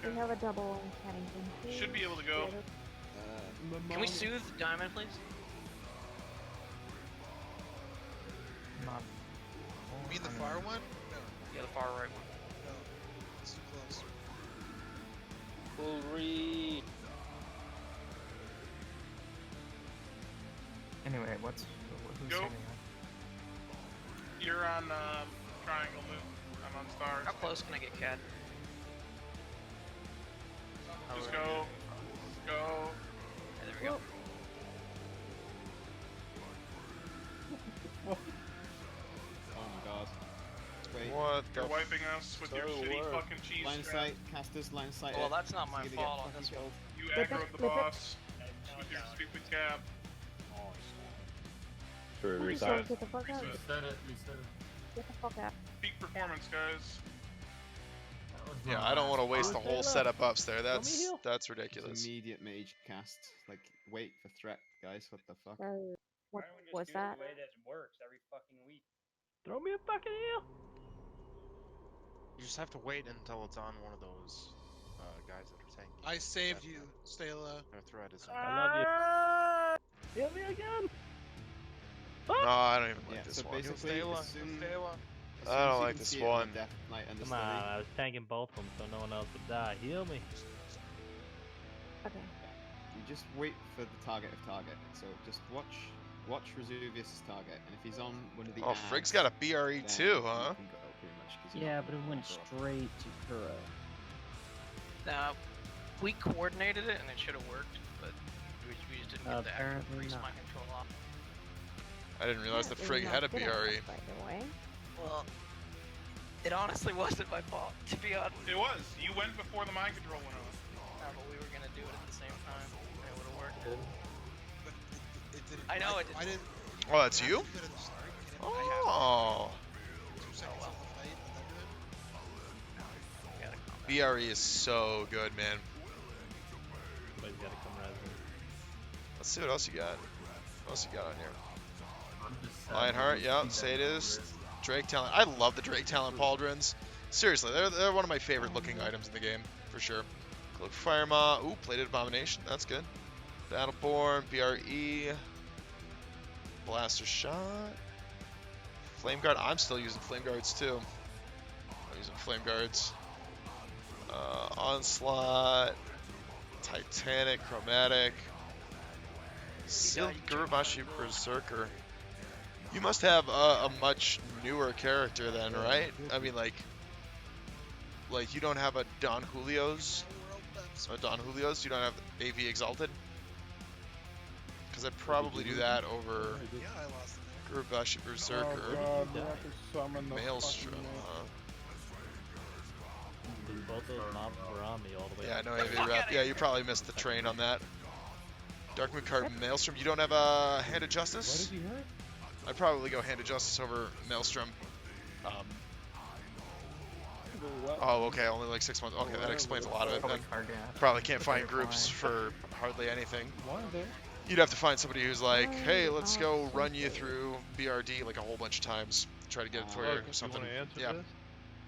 We have a double in Paddington. Should be able to go. Can we soothe Diamond, please? Not. You mean the far one? No. Yeah, the far right one. No. It's too close. Full read. Anyway, who's Go. setting up? You're on triangle Moo. I'm on Star. How close can I get Cat? Just go. Go. Yeah, there we go. Oh my god. Wait. What You're the wiping us with your shitty fucking cheese Line strap. sight, casters, line sight. Well, that's not my You're gonna fault. get That's fucking You Flip it, aggroed the flip it. boss with your stupid cap. Should we So reset? get the fuck out. Reset it, reset it. Get the fuck out. Peak performance, guys. Yeah, I don't want to waste the whole setup ups there. Let me heal. That's It's ridiculous. immediate mage cast. Like, wait for threat, guys. What the fuck? What was that? The way this works every fucking week. Throw me a fucking heal. You just have to wait until it's on one of those guys that are tanky. I saved you, Stala. Their threat is. I love you. Heal me again. No, I don't even like Yeah, this so one. basically, Stala, as soon Stala. as I soon as don't you like can this see it on one. Death Knight and the Come on, Study, I was tanking both of them so no one else would die. Heal me. Okay. you just wait for the target of target. So just watch Resuvius' target, and if he's on one of the Oh, ads, Frigg's got a BRE then too, you huh? can go pretty much, 'cause you're Yeah, not but it gonna went drop. straight to Kuro. We coordinated it and it should have worked, but we just didn't get the actual Apparently freeze not. mind control off. I didn't realize that Frigg had a BRE. By the way. Well, it honestly wasn't my fault, to be honest. It was. You went before the mind control went on. No, but we were gonna do it at the same time. It would have worked. But it didn't. I know it I didn't. didn't. Oh, that's you? You did it at the start. You didn't Oh. 2 seconds of the fight and then do it. BRE is so good, man. Somebody's gotta come res me. Let's see what else you got. What else you got on here? Lionheart, yeah, Sadist, Drake Talent. I love the Drake Talent pauldrons. Seriously, they're one of my favorite looking items in the game, for sure. Cloak Firemaw, ooh, Plated Abomination, that's good. Battleborn, BRE, Blaster Shot, Flame Guard. I'm still using Flame Guards too. I'm using Flame Guards. Onslaught, Titanic, Chromatic, Silk Gurumashi Berserker. You must have a much newer character then, right? I mean, like you don't have a Don Julio's? You don't have AV Exalted? Because I'd probably do that over Yeah, I lost it. Gurumashi Berserker. Oh god, we have to summon the Maelstrom, fucking huh? Dude, both those mobs were on me all the way. Yeah, up. no AV Rep. Yeah, you probably missed the train on that. Darkmoon card Maelstrom. You don't have a Hand of Justice? What did you hurt? I'd probably go Hand of Justice over Maelstrom. Oh, okay, only like 6 months. Okay, that explains a lot of it then. Probably can't find groups for hardly anything. Why there? You'd have to find somebody who's like, hey, let's go run you through BRD like a whole bunch of times. Try to get it for you or something. Yeah.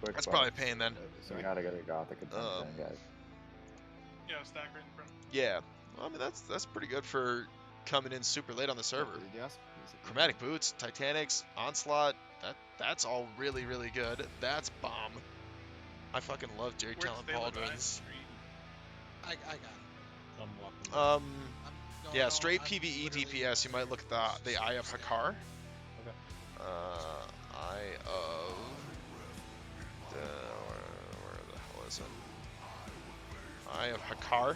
Quick That's question. probably a pain then. So we gotta get a Gothic attempt then, guys. Yeah, stack right in front. Yeah. Well, I mean, that's pretty good for coming in super late on the server. Chromatic Boots, Titanics, Onslaught, That's all really, really good. That's bomb. I fucking love Jake Where'd Talon Stella die? Pauldrons. Street? I got it. I'm walking. No, Yeah, no, straight I'm PvE literally DPS. You might look at the Eye of Hakar. Okay. Eye of where the hell is it? Eye of Hakar.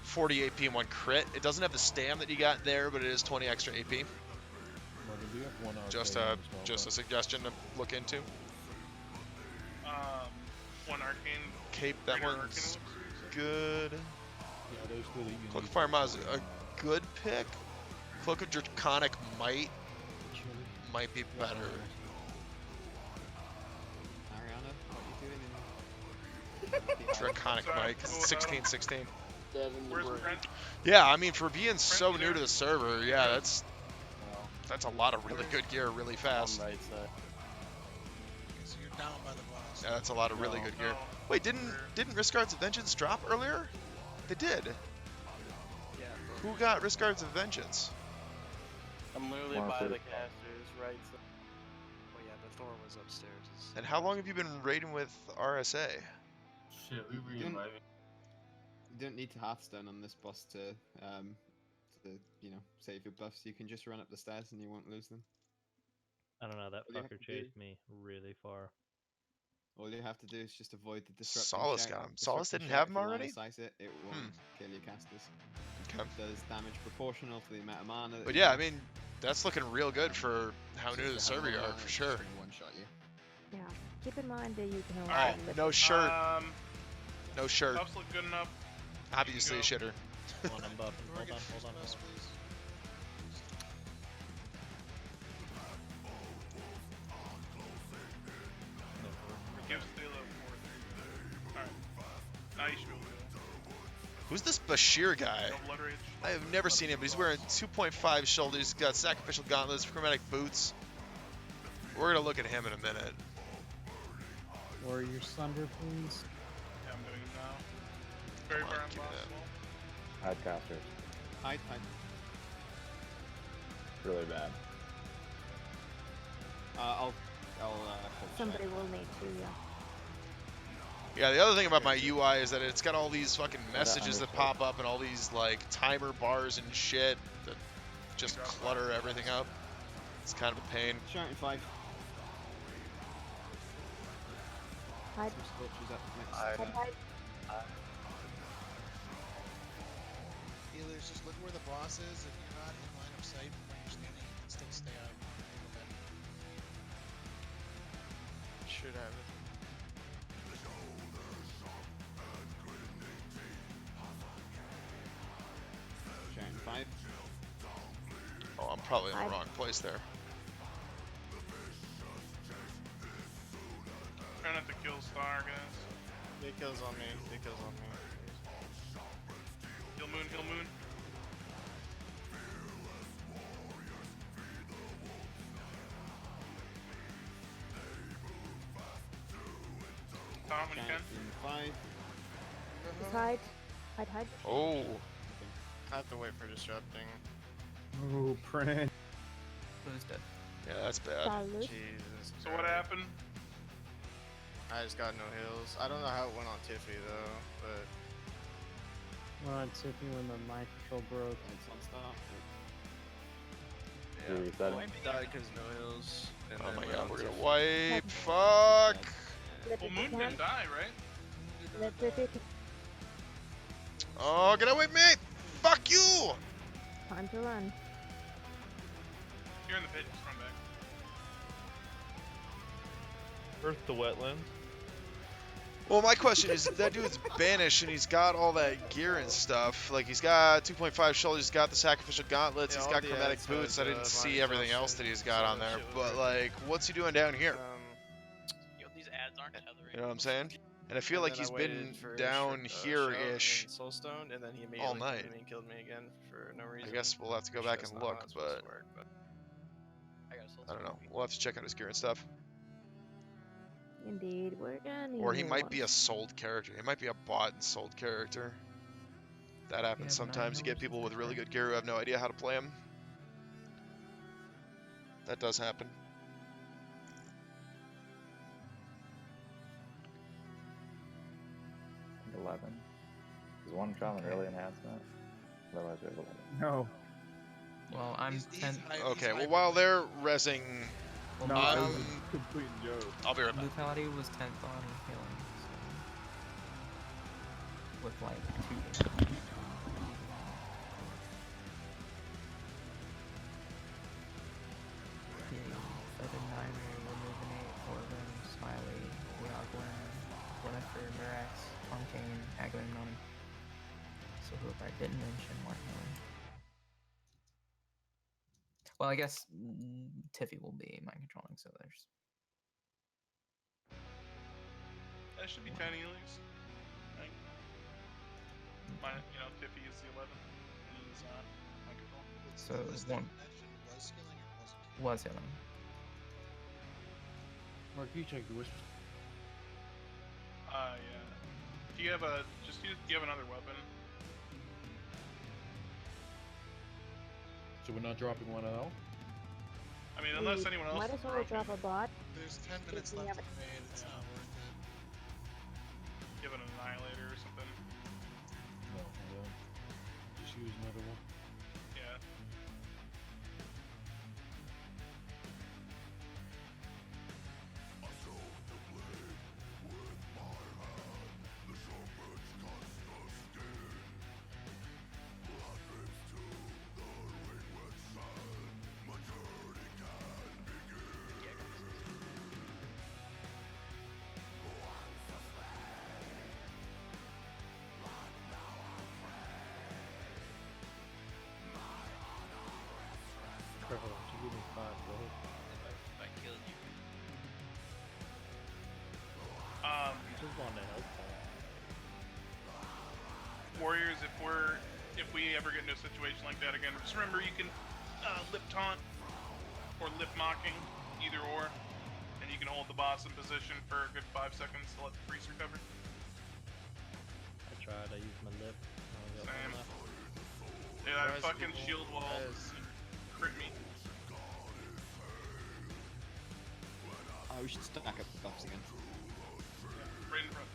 40 AP and 1 crit. It doesn't have the stam that you got there, but it is 20 extra AP. Morgan, do you have one Just arcane a as well, just a suggestion to look into. One arcane. Cape, that Greater one's Arcane good. Yeah, those two that you Cloak need of Fire to Maw is do, a good pick. Cloak of Draconic might be better. Ariana, what are you doing? Draconic Sorry, might, 'cause it's 16-16. Where's Brent? Yeah, I mean, for being so new to the server, yeah, that's a lot of really good gear really fast. Right side. So you're down by the boss. Yeah, that's a lot of really good gear. Wait, didn't Riskard's Vengeance drop earlier? They did. Yeah. Who got Riskard's Vengeance? I'm literally by Marker. the casters, right side. Oh yeah, but Thor was upstairs. And how long have you been raiding with RSA? Shit, we were inviting. You don't need to Hearthstone on this boss to you know, save your buffs. You can just run up the stairs and you won't lose them. I don't know, that All you have fucker to do- chased me really far. All you have to do is just avoid the disrupting Solace shout. got him. Disrupting Solace didn't shout, have if him you line already? of sight it, it won't kill your casters. Okay. It does damage proportional to the amount of mana. that But you yeah, I have. mean, that's looking real good for how new to the server you are, for sure. One-shot you. Yeah. Keep in mind that you can only. Oh, no shirt. No shirt. Buffs look good enough. Obviously a shitter. Hold on, buff. Hold on, hold on. Plus, please. Give Stella 4-3. Alright. Now you should be able to. Who's this Bashir guy? No blood rage. I have never seen him, but he's wearing 2.5 shoulders, he's got sacrificial gauntlets, chromatic boots. We're gonna look at him in a minute. Warrior Slumber, please. Yeah, I'm doing it now. Very Come on, far on give me boss. that. Wall. Hide casters. Hide. Really bad. I'll Somebody will need to, yeah. Yeah, the other thing about my UI is that it's got all these fucking messages that understood. pop up and all these like timer bars and shit that just clutter everything up. It's kind of a pain. Shouting 5. Hide. Scorches up next. Hide. Healers, just look where the boss is. If you're not in line of sight from where you're standing, you can still stay out. Should have it. Shouting 5. Oh, I'm probably in the wrong place there. Try not to kill Star, guys. He kills on me. He kills on me. Heal Moon, heal Moon. Tom, when you can. Shouting 5. Just hide. Hide. Oh. I have to wait for disrupting. Oh, Pran. Who's dead? Yeah, that's bad. Salute. Jesus. So what happened? I just got no heals. I don't know how it went on Tiffy though, but Well, it took me when the mind control broke. It's on start. yeah. You reset Well, it? he died because no heals. And Oh then my went god, on we're gonna Tiffy. wipe. Fuck. Well, Moon didn't die, right? Let's repeat. Oh, get away from me! Fuck you! Time to run. You're in the pit, just run back. Earth the wetlands. Well, my question is, that dude's banished and he's got all that gear and stuff. Like, he's got 2.5 shoulders, he's got the sacrificial gauntlets, Yeah, he's all got the chromatic ads boots. has, I didn't see mind everything else that exhaustion, he's got so on that there. shit was But, really like, what's he doing down here? Yo, these ads aren't tethering. You know what I'm saying? And I feel And like then he's I been waited for his down shout here-ish and Soulstone, and then he immediately all came night. to me and killed me again for no reason. I guess we'll have to go Which back that's and not how look, it's supposed but to work, but I don't know. We'll have to check out his gear and stuff. Indeed, we're gonna need Or he new might be a ones. sold character. He might be a bought and sold character. That happens have 9 sometimes. You get hours people of with really difference. good gear who have no idea how to play him. That does happen. 11. Is one trauma an early enhancement? Otherwise, we have 11. No. Well, I'm 10. Okay, well, while they're rezzing, Well, No, Brutality, it was a complete joke. I'll be right back. Brutality was 10th on healing, so with like 2. Feather 9, Rejuvenate, Organ, Smiley, Leogwin, Winifred, Mirax, Fontaine, Agamemnon. So who I didn't mention weren't healing. Well, I guess Tiffy will be mind controlling, so there's. That should be 10 healers. Right? Mine, you know, Tiffy is the 11. And he's mind control. So Was one was healing or wasn't? was healing. Mark, you check the whisper. Yeah. Do you have a do you have another weapon? So we're not dropping one at all? I mean, unless anyone else Might is as well broken. drop a bot. There's 10 minutes we left have to trade. It's not worth it. Give it an annihilator or something. No, just use another one. Yeah. Trevor, why don't you give me 5, bro? I killed you. Just want to help. Warriors, if we ever get into a situation like that again, just remember you can lip taunt or lip mocking, either or, and you can hold the boss in position for a good 5 seconds to let the priest recover. I tried, I used my lip. I only got Same. one left. Yeah, that Res fucking people. shield wall crit me. Oh, we should stack up the buffs again. Right in front.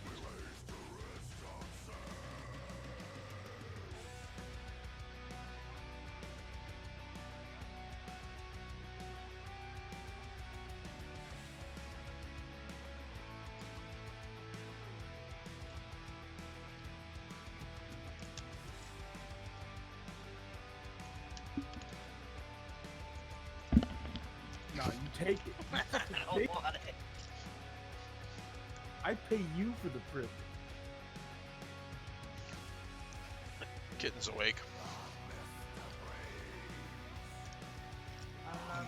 Nah, you take it. You I don't take want it. I pay you for the privilege. Kitten's awake.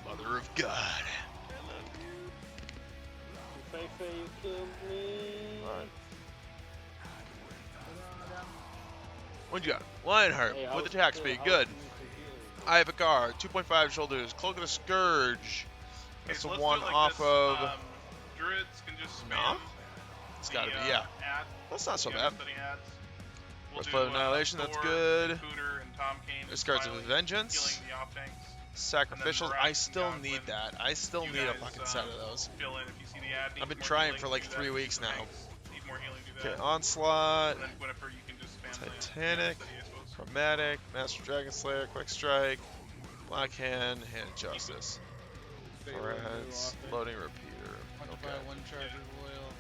Mother of God. Feifei, you killed me. What you got? Lionheart Hey, with how's- attack yeah, speed, how's good. you to heal? Eye of Bakar, 2.5 shoulders, Cloak of the Scourge. That's so the let's one do it like off this. of. Druids can just spam. No? It's gotta be, yeah. Add. That's not so Yeah, bad. just any adds. We'll Breastplate of do, Annihilation, that's Thor, good. Cooter, and Tom Kane There's Guards of Smiley Vengeance. Healing the off tanks. Sacrificials, Mirax I and still Godwin. need that. I still You need a guys, fucking set of those. Fill in if you see the ad. I've been needs more trying healing, for like do 3 that. weeks now. Tanks need more healing, do that. Okay, Onslaught, And then Gwynfer, you can just spam the Titanic, city, I suppose. Chromatic, Master Dragon Slayer, Quick Strike, Black Hand, Hand of Justice. Threads, Loading Repeater. Quantify Okay. one charger royal.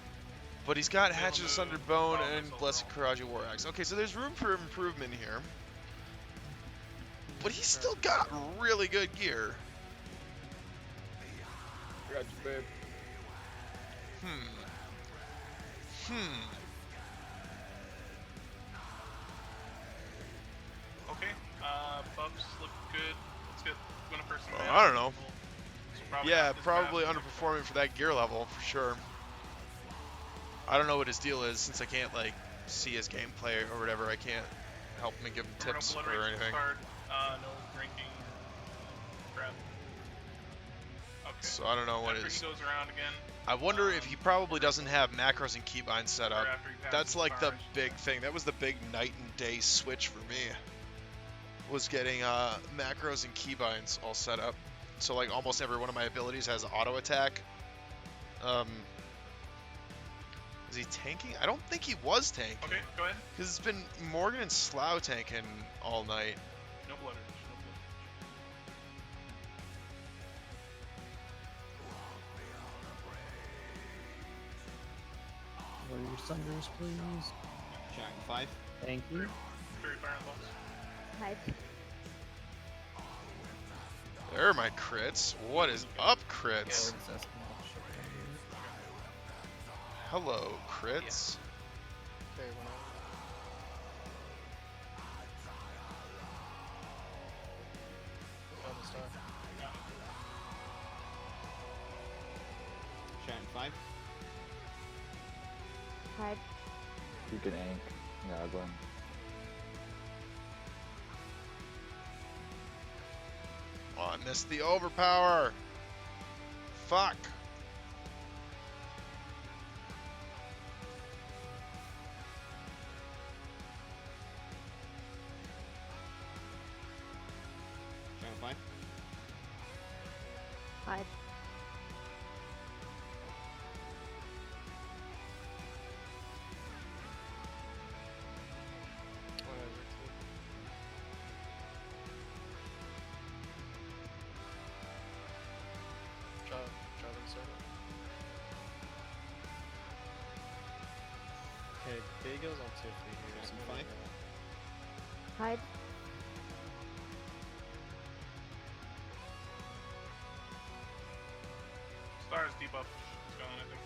But he's got Hatchet of Sunder Bone and Blessed Karaji War Axe. Okay, so there's room for improvement here. But he's still got really good gear. Got you, babe. Okay, buffs look good. Let's get Gwynfer some I don't know. So probably Yeah, not this probably fast. underperforming for that gear level, for sure. I don't know what his deal is, since I can't, like, see his gameplay or whatever. I can't help him and give him Remember, no tips blood or rates will anything. start, no drinking, crap. Okay. So I don't know what After his... he goes around again, I wonder if he probably doesn't have macros and keybinds set up. or after he passes That's like the Barrage. big thing. That was the big night and day switch for me. Was getting macros and keybinds all set up. So like almost every one of my abilities has auto attack. Was he tanking? I don't think he was tanking. Okay, go ahead. Because it's been Morgan and Slough tanking all night. No blood rage. No blood What are your sunders, please? Shouting 5. Thank you. rage. Fairy fire and boss. Hype. There are my crits. What is up, crits? Hello, crits. Fairy went out. Found the star. Shouting 5. Hype. You can ink. Goblin. Oh, I missed the overpower. Fuck. Shouting 5. Hype. Okay, Bagel's on Tiffany here. Shouting so 5. Hype. Stars debuff. It's gone, I think.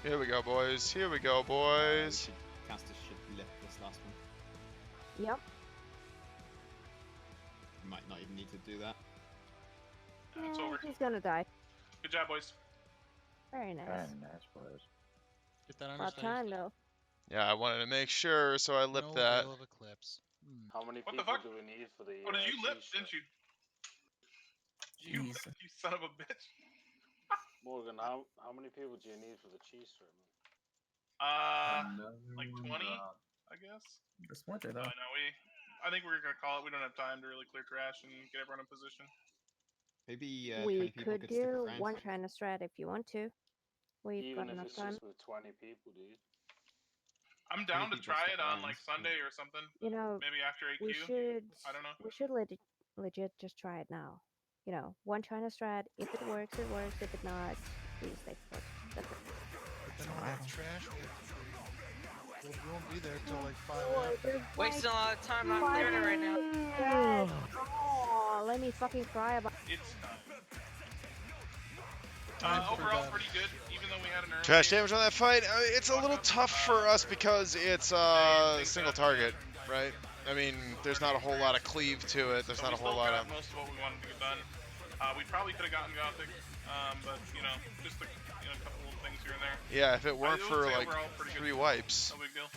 Here we go, boys. Here we go, boys. Casters should lift this last one. Yep. Might not even need to do that. It's over. He's gonna die. Good job, boys. Very nice. Very nice, boys. Get that on About time though. Yeah, I wanted to make sure, so I lipped that. Veil of Eclipse. How many What the people fuck? do we need for the? Oh, did you lip, t-shirt? didn't you? You, Jeez. you son of a bitch. Morgan, how many people do you need for the cheese strip? Like 20, I guess. This winter though. No, I think we're gonna call it. We don't have time to really clear trash and get everyone in position. Maybe We 20 people could stick do around. one China strat if you want to. We've Even got if enough it's time. just with 20 people, dude. I'm down to people try stick it on around, like Sunday or something. You know, Maybe after AQ. we should. I don't know. We should legit just try it now. You know, one China strat. If it works, it works. If it not, we stay put. That's it. But then all that trash we have to clear. We won't be there till like 5 Oh, after. there's Wasting a like lot of time not clearing it right now. Yes. Oh, let me fucking cry about. It's time. Time for Overall, done. pretty good. Even though we had an early Trash damage on that fight. It's a little tough for us because it's single target, right? I mean, there's not a whole lot of cleave to it. There's So not a we whole still lot got of. most of what we wanted to get done. We probably could have gotten Gothic, but you know, just a couple little things here and there. Yeah, if it weren't I would for say like overall pretty good. 3 wipes, No big deal.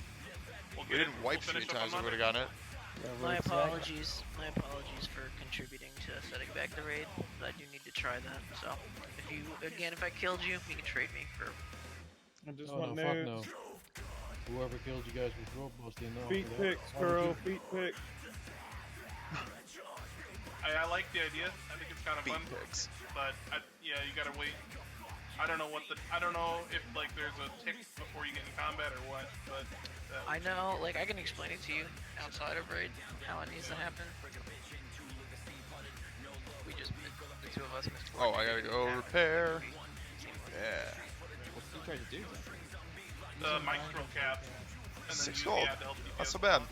We'll we get didn't it. wipe We'll 3 finish up times. on We would Monday. have gotten it. My apologies. My apologies for contributing to setting back the raid, but I do need to try that. So, if I killed you, you can trade me for. I just Oh, want no, fuck nudes. no. Whoever killed you guys was rope busting. No, Feet pics, girl. Feet pics. I like the idea. I think it's kind of fun. Pigs. But yeah, you gotta wait. I don't know if like there's a tick before you get in combat or what. But I know, like I can explain it to you outside of raid how it needs to happen. We just the two of us missed. Oh, I gotta go repair. Yeah. What's he trying to do? the maestro cap. And then 6 use gold. the ad to help DPS Not so bad.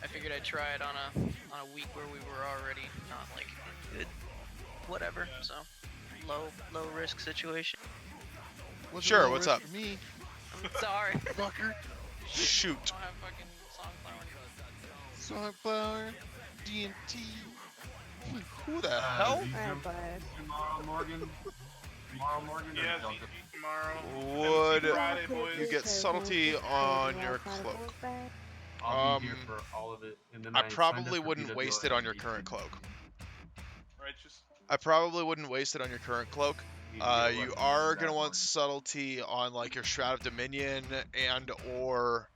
I figured I'd try it on a week where we were already not like good, whatever. So low risk situation. What's Sure, a low what's risk up? For me? I'm sorry. Fucker. Shoot. I don't have fucking Songflower. DNT. Who the hell? Tomorrow, Morgan. Tomorrow, Morgan. Yeah, or ZG tomorrow. Would Friday, boys. you get subtlety on your cloak? I'll be here for all of it. And then I signed up probably for wouldn't BWA waste it on your and current cloak. Righteous. I probably wouldn't waste it on your current cloak. You are gonna want subtlety on like your Shroud of Dominion and or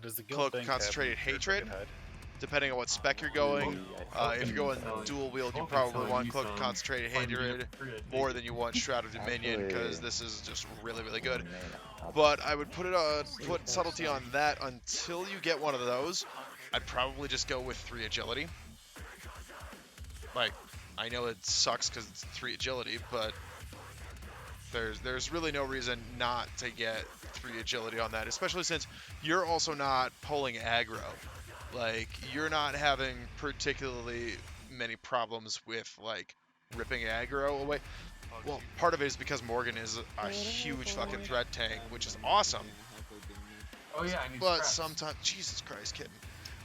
does the guild Cloak thing of Concentrated have Hatred. depending on what spec you're going. If you're going dual wield, you probably want Cloak of Concentrated Haterade more than you want Shroud of Dominion, because this is just really, really good. But I would put Subtlety on that until you get one of those. I'd probably just go with 3 Agility. Like, I know it sucks because it's 3 Agility, but there's really no reason not to get 3 Agility on that, especially since you're also not pulling aggro. Like, you're not having particularly many problems with, like, ripping aggro away. Well, part of it is because Morgan is a huge fucking threat tank, which is awesome. Oh yeah, I need But scraps. sometimes, Jesus Christ, kitten.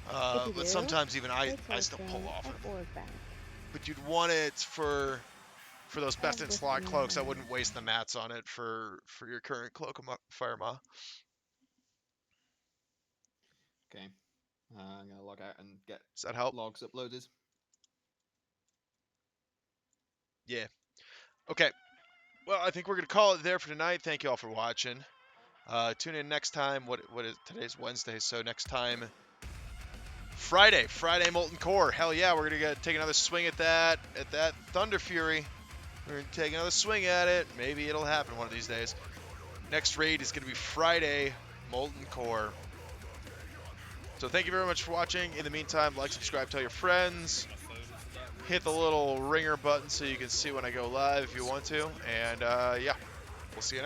If you But do, sometimes even I take still pull something off at him. org bank. But you'd want it for those best in Just slot in cloaks. I mind. wouldn't waste the mats on it for your current Cloak of Fire Maw. Okay. I'm gonna log out and get Does that help? logs uploaded. Yeah. Okay. Well, I think we're gonna call it there for tonight. Thank you all for watching. Tune in next time. What is today's Wednesday? So next time, Friday Molten Core. Hell yeah, we're gonna take another swing at that Thunder Fury. We're gonna take another swing at it. Maybe it'll happen one of these days. Next raid is gonna be Friday Molten Core. So thank you very much for watching. In the meantime, like, subscribe, tell your friends. Hit the little ringer button so you can see when I go live if you want to. And yeah, we'll see you next time.